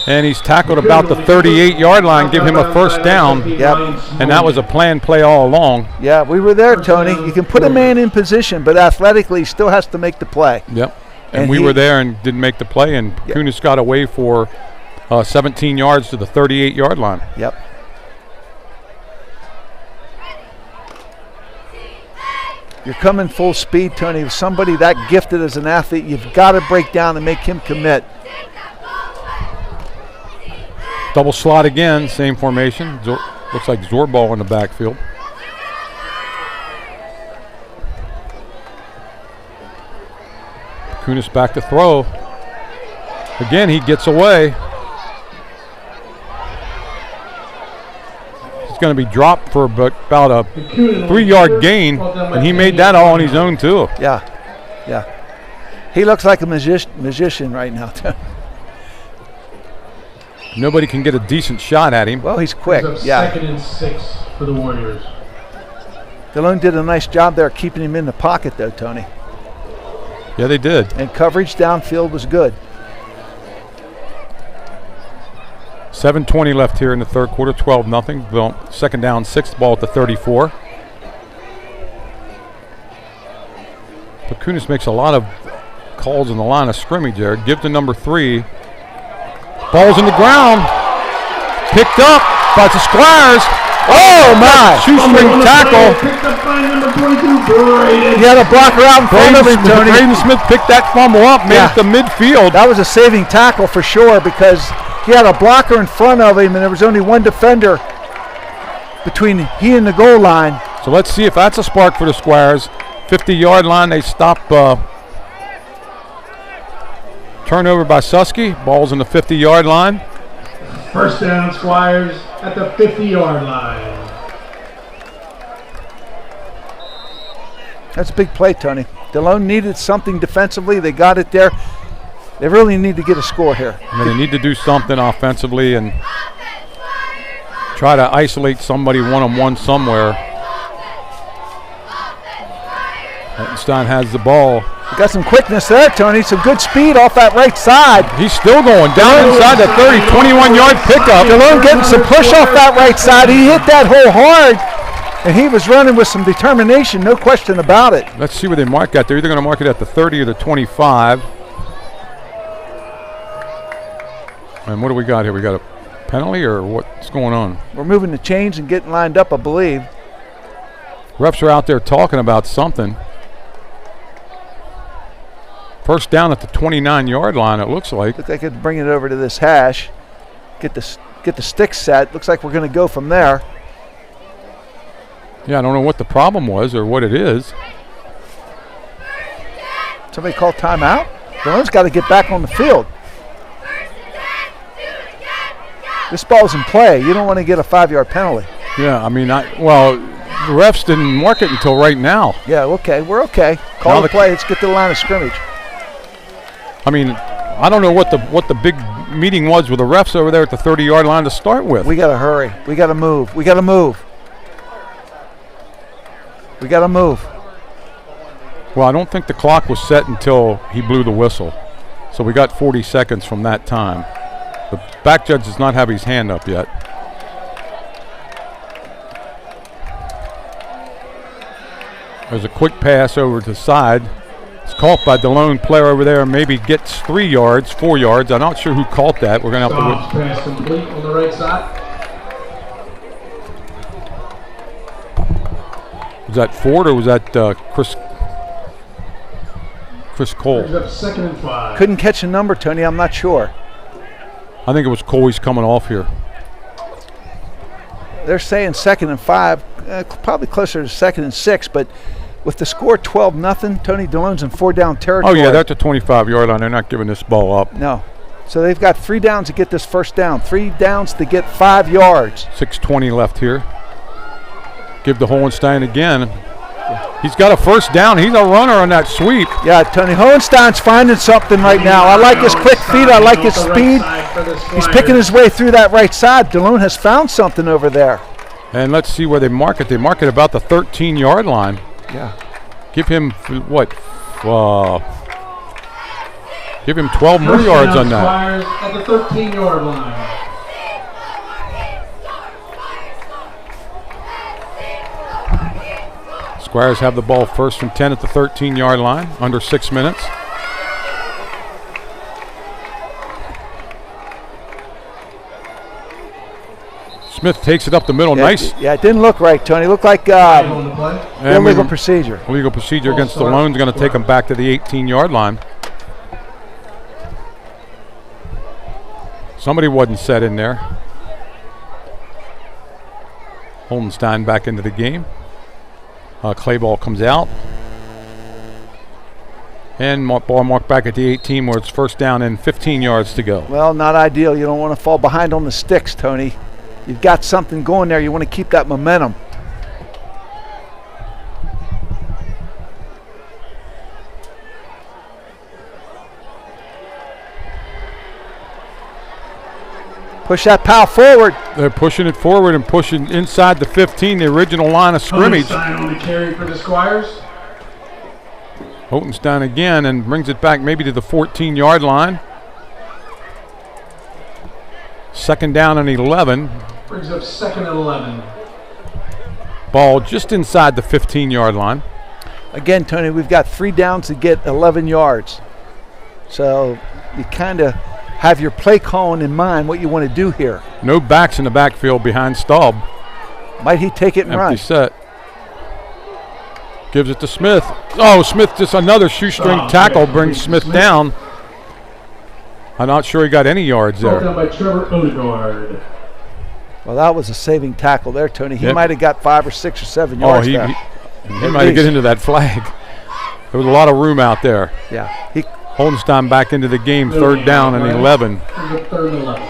And he's tackled about the 38-yard line, give him a 1st down. Yep. And that was a planned play all along. Yeah, we were there, Tony. You can put a man in position, but athletically he still has to make the play. Yep. And we were there and didn't make the play, and Pacunis got away for 17 yards to the 38-yard line. Yep. You're coming full speed, Tony. With somebody that gifted as an athlete, you've got to break down and make him commit. Double slot again, same formation. Looks like Zorball in the backfield. Kunis back to throw. Again, he gets away. He's going to be dropped for about a 3-yard gain, and he made that all on his own too. Yeah. He looks like a magician right now. Nobody can get a decent shot at him. Well, he's quick. Yeah. 2nd and 6 for the Warriors. Delone did a nice job there keeping him in the pocket, though, Tony. Yeah, they did. And coverage downfield was good. 7:20 left here in the 3rd quarter, 12-0. 2nd down, 6th ball at the 34. Pacunis makes a lot of calls in the line of scrimmage there. Give to number 3. Ball's in the ground. Picked up by the Squires. Oh, my. Shoestring tackle. Picked up by number 22, He had a blocker out in front of him, Tony. Braden Smith picked that fumble up, made it to midfield. That was a saving tackle for sure because he had a blocker in front of him and there was only one defender between he and the goal line. So let's see if that's a spark for the Squires. 50-yard line, they stop. Turnover by Susky. Ball's in the 50-yard line. 1st down, Squires at the 50-yard line. That's a big play, Tony. Delone needed something defensively. They got it there. They really need to get a score here. I mean, they need to do something offensively and try to isolate somebody one-on-one somewhere. Ettenstein has the ball. You got some quickness there, Tony. Some good speed off that right side. He's still going down inside the 30, 21-yard pickup. Delone getting some push off that right side. He hit that hole hard, and he was running with some determination, no question about it. Let's see where they mark that. They're either going to mark it at the 30 or the 25. And what do we got here? We got a penalty or what's going on? We're moving the chains and getting lined up, I believe. Refs are out there talking about something. 1st down at the 29-yard line, it looks like. Look like I could bring it over to this hash, get the stick set. Looks like we're going to go from there. Yeah, I don't know what the problem was or what it is. Somebody call timeout? Delone's got to get back on the field. This ball's in play. You don't want to get a 5-yard penalty. Yeah, I mean, the refs didn't mark it until right now. Yeah, okay. We're okay. Call the play. Let's get to the line of scrimmage. I mean, I don't know what the big meeting was with the refs over there at the 30-yard line to start with. We got to hurry. We got to move. We got to move. We got to move. Well, I don't think the clock was set until he blew the whistle. So we got 40 seconds from that time. The back judge does not have his hand up yet. There's a quick pass over to the side. It's caught by Delone, player over there, maybe gets 3 yards, 4 yards. I'm not sure who caught that. We're going to have to. Pass complete on the right side. that Ford or was that Chris Cole? Brings up 2nd and 5. Couldn't catch a number, Tony. I'm not sure. I think it was Cole. He's coming off here. They're saying 2nd and 5, probably closer to 2nd and 6, but with the score 12-0, Tony, Delone's in 4-down territory. Oh, yeah, that's a 25-yard line. They're not giving this ball up. No. So they've got 3 downs to get this first down, 3 downs to get 5 yards. 6:20 left here. Give to Hohenstein again. He's got a first down. He's a runner on that sweep. Yeah, Tony Hohenstein's finding something right now. I like his quick feet. I like his speed. He's picking his way through that right side. Delone has found something over there. And let's see where they mark it. They mark it about the 13-yard line. Yeah. Give him, what? Give him 12 more yards on that. Squires at the 13-yard line. Squires have the ball 1st and 10 at the 13-yard line, under 6 minutes. Smith takes it up the middle. Yeah, nice. Yeah, it didn't look right, Tony. It looked like illegal procedure. Illegal procedure against Delone. Going to take him back to the 18-yard line. Somebody wasn't set in there. Holdenstein back into the game. Clay ball comes out. And ball marked back at the 18 where it's first down and 15 yards to go. Well, not ideal. You don't want to fall behind on the sticks, Tony. You've got something going there. You want to keep that momentum. Push that pal forward. They're pushing it forward and pushing inside the 15, the original line of scrimmage. Hohenstein on the carry for the Squires. Hohenstein again and brings it back maybe to the 14-yard line. 2nd down and 11. Brings up 2nd and 11. Ball just inside the 15-yard line. Again, Tony, we've got 3 downs to get 11 yards. So you kind of have your play calling in mind, what you want to do here. No backs in the backfield behind Staub. Might he take it and run? Empty set. Gives it to Smith. Oh, Smith, just another shoestring tackle brings Smith down. I'm not sure he got any yards there. Broken by Trevor Odegaard. Well, that was a saving tackle there, Tony. He might have got 5 or 6 or 7 yards there. He might have get into that flag. There was a lot of room out there. Yeah. Holdenstein back into the game, 3rd down and 11. 3rd and 11.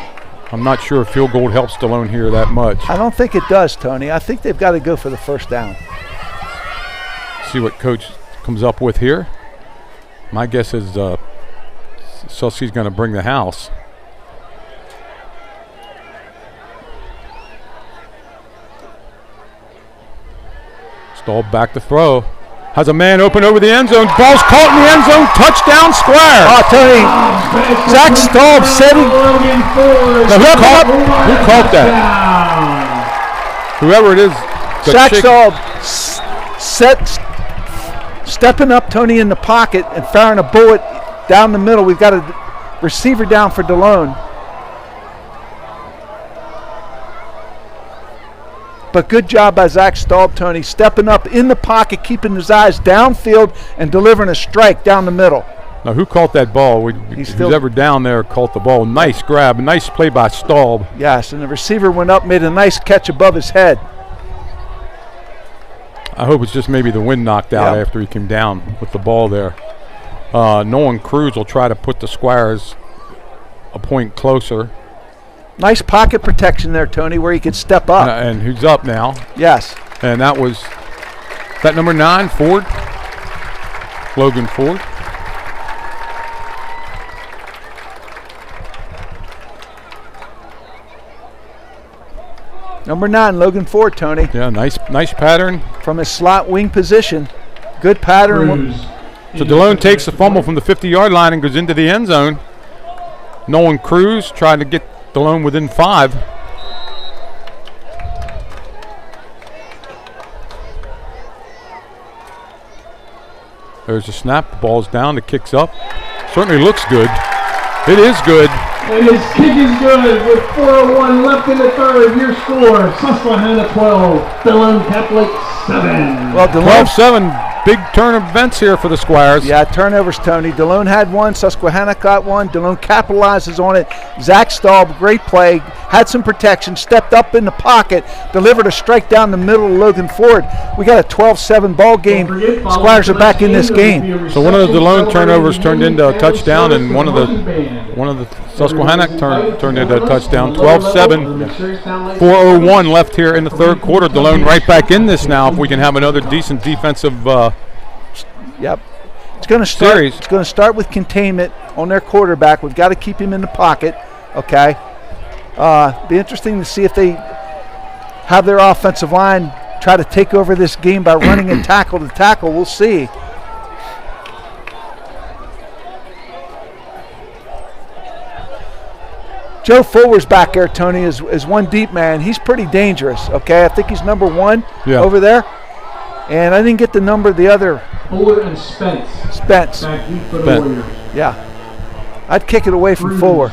I'm not sure if field goal helps Delone here that much. I don't think it does, Tony. I think they've got to go for the first down. See what coach comes up with here. My guess is Susky's going to bring the house. Staub back to throw. Has a man open over the end zone. Ball's caught in the end zone. Touchdown, Squire. Oh, Tony. Zach Staub said he. Who caught that? Whoever it is. Zach Staub stepping up, Tony, in the pocket and firing a bullet down the middle. We've got a receiver down for Delone. But good job by Zach Staub, Tony, stepping up in the pocket, keeping his eyes downfield, and delivering a strike down the middle. Now, who caught that ball? Who's ever down there caught the ball. Nice grab, nice play by Staub. Yes, and the receiver went up, made a nice catch above his head. I hope it's just maybe the wind knocked out after he came down with the ball there. Nolan Cruz will try to put the Squires a point closer. Nice pocket protection there, Tony, where he could step up. And who's up now? Yes. And that was that number 9, Ford. Logan Ford. Number 9, Logan Ford, Tony. Yeah, nice pattern. From his slot wing position. Good pattern. So Delone takes the fumble from the 50-yard line and goes into the end zone. Nolan Cruz trying to get Delone within 5. There's a snap. The ball's down. The kick's up. Certainly looks good. It is good. And his kick is good with 4:01 left in the third. Your score, Susquehanna 12, Delone Catholic Well, Delone, 12-7, big turn of events here for the Squires. yeah, turnovers, Tony. Delone had one, Susquehannock got one. Delone capitalizes on it. Zach Staub, great play, had some protection, stepped up in the pocket, delivered a strike down the middle to Logan Ford. We got a 12-7 ball game. Squires are back in this game. So one of the Delone turnovers turned into a touchdown, and one of the Susquehannock turned into a touchdown. 12-7, 4:01 left here in the third quarter. Delone right back in this now. If we can have another decent defensive Yep. It's going to start. series. It's going to start with containment on their quarterback. We've got to keep him in the pocket. Okay. Be interesting to see if they have their offensive line try to take over this game by running and tackle to tackle. We'll see. Joe Fuller's back there, Tony, is one deep man. He's pretty dangerous, okay? I think he's number one over there. And I didn't get the number of the other. Fuller and Spence. Spence. Back deep for the Warriors. Yeah. I'd kick it away from Fuller.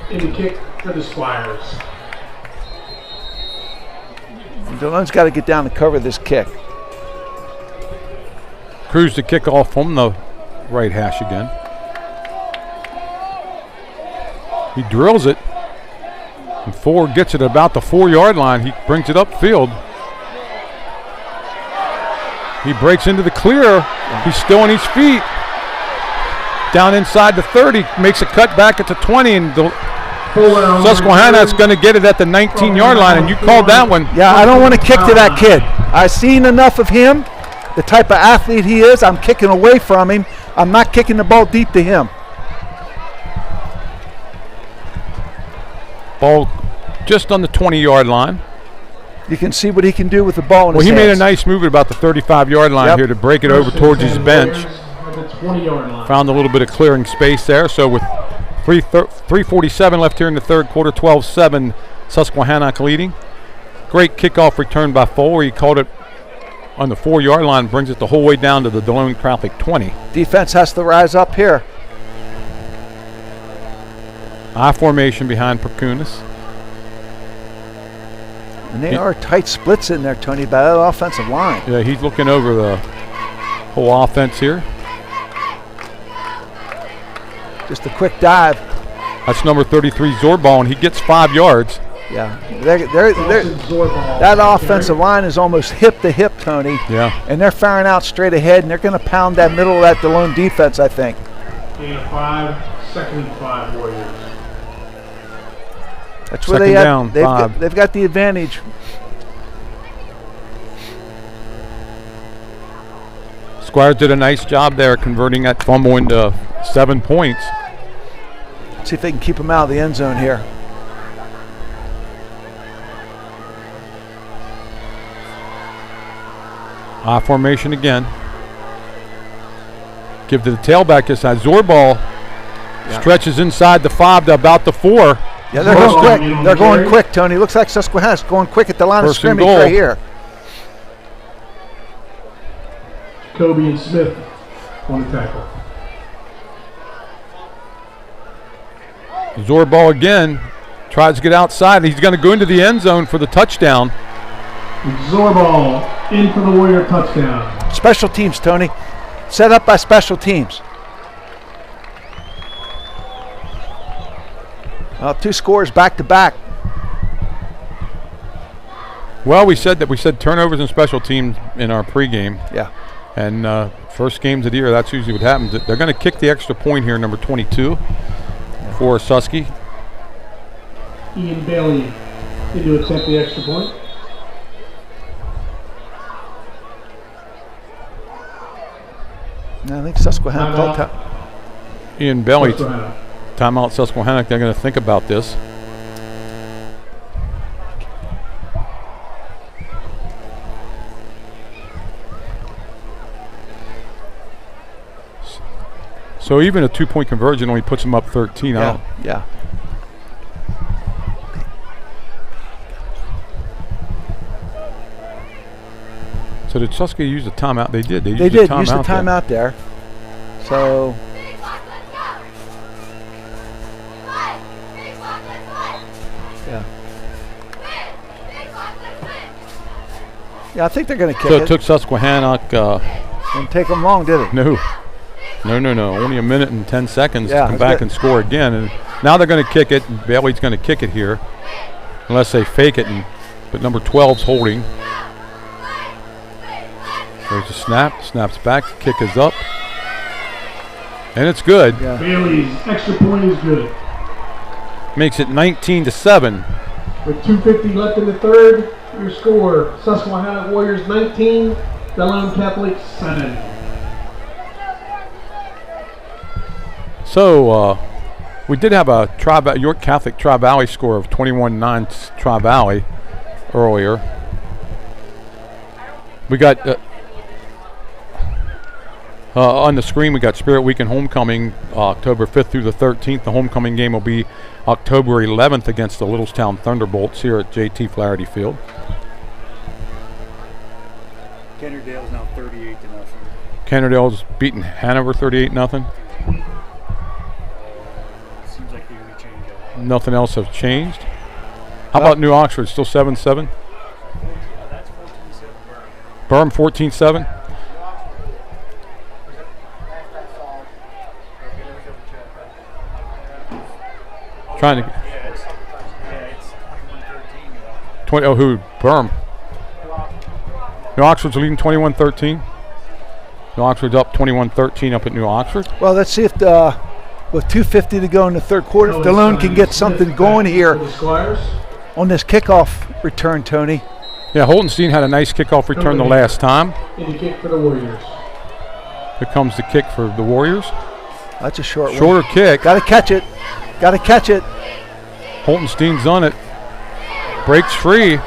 In the kick for the Squires. Delone's got to get down to cover this kick. Cruz to kick off from the right hash again. He drills it, and Ford gets it about the 4-yard line. He brings it upfield. He breaks into the clear. He's still on his feet. Down inside the 30, makes a cut back at the 20, and Susquehannock's going to get it at the 19-yard line, and you called that one. Yeah, I don't want to kick to that kid. I've seen enough of him, the type of athlete he is. I'm kicking away from him. I'm not kicking the ball deep to him. Ball just on the 20-yard line. You can see what he can do with the ball in his Well, he made a hands. nice move at about the 35-yard line here to break it over towards his bench. Found a little bit of clearing space there. So with 3:47 left here in the third quarter, 12-7, Susquehannock leading. Great kickoff return by Fuller. He caught it on the 4-yard line, brings it the whole way down to the Delone Catholic 20. Defense has to rise up here. I formation behind Perkunas. And they are tight splits in there, Tony, by that offensive line. Yeah, he's looking over the whole offense here. Just a quick dive. That's number 33, Zorbal, and he gets 5 yards. Yeah, that offensive line is almost hip to hip, Tony. Yeah. And they're firing out straight ahead, and they're going to pound that middle of that Delone defense, I think. Gain of 5, 2nd and 5 Warriors. That's where they've got the advantage. Squires did a nice job there converting that fumble into 7 points. See if they can keep him out of the end zone here. I formation again. Give to the tailback this side. Zorbal stretches inside the 5 to about the 4. Yeah, they're going quick. They're going quick, Tony. Looks like Susquehannock's going quick at the line of scrimmage right here. Kobe and Smith on the tackle. Zorbal again tries to get outside. He's going to go into the end zone for the touchdown. Zorbal in for the Warrior touchdown. Special teams, Tony. Set up by special teams. 2 scores back to back. Well, we said turnovers and special teams in our pregame. Yeah. And first games of the year, that's usually what happens. They're going to kick the extra point here, number 22, for Susky. Ian Bailey did to accept the extra point. I think Susquehannock called Ian Bailey, timeout Susquehannock. They're going to think about this. So even a 2-point conversion only puts them up 13. Yeah. So did Susky use the timeout? They did. They did use the timeout there. So yeah. Yeah, I think they're going to kick So it. it took Susquehannock. Didn't take them long, did it? No. Only a minute and 10 seconds Yeah, to come back and score again. And now they're going to kick it. And Bailey's going to kick it here, unless they fake it. But number 12's holding. There's a snap. Snaps back. Kick is up. And it's good. Yeah. Bailey's extra point is good. Makes it 19-7. With 2:50 left in the third, your score, Susquehannock Warriors 19, Delone Catholic 7. So we did have a York Catholic Tri-Valley score of 21-9 Tri-Valley earlier. We got on the screen, we got Spirit Week and Homecoming October 5th through the 13th. The homecoming game will be October 11th against the Littlestown Thunderbolts here at JT Flaherty Field. Kennerdale's now 38-0. Kennerdale's beating Hanover 38-0. Seems like they really changed that. Nothing else has changed. How about New Oxford? Still 7-7? That's 14-7 Burn. Burn 14-7? Trying to. It's 21-13. 20. Oh, who? Burn. New Oxford's leading 21-13. New Oxford's up 21-13 up at New Oxford. Well, let's see if with 2:50 to go in the third quarter, if Delone can get something going here on this kickoff return, Tony. Yeah, Holtenstein had a nice kickoff return the last time. And the kick for the Warriors. Here comes the kick for the Warriors. That's a shorter one. Kick. Got to catch it. Got to catch it. Holtenstein's on it. Breaks free.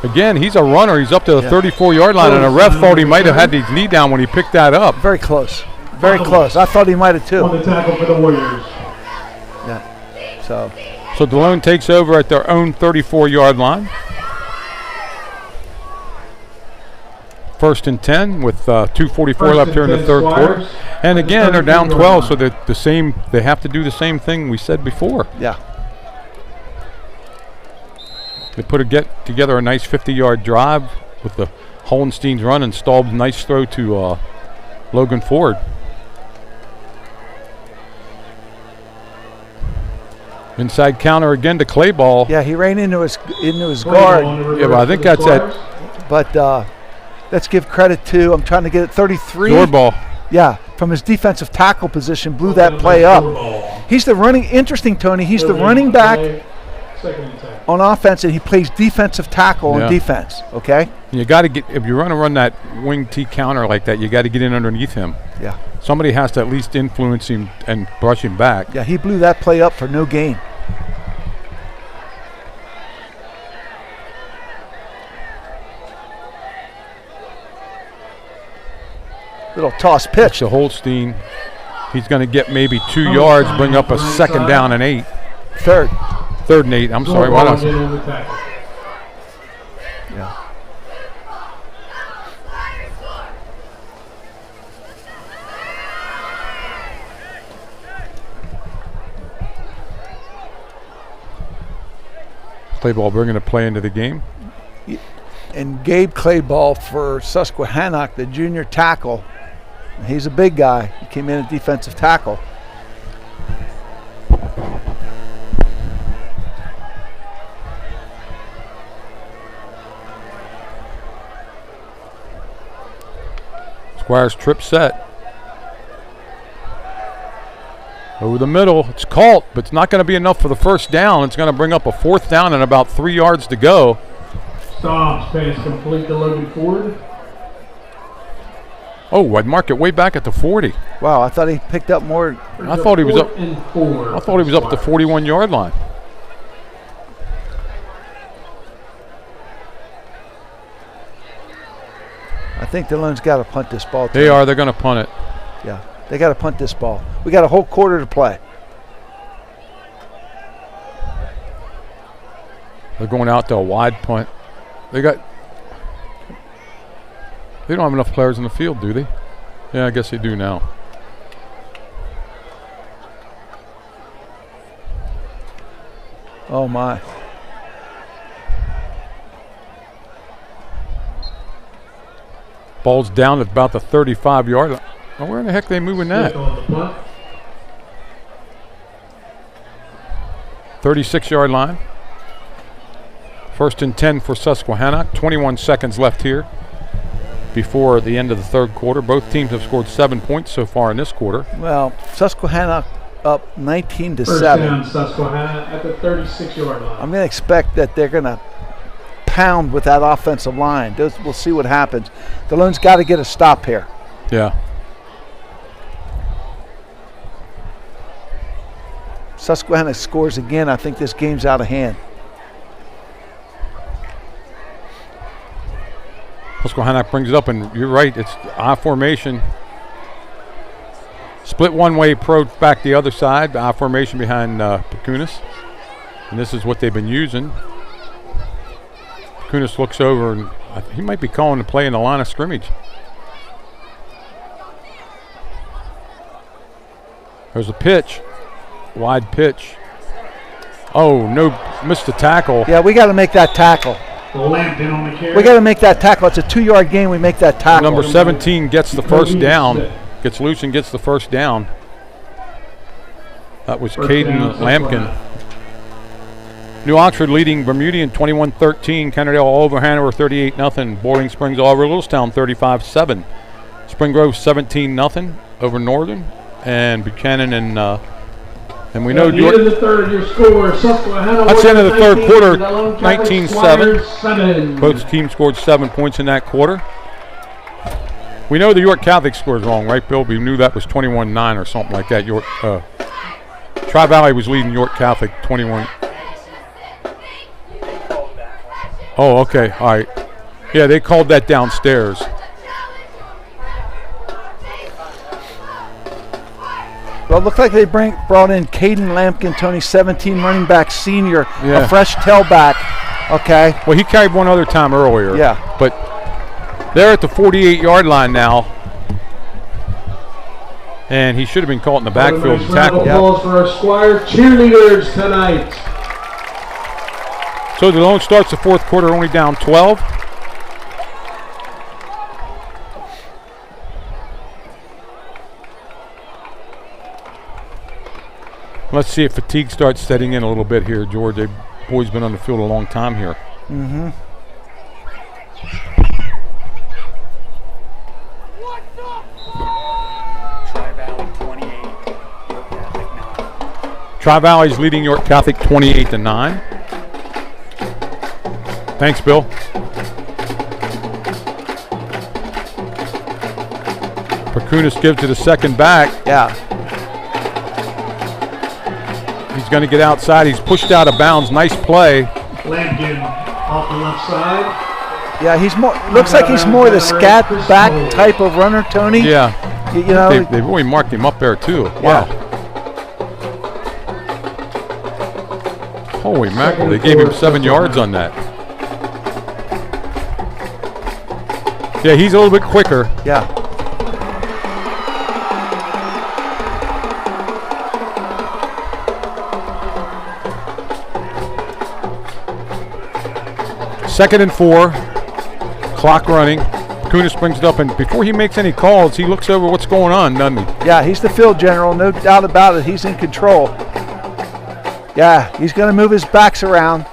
Again, he's a runner. He's up to the 34-yard line, and a ref thought he might have had his knee down when he picked that up. Very close. Very close. I thought he might have too. On the tackle for the Warriors. Yeah. So Delone takes over at their own 34-yard line. 1st and 10 with 2:44 left here in the third quarter. And again, they're down 12, so they're the same. They have to do the same thing we said before. Yeah. They get together a nice 50-yard drive with the Hollenstein's run and Staub's nice throw to Logan Ford. Inside counter again to Clayball. Yeah, he ran into his guard. Yeah, but I think that's it. But let's give credit to, I'm trying to get it, 33. Doorball. Yeah, from his defensive tackle position, blew that play up. He's the running, interesting, Tony, he's the running back on offense, and he plays defensive tackle on defense, okay? You got to get, if you're going to run that wing T counter like that, you got to get in underneath him. Yeah. Somebody has to at least influence him and brush him back. Yeah, he blew that play up for no gain. Little toss pitch to Holstein. He's going to get maybe 2 yards, bring up a 2nd down and 8. Third and 8. I'm sorry. What else? Yeah. Clayball bringing a play into the game. And Gabe Clayball for Susquehannock, the junior tackle. He's a big guy. He came in at defensive tackle. Squires trip set. Over the middle, it's caught, but it's not going to be enough for the first down. It's going to bring up a 4th down and about 3 yards to go. Stops, pass complete to Logan Ford. Oh, I'd mark it way back at the 40. Wow, I thought he picked up more. I thought he was up. I thought he was up at the 41-yard line. I think Delone's got to punt this ball. They are. They're going to punt it. Yeah, they got to punt this ball. We got a whole quarter to play. They're going out to a wide punt. They don't have enough players in the field, do they? Yeah, I guess they do now. Oh my. Ball's down at about the 35-yard line. Oh, where in the heck are they moving that? 36-yard line. 1st and 10 for Susquehannock. 21 seconds left here before the end of the third quarter. Both teams have scored 7 points so far in this quarter. Well, Susquehannock up 19-7. First down, Susquehanna at the 36-yard line. I'm going to expect that they're going to pound with that offensive line. We'll see what happens. Delone's got to get a stop here. Yeah. Susquehanna scores again. I think this game's out of hand. Susquehanna brings it up, and you're right, it's I formation. Split one way, pro back the other side. I formation behind Pacunas. And this is what they've been using. Pacunas looks over, and he might be calling the play in the line of scrimmage. There's a pitch. Wide pitch. Oh, no, missed the tackle. Yeah, we got to make that tackle. Lampton on the carry. We got to make that tackle. It's a 2-yard gain. We make that tackle. Number 17 gets the first down. Gets loose and gets the first down. That was Caden Lampkin. New Oxford leading Bermudian 21-13. Kennerdale all over Hanover 38-0. Boiling Springs all over Littlestown 35-7. Spring Grove 17-0 over Northern. And Buchanan and we know the third, your score, Susquehanna. That's the end of the third quarter, 19-7. 19-7. Both teams scored 7 points in that quarter. We know the York Catholic scores wrong, right, Bill? We knew that was 21-9 or something like that. York Tri-Valley was leading York Catholic 21. Oh, okay, all right. Yeah, they called that downstairs. Well, it looked like they brought in Caden Lampkin, Tony, 17 running back senior, a fresh tailback. Okay. Well, he carried one other time earlier. Yeah. But they're at the 48-yard line now. And he should have been caught in the backfield and tackled. Applause for our Squire cheerleaders tonight. So Delone starts the fourth quarter only down 12. Let's see if fatigue starts setting in a little bit here, George. The boys been on the field a long time here. Mm-hmm. Tri-Valley 28, York Catholic 9. Tri-Valley's leading York Catholic 28-9. Thanks, Bill. Pacunas gives to the second back. Yeah. He's going to get outside. He's pushed out of bounds. Nice play. Lampkin off the left side. Yeah, he's more. Looks like he's more the scat back type of runner, Tony. Yeah. You know, they've really marked him up there too. Wow. Yeah. Holy mackerel! They gave him 7 yards on that. Yeah, he's a little bit quicker. Yeah. Second and 4, clock running. Kunis brings it up, and before he makes any calls, he looks over what's going on, doesn't he? Yeah, he's the field general, no doubt about it. He's in control. Yeah, he's going to move his backs around.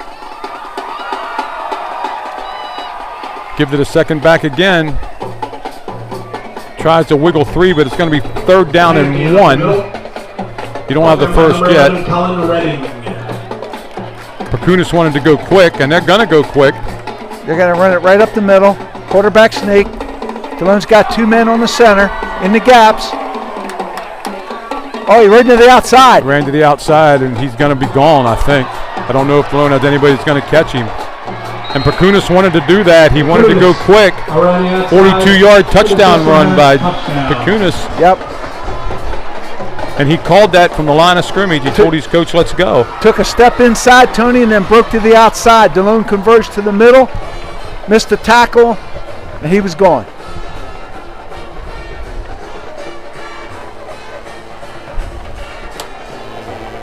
Give to the second back again. Tries to wiggle 3, but it's going to be third down and 1. You don't have the first yet. Pacunas wanted to go quick, and they're going to go quick. They're going to run it right up the middle. Quarterback sneak. Delone's got 2 men on the center in the gaps. Oh, he ran to the outside. Ran to the outside, and he's going to be gone, I think. I don't know if Delone has anybody that's going to catch him. And Pacunas wanted to do that. He wanted to go quick. 42-yard touchdown run by Pacunas. Yep. And he called that from the line of scrimmage. He told his coach, let's go. Took a step inside, Tony, and then broke to the outside. Delone converged to the middle, missed the tackle, and he was gone.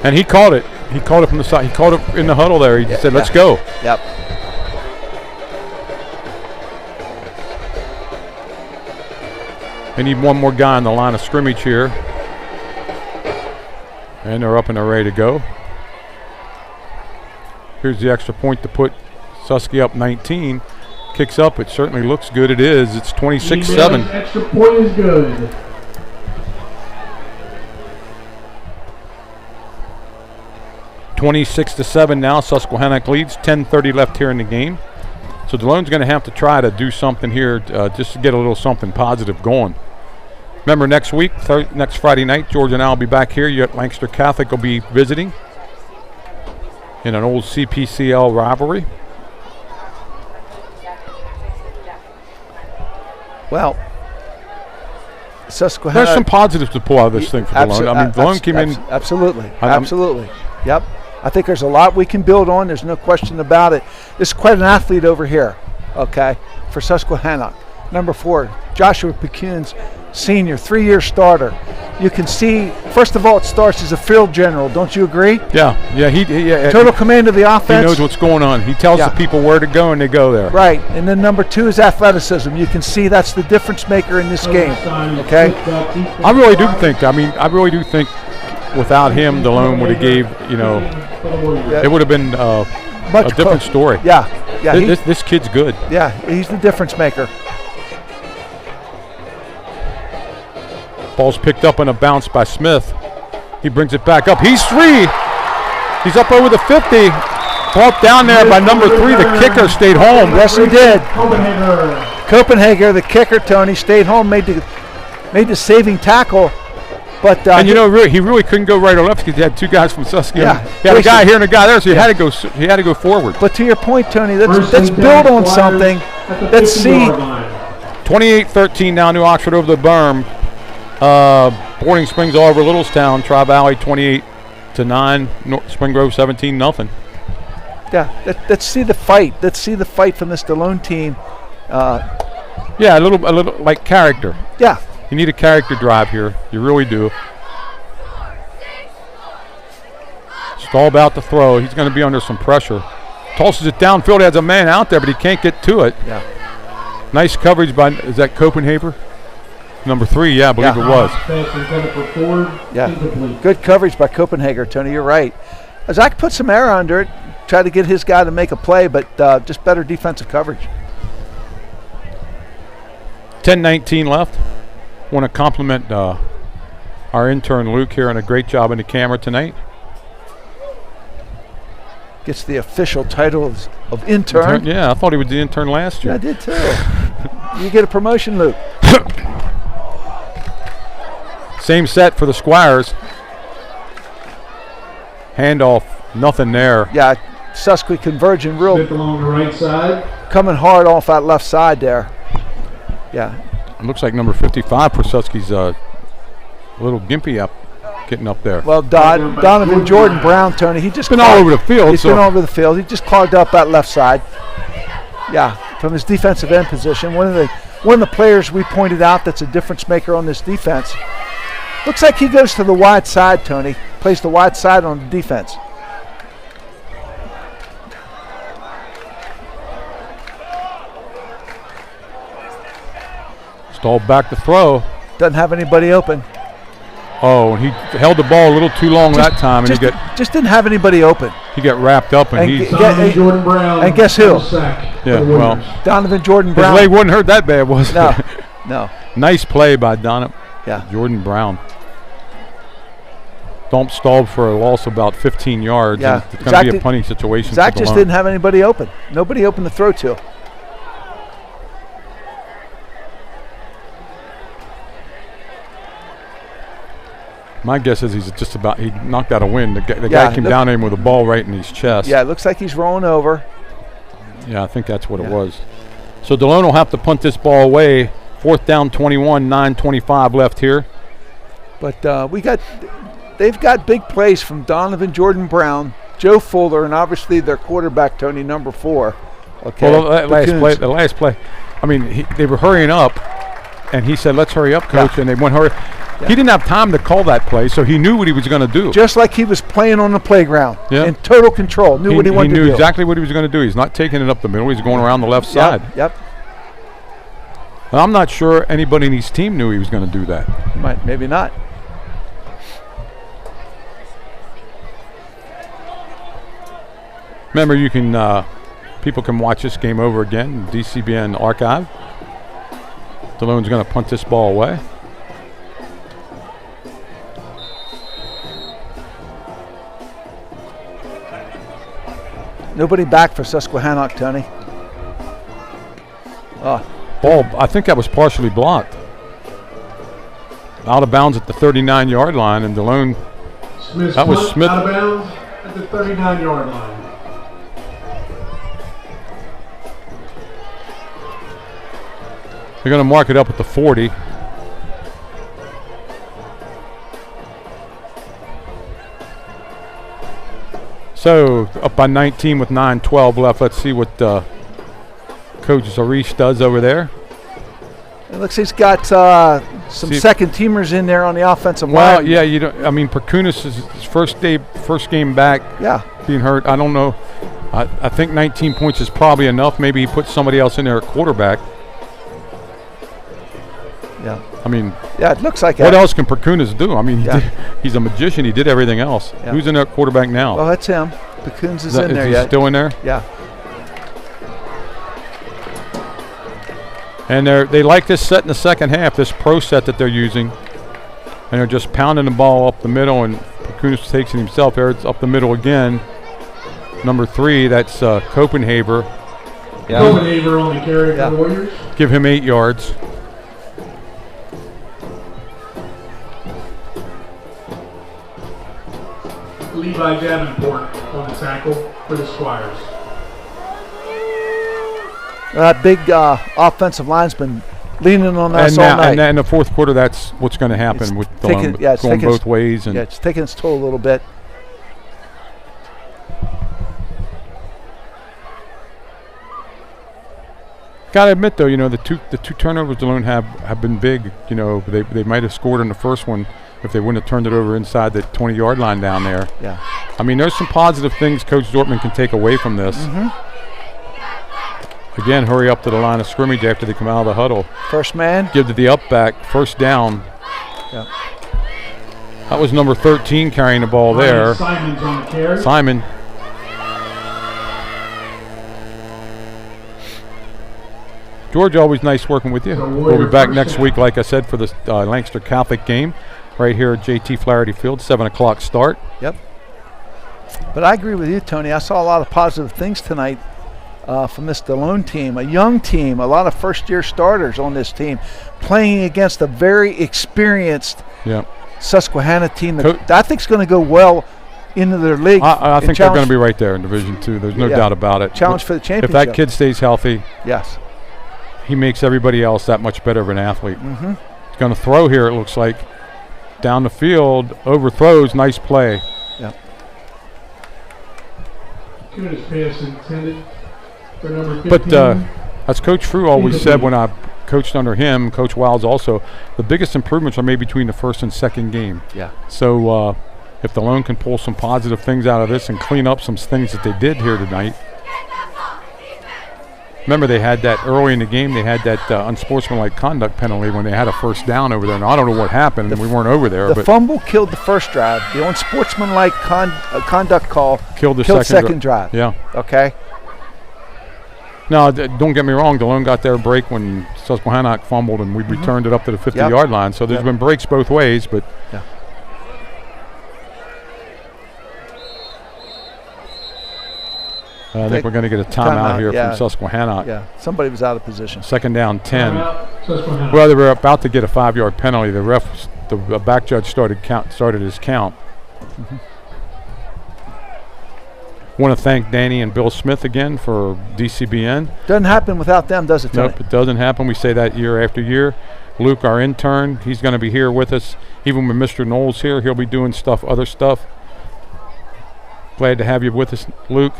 And he called it. He called it from the side. He called it in the huddle there. He said, let's go. Yep. They need one more guy on the line of scrimmage here. And they're up and they're ready to go. Here's the extra point to put Susky up 19. Kicks up. It certainly looks good. It is. It's 26-7. Extra point is good. (26-7) now. Susquehannock leads. 10:30 left here in the game. So Delone's going to have to try to do something here just to get a little something positive going. Remember, next week, next Friday night, George and I will be back here. You at Lancaster Catholic will be visiting in an old CPCL rivalry. Well, Susquehannock. There's some positives to pull out of this thing for Delone. I mean, Delone came in. Absolutely. Absolutely. Yep. I think there's a lot we can build on. There's no question about it. This is quite an athlete over here, okay, for Susquehannock. Number 4, Joshua Pecunes, senior, 3-year starter. You can see, first of all, it starts as a field general. Don't you agree? Yeah. Total command of the offense. He knows what's going on. He tells the people where to go, and they go there. Right. And then number 2 is athleticism. You can see that's the difference maker in this game. Okay. I really do think without him, Delone would have gave, it would have been a different story. Yeah. This kid's good. Yeah, he's the difference maker. Ball's picked up on a bounce by Smith. He brings it back up. He's 3. He's up over the 50. Brought down there by number 3. The kicker stayed home. Yes, he did. Copenhagen, the kicker, Tony, stayed home, made the saving tackle. But and he really couldn't go right or left because he had 2 guys from Susquehannock. Yeah, he had a guy here and a guy there, so he had to go forward. But to your point, Tony, let's build on something. Let's see. 28-13 now, New Oxford over the berm. Boarding Springs all over Littlestown. Tri-Valley 28-9. Spring Grove 17-0. Yeah, let's see the fight. Let's see the fight from this Delone team. A little like character. Yeah. You need a character drive here. You really do. Stall about to throw. He's going to be under some pressure. Tosses it downfield. He has a man out there, but he can't get to it. Yeah. Nice coverage by, is that Copenhagen? Number 3, yeah, I believe it was. Yeah. Good coverage by Copenhagen, Tony. You're right. Zach put some air under it, tried to get his guy to make a play, but just better defensive coverage. 10:19 left. Want to compliment our intern Luke here on a great job in the camera tonight. Gets the official title of intern. Yeah, I thought he was the intern last year. Yeah, I did too. You get a promotion, Luke. Same set for the Squires. Handoff, nothing there. Yeah, Susquehannock converging real. Smith along the right side. Coming hard off that left side there. Yeah. It looks like number 55 Prusutski's a little gimpy up, getting up there. Well, Donovan Jordan Brown, Tony, he just been all over the field. He's been all over the field. He just clogged up that left side. Yeah, from his defensive end position. One of the players we pointed out that's a difference maker on this defense. Looks like he goes to the wide side, Tony. Plays the wide side on the defense. Stall back to throw. Doesn't have anybody open. Oh, he held the ball a little too long that time, and just didn't have anybody open. He got wrapped up, and Jordan Brown. And guess who? Yeah, well, Donovan Jordan Brown. His leg wasn't hurt that bad, was it? No. Nice play by Jordan Brown. Don't stall for a loss of about 15 yards. Yeah, it's going to be a punting situation. Zach just didn't have anybody open. Nobody open to throw to. My guess is he knocked out a win. The guy came down at him with a ball right in his chest. Yeah, it looks like he's rolling over. Yeah, I think that's what it was. So Delone will have to punt this ball away. 4th down, 21, 9:25 left here. But they've got big plays from Donovan Jordan Brown, Joe Fuller, and obviously their quarterback, Tony, number 4. Okay. Well, the last play, I mean, they were hurrying up, and he said, "Let's hurry up, coach," and they went hurry. Yeah. He didn't have time to call that play, so he knew what he was going to do. Just like he was playing on the playground, in total control, knew what he wanted to do. He knew exactly what he was going to do. He's not taking it up the middle. He's going around the left side. Yep. And I'm not sure anybody in his team knew he was going to do that. Maybe not. Remember, you can people can watch this game over again, DCBN archive. Delone's going to punt this ball away. Nobody back for Susquehannock, Tony. Ball, I think that was partially blocked. Out of bounds at the 39-yard line, and Delone. That was Smith. Out of bounds at the 39-yard line. They're going to mark it up at the 40. So up by 19 with 9:12 left. Let's see what Coach Zarish does over there. It looks he's got some second teamers in there on the offensive line. Well, yeah, you don't. I mean, Perkunas is his first game back. Yeah, being hurt. I don't know. I think 19 points is probably enough. Maybe he puts somebody else in there at quarterback. Yeah. I mean, yeah, it looks like what else can Perkunas do? I mean, he's a magician. He did everything else. Yeah. Who's in there at quarterback now? Well, that's him. Perkunas is in there he yet. Still in there? Yeah. And they like this set in the second half, this pro set that they're using. And they're just pounding the ball up the middle, and Perkunas takes it himself. There it's up the middle again. Number 3, that's Copenhaver. Yeah. Copenhaver on the carry for the Warriors. Give him 8 yards. Levi Davenport on the tackle for the Squires. That big offensive line's been leaning on us all night. And in the fourth quarter, that's what's going to happen with Delone going both ways. And it's taking its toll a little bit. Got to admit, though, the two turnovers Delone have been big. They might have scored in the first one if they wouldn't have turned it over inside the 20-yard line down there. Yeah. I mean, there's some positive things Coach Dortmund can take away from this. Again, hurry up to the line of scrimmage after they come out of the huddle. First man. Give to the up back. First down. Yeah. That was number 13 carrying the ball there. Simon's on the carry. Simon. George, always nice working with you. We'll be back next week, like I said, for the Lancaster Catholic game right here at JT Flaherty Field, 7 o'clock start. Yep. But I agree with you, Tony. I saw a lot of positive things tonight from this Delone team, a young team, a lot of first-year starters on this team, playing against a very experienced Susquehanna team that I think is going to go well into their league. I think they're going to be right there in Division II. There's no doubt about it. Challenge for the championship. If that kid stays healthy, yes, he makes everybody else that much better of an athlete. He's going to throw here, it looks like. Down the field, overthrows, nice play. Yep. Good pass intended for number 15. But as Coach Frew always said when I coached under him, Coach Wiles also, the biggest improvements are made between the first and second game. Yeah. So if Delone can pull some positive things out of this and clean up some things that they did here tonight. Remember, they had that early in the game. They had that unsportsmanlike conduct penalty when they had a first down over there. And I don't know what happened, and we weren't over there. The fumble killed the first drive. The unsportsmanlike conduct call killed the second drive. Yeah. Okay. No, don't get me wrong. Delone got their break when Susquehannock fumbled, and we returned it up to the 50-yard line. So there's been breaks both ways, but. Yeah. I think we're going to get a timeout here from Susquehannock. Yeah, somebody was out of position. Second down, 10. Well, they were about to get a 5-yard penalty. The ref, the back judge started his count. Want to thank Danny and Bill Smith again for DCBN. Doesn't happen without them, does it, Tony? Nope, it doesn't happen. We say that year after year. Luke, our intern, he's going to be here with us. Even when Mr. Knowles here, he'll be doing other stuff. Glad to have you with us, Luke.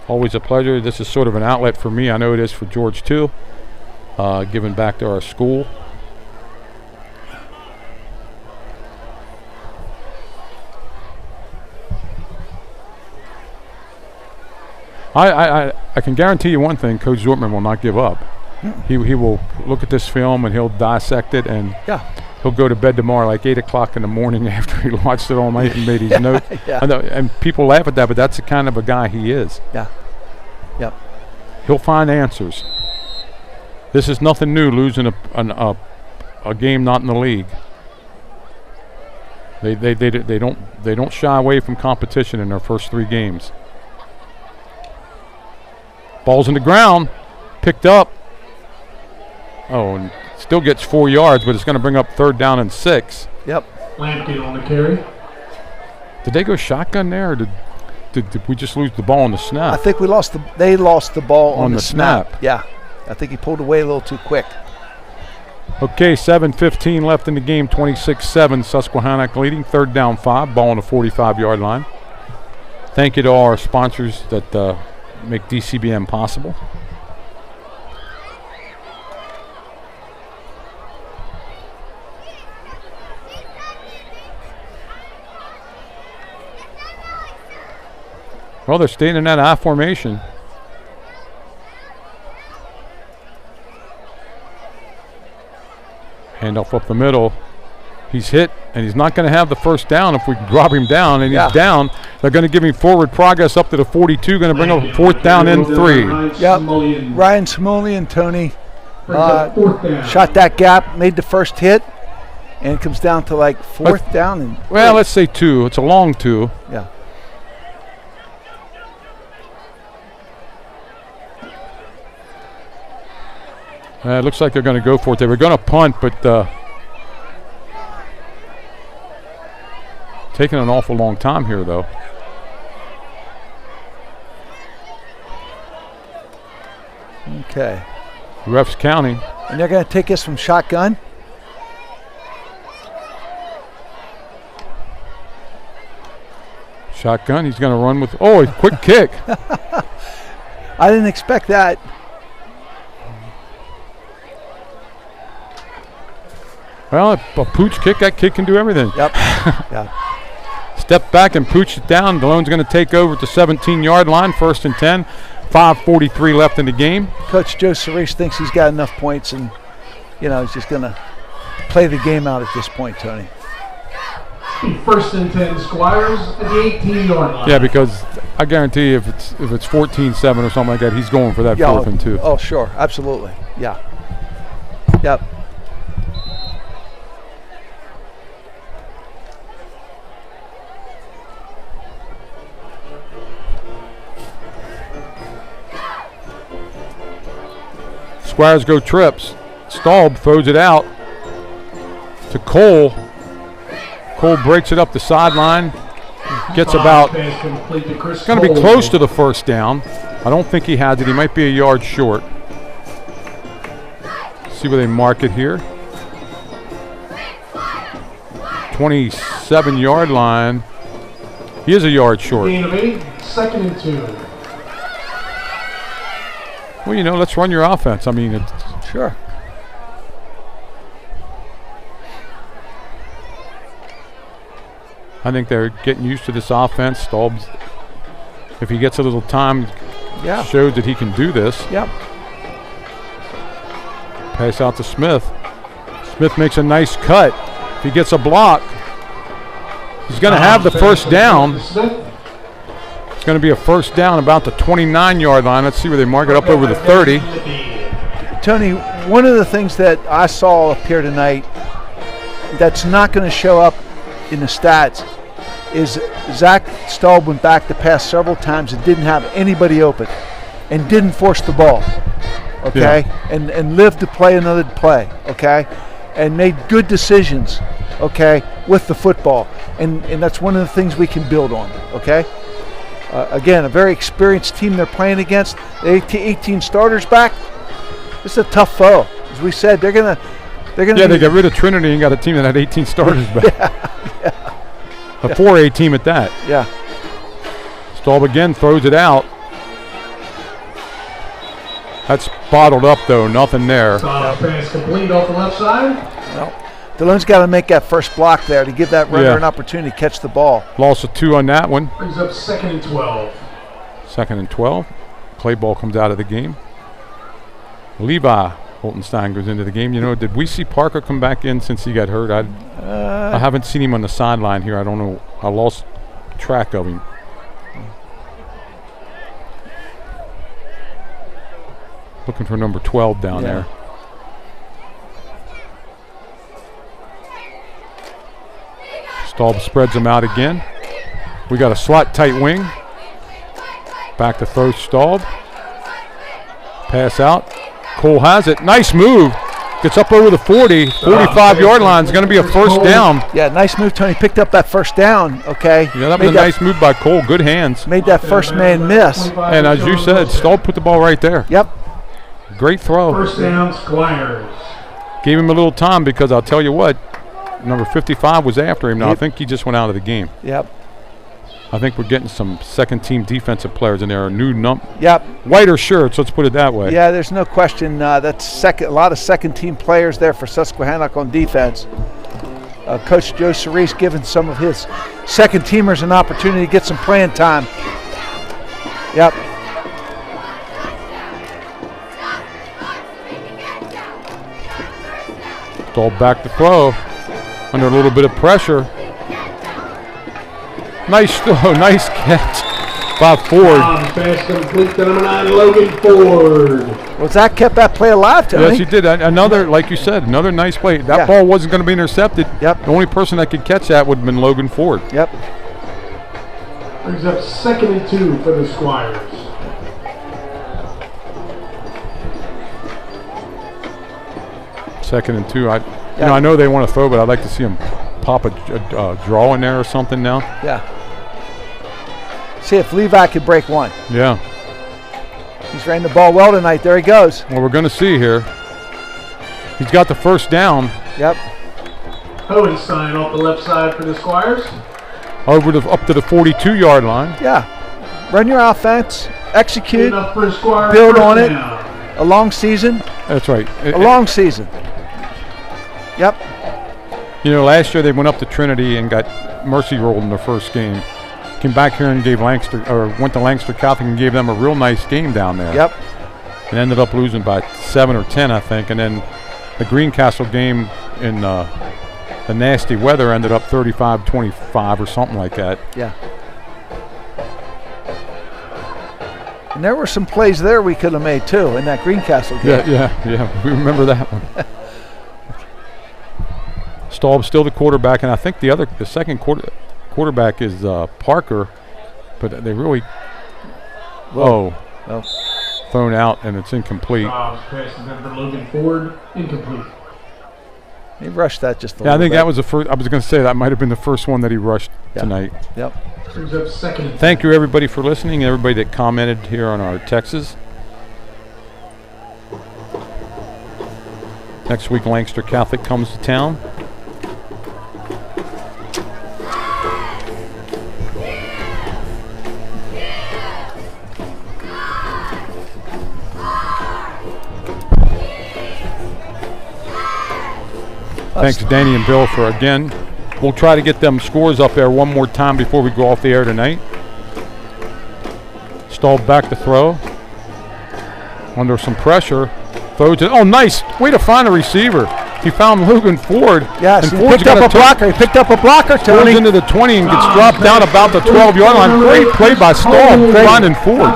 Always a pleasure. This is sort of an outlet for me. I know it is for George too. Giving back to our school. I can guarantee you one thing: Coach Zortman will not give up. He will look at this film and he'll dissect it, and he'll go to bed tomorrow like 8 o'clock in the morning after he watched it all night and made his notes. I know, and people laugh at that, but that's the kind of a guy he is. Yeah. Yep. He'll find answers. This is nothing new, losing a game not in the league. They don't shy away from competition in their first 3 games. Ball's in the ground, picked up. Oh, and still gets 4 yards, but it's going to bring up 3rd down and 6. Yep. Lampkin on the carry. Did they go shotgun there, or did we just lose the ball on the snap? I think they lost the ball on the snap. Yeah. I think he pulled away a little too quick. Okay, 7:15 left in the game, 26-7. Susquehannock leading, 3rd down 5, ball on the 45-yard line. Thank you to all our sponsors that make DCBM possible. Well, they're staying in that I formation. Handoff up the middle. He's hit, and he's not going to have the first down if we drop him down, and he's down. They're going to give him forward progress up to the 42, going to bring up a 4th down and 3. Yep. Ryan Simoleon, Tony, shot that gap, made the first hit, and it comes down to like 4th down. And well, let's say 2. It's a long 2. Yeah. It looks like they're going to go for it. They were going to punt, but taking an awful long time here, though. Okay. Refs counting. And they're going to take us from shotgun. Shotgun. He's going to run with. Oh, a quick kick. I didn't expect that. Well, a pooch kick, that kid can do everything. Yep. Yeah. Step back and pooch it down. Delone's going to take over at the 17-yard line, 1st and 10. 5:43 left in the game. Coach Joe Cerise thinks he's got enough points, and he's just going to play the game out at this point, Tony. 1st and 10 Squires at the 18-yard line. Yeah, because I guarantee you if it's 14-7 or something like that, he's going for that 4th and 2. Oh, sure. Absolutely. Yeah. Yep. Squires go trips. Staub throws it out to Cole. Cole breaks it up the sideline. Gets about, going to be close to the 1st down. I don't think he has it. He might be a yard short. See where they mark it here. 27-yard line. He is a yard short. Gain of 8, 2nd and 2. Well, let's run your offense. I mean, it's sure. I think they're getting used to this offense. Staub's, if he gets a little time, shows that he can do this. Yep. Pass out to Smith. Smith makes a nice cut. If he gets a block, he's going to have the 1st down. It's going to be a 1st down about the 29-yard line. Let's see where they mark it up over the 30. Tony, one of the things that I saw up here tonight that's not going to show up in the stats is Zach Staub went back to pass several times and didn't have anybody open and didn't force the ball, okay? Yeah. And lived to play another play, okay? And made good decisions, okay, with the football. And that's one of the things we can build on, okay? Again, a very experienced team they're playing against. The 18 starters back. This is a tough foe. As we said, they're gonna. Yeah, they got rid of Trinity and got a team that had 18 starters back. A 4A team at that. Yeah. Staub again throws it out. That's bottled up though. Nothing there. Pass complete off the left side. Well, Delone's got to make that first block there to give that runner an opportunity to catch the ball. Loss of 2 on that one. Brings up 2nd and 12. 2nd and 12. Play ball comes out of the game. Levi Holtenstein goes into the game. You know, did we see Parker come back in since he got hurt? I haven't seen him on the sideline here. I don't know. I lost track of him. Looking for number 12 down there. Staub spreads them out again. We got a slot tight wing. Back to throw Staub. Pass out. Cole has it. Nice move. Gets up over the 40, 45-yard line. It's going to be a first down. Yeah, nice move, Tony. Picked up that first down, okay. Yeah, that was a nice move by Cole. Good hands. Made that first man miss. And as you said, Staub put the ball right there. Yep. Great throw. First down, Squires. Gave him a little time because I'll tell you what, number 55 was after him. Now, I think he just went out of the game. Yep. I think we're getting some second-team defensive players in there. A new Yep. whiter shirts, let's put it that way. Yeah, there's no question. That's a lot of second-team players there for Susquehannock on defense. Coach Joe Cerise giving some of his second-teamers an opportunity to get some playing time. Yep. All back to throw under a little bit of pressure. Nice throw, nice catch by Ford. Pass complete to number 9, Logan Ford. Was that kept that play alive, Tony? Yes, he did. Another, like you said, another nice play. That ball wasn't going to be intercepted. Yep. The only person that could catch that would have been Logan Ford. Yep. Brings up 2nd and 2 for the Squires. Second and 2. I know they want to throw, but I'd like to see him pop a draw in there or something now. Yeah. See if Levi could break one. Yeah. He's ran the ball well tonight. There he goes. Well, we're going to see here. He's got the first down. Yep. Hohenstein off the left side for the Squires. Up to the 42-yard line. Yeah. Run your offense. Execute. Enough for the Squires. Build on it. Down. A long season. That's right. A long season. Yep. You know, last year they went up to Trinity and got mercy rolled in their first game. Came back here and went to Lancaster Catholic and gave them a real nice game down there. Yep. And ended up losing by 7 or 10, I think. And then the Greencastle game in the nasty weather ended up 35-25 or something like that. Yeah. And there were some plays there we could have made too in that Greencastle game. Yeah. We remember that one. Staub still the quarterback, and I think the second quarterback is Parker, but they really thrown out, and it's incomplete. Pass is in for Logan Ford, incomplete. He rushed that just a little bit. I think that was the first. I was going to say that might have been the first one that he rushed tonight. Yep. Brings up 2nd and 10. Thank you everybody for listening, and everybody that commented here on our texts. Next week, Lancaster Catholic comes to town. Thanks to Danny and Bill for again. We'll try to get them scores up there one more time before we go off the air tonight. Staub back to throw. Under some pressure. Throws it. Oh, nice. Way to find a receiver. He found Logan Ford. Yes, and he picked up a blocker. He picked up a blocker, Tony. Goes into the 20 and gets dropped down about the 12-yard line. Great play by Staub, finding Ford.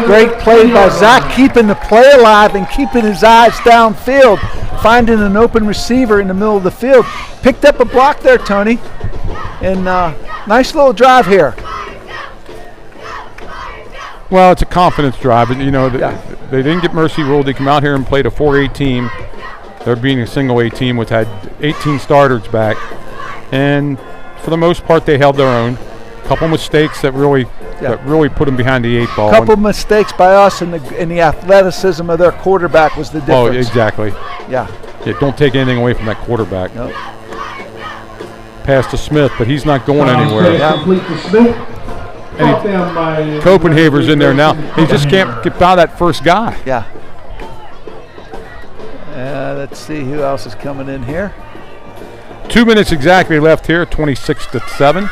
Great play by Zach, keeping the play alive and keeping his eyes downfield, finding an open receiver in the middle of the field. Picked up a block there, Tony. And nice little drive here. Well, it's a confidence drive. You know, they didn't get mercy ruled. They come out here and played a 4A team. They're being a single A team, which had 18 starters back. And for the most part, they held their own. A couple mistakes that really put them behind the 8 ball. A couple mistakes by us, and the athleticism of their quarterback was the difference. Oh, exactly. Yeah. Don't take anything away from that quarterback. Nope. Pass to Smith, but he's not going anywhere. Complete to Smith. And Copenhaver's in there now. He just can't get by that first guy. Yeah. Let's see who else is coming in here. 2 minutes exactly left here, 26-7.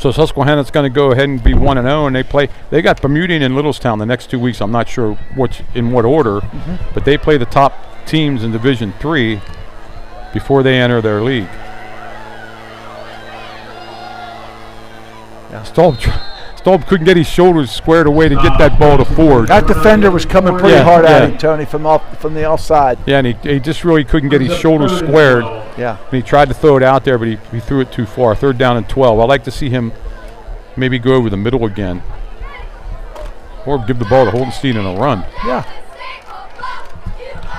So Susquehannock's going to go ahead and be 1-0, and they got Bermudian and Littlestown the next 2 weeks. I'm not sure in what order, but they play the top teams in Division III before they enter their league. Yeah. Staub couldn't get his shoulders squared away to get that ball to Ford. That defender was coming pretty hard at him, Tony, from the offside. Yeah, and he just really couldn't get his shoulders squared. Yeah. And he tried to throw it out there, but he threw it too far. 3rd down and 12. I'd like to see him maybe go over the middle again. Or give the ball to Holdenstein in a run. Yeah.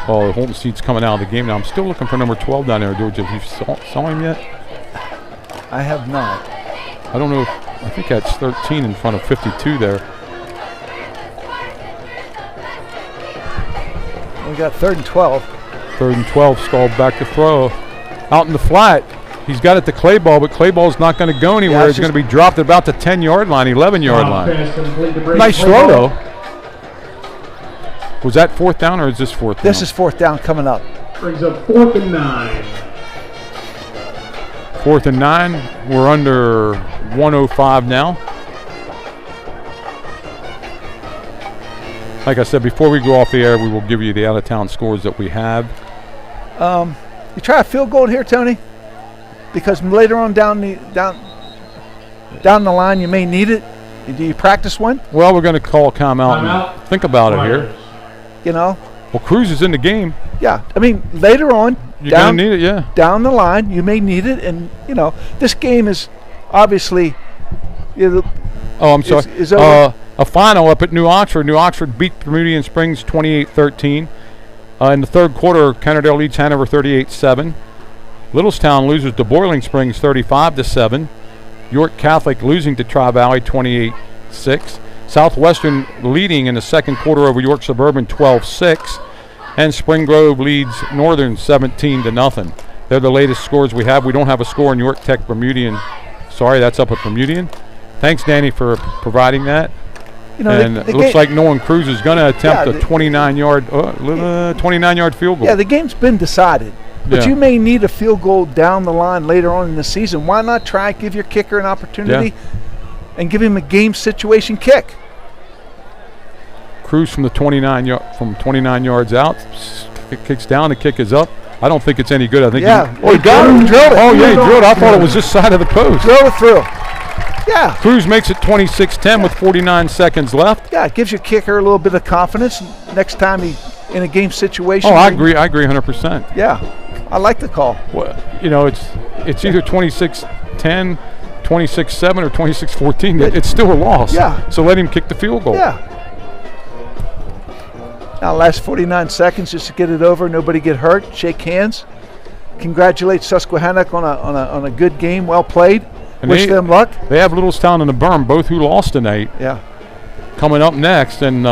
Oh, Holdenstein's coming out of the game now. I'm still looking for number 12 down there, George. Have you saw him yet? I have not. I don't know. I think that's 13 in front of 52 there. We got 3rd and 12. 3rd and 12, Staub back to throw. Out in the flat. He's got it to Clayball, but Clayball's not going to go anywhere. He's going to be dropped at about the 10-yard line, 11-yard line. Nice throw, though. Was that 4th down, or is this 4th down? This is 4th down coming up. Brings up 4th and 9. 4th and 9. We're under 1:05 now. Like I said, before we go off the air, we will give you the out-of-town scores that we have. You try a field goal here, Tony? Because later on down the line, you may need it. Do you practice one? Well, we're going to call timeout and think about it here. You know? Well, Cruz is in the game. Yeah. I mean, later on, you're going to need it, yeah. Down the line, you may need it. And, you know, this game is obviously... I'm sorry. Is over. A final up at New Oxford. New Oxford beat Bermudian Springs 28-13. In the 3rd quarter, Kennerdale leads Hanover 38-7. Littlestown loses to Boiling Springs 35-7. York Catholic losing to Tri-Valley 28-6. Southwestern leading in the 2nd quarter over York Suburban 12-6. And Spring Grove leads Northern 17-0. They're the latest scores we have. We don't have a score in York Tech Bermudian. Sorry, that's up at Bermudian. Thanks, Danny, for providing that. You know, and it looks like Nolan Cruz is going to attempt a 29-yard field goal. Yeah, the game's been decided. But you may need a field goal down the line later on in the season. Why not try, give your kicker an opportunity and give him a game situation kick? Cruz from the 29 yards out, kicks down, the kick is up. I don't think it's any good. I think he got him, drilled it. Oh, yeah, he drilled it. I thought it was this side of the post. Drilled it through. Yeah. Cruz makes it 26-10 with 49 seconds left. Yeah, it gives your kicker a little bit of confidence next time he in a game situation. Oh, I agree 100%. Yeah. I like the call. Well, you know, it's either 26-10, 26-7, or 26-14. It's still a loss. Yeah. So let him kick the field goal. Yeah. Now, last 49 seconds just to get it over. Nobody get hurt. Shake hands. Congratulate Susquehannock on a good game. Well played. And wish them luck. They have Littlestown and the Berm, both who lost tonight. Yeah. Coming up next, and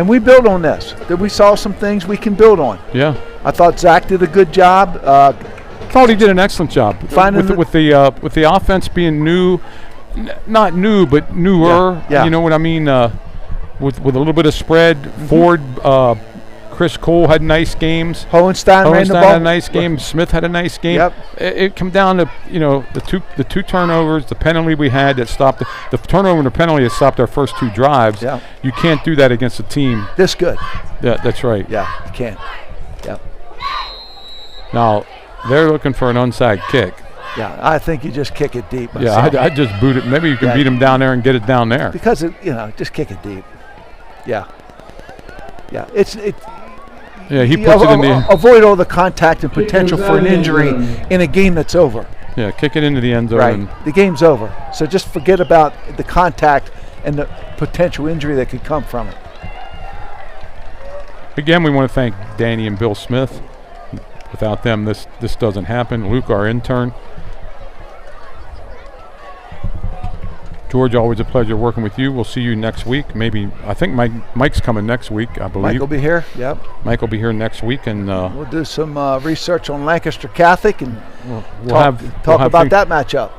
we build on this. We saw some things we can build on. Yeah. I thought Zach did a good job. Thought he did an excellent job with the offense being new, not new but newer. Yeah. You know what I mean? With a little bit of spread. Ford, Chris Cole had nice games. Hohenstein ran the ball. Had a nice game. Smith had a nice game. Yep. It come down to the two turnovers, the penalty we had that stopped the turnover and the penalty that stopped our first 2 drives. Yeah. You can't do that against a team this good. Yeah, that's right. Yeah, you can't. Yep. Now they're looking for an onside kick. Yeah, I think you just kick it deep. Yeah, I just boot it. Maybe you can beat him down there and get it down there. Because just kick it deep. Yeah. Yeah, Yeah, he puts it in the... Avoid all the contact and potential for an injury in a game that's over. Yeah, kick it into the end zone. Right, the game's over. So just forget about the contact and the potential injury that could come from it. Again, we want to thank Danny and Bill Smith. Without them, this doesn't happen. Luke, our intern. George, always a pleasure working with you. We'll see you next week. I think Mike's coming next week, I believe. Mike will be here, yep. Mike will be here next week. And we'll do some research on Lancaster Catholic and talk about that matchup.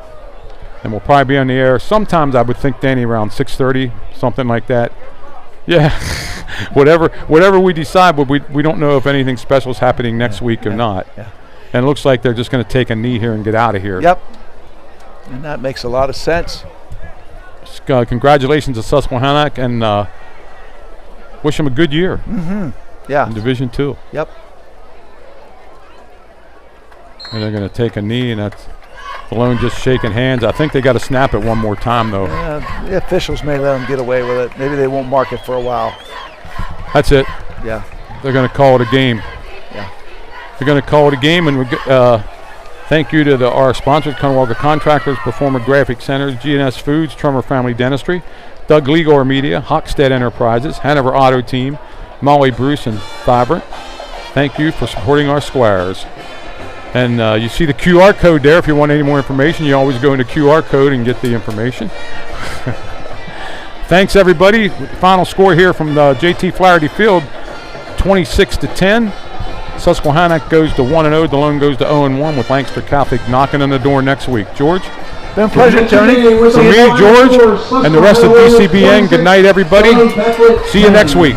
And we'll probably be on the air. Sometimes I would think, Danny, around 6:30, something like that. Yeah, whatever we decide, but we don't know if anything special is happening next week or not. Yeah. And it looks like they're just going to take a knee here and get out of here. Yep. And that makes a lot of sense. Congratulations to Susquehannock, and wish them a good year. Yeah. In Division II. Yep. And they're going to take a knee, and that's Delone just shaking hands. I think they got to snap it one more time, though. The officials may let them get away with it. Maybe they won't mark it for a while. That's it. Yeah. They're going to call it a game. Yeah. They're going to call it a game, and thank you to our sponsors, Conewaga Contractors, Performer Graphic Centers, G&S Foods, Trummer Family Dentistry, Doug Ligor Media, Hockstead Enterprises, Hanover Auto Team, Molly Bruce, and Vibrant. Thank you for supporting our Squires. And you see the QR code there. If you want any more information, you always go into QR code and get the information. Thanks, everybody. Final score here from the JT Flaherty Field, 26-10. Susquehannock goes to 1-0. Delone goes to 0-1 with Lancaster Catholic knocking on the door next week. George? Been a pleasure, Tony. For me, George, and the rest of DCBN, good night, everybody. See you next week.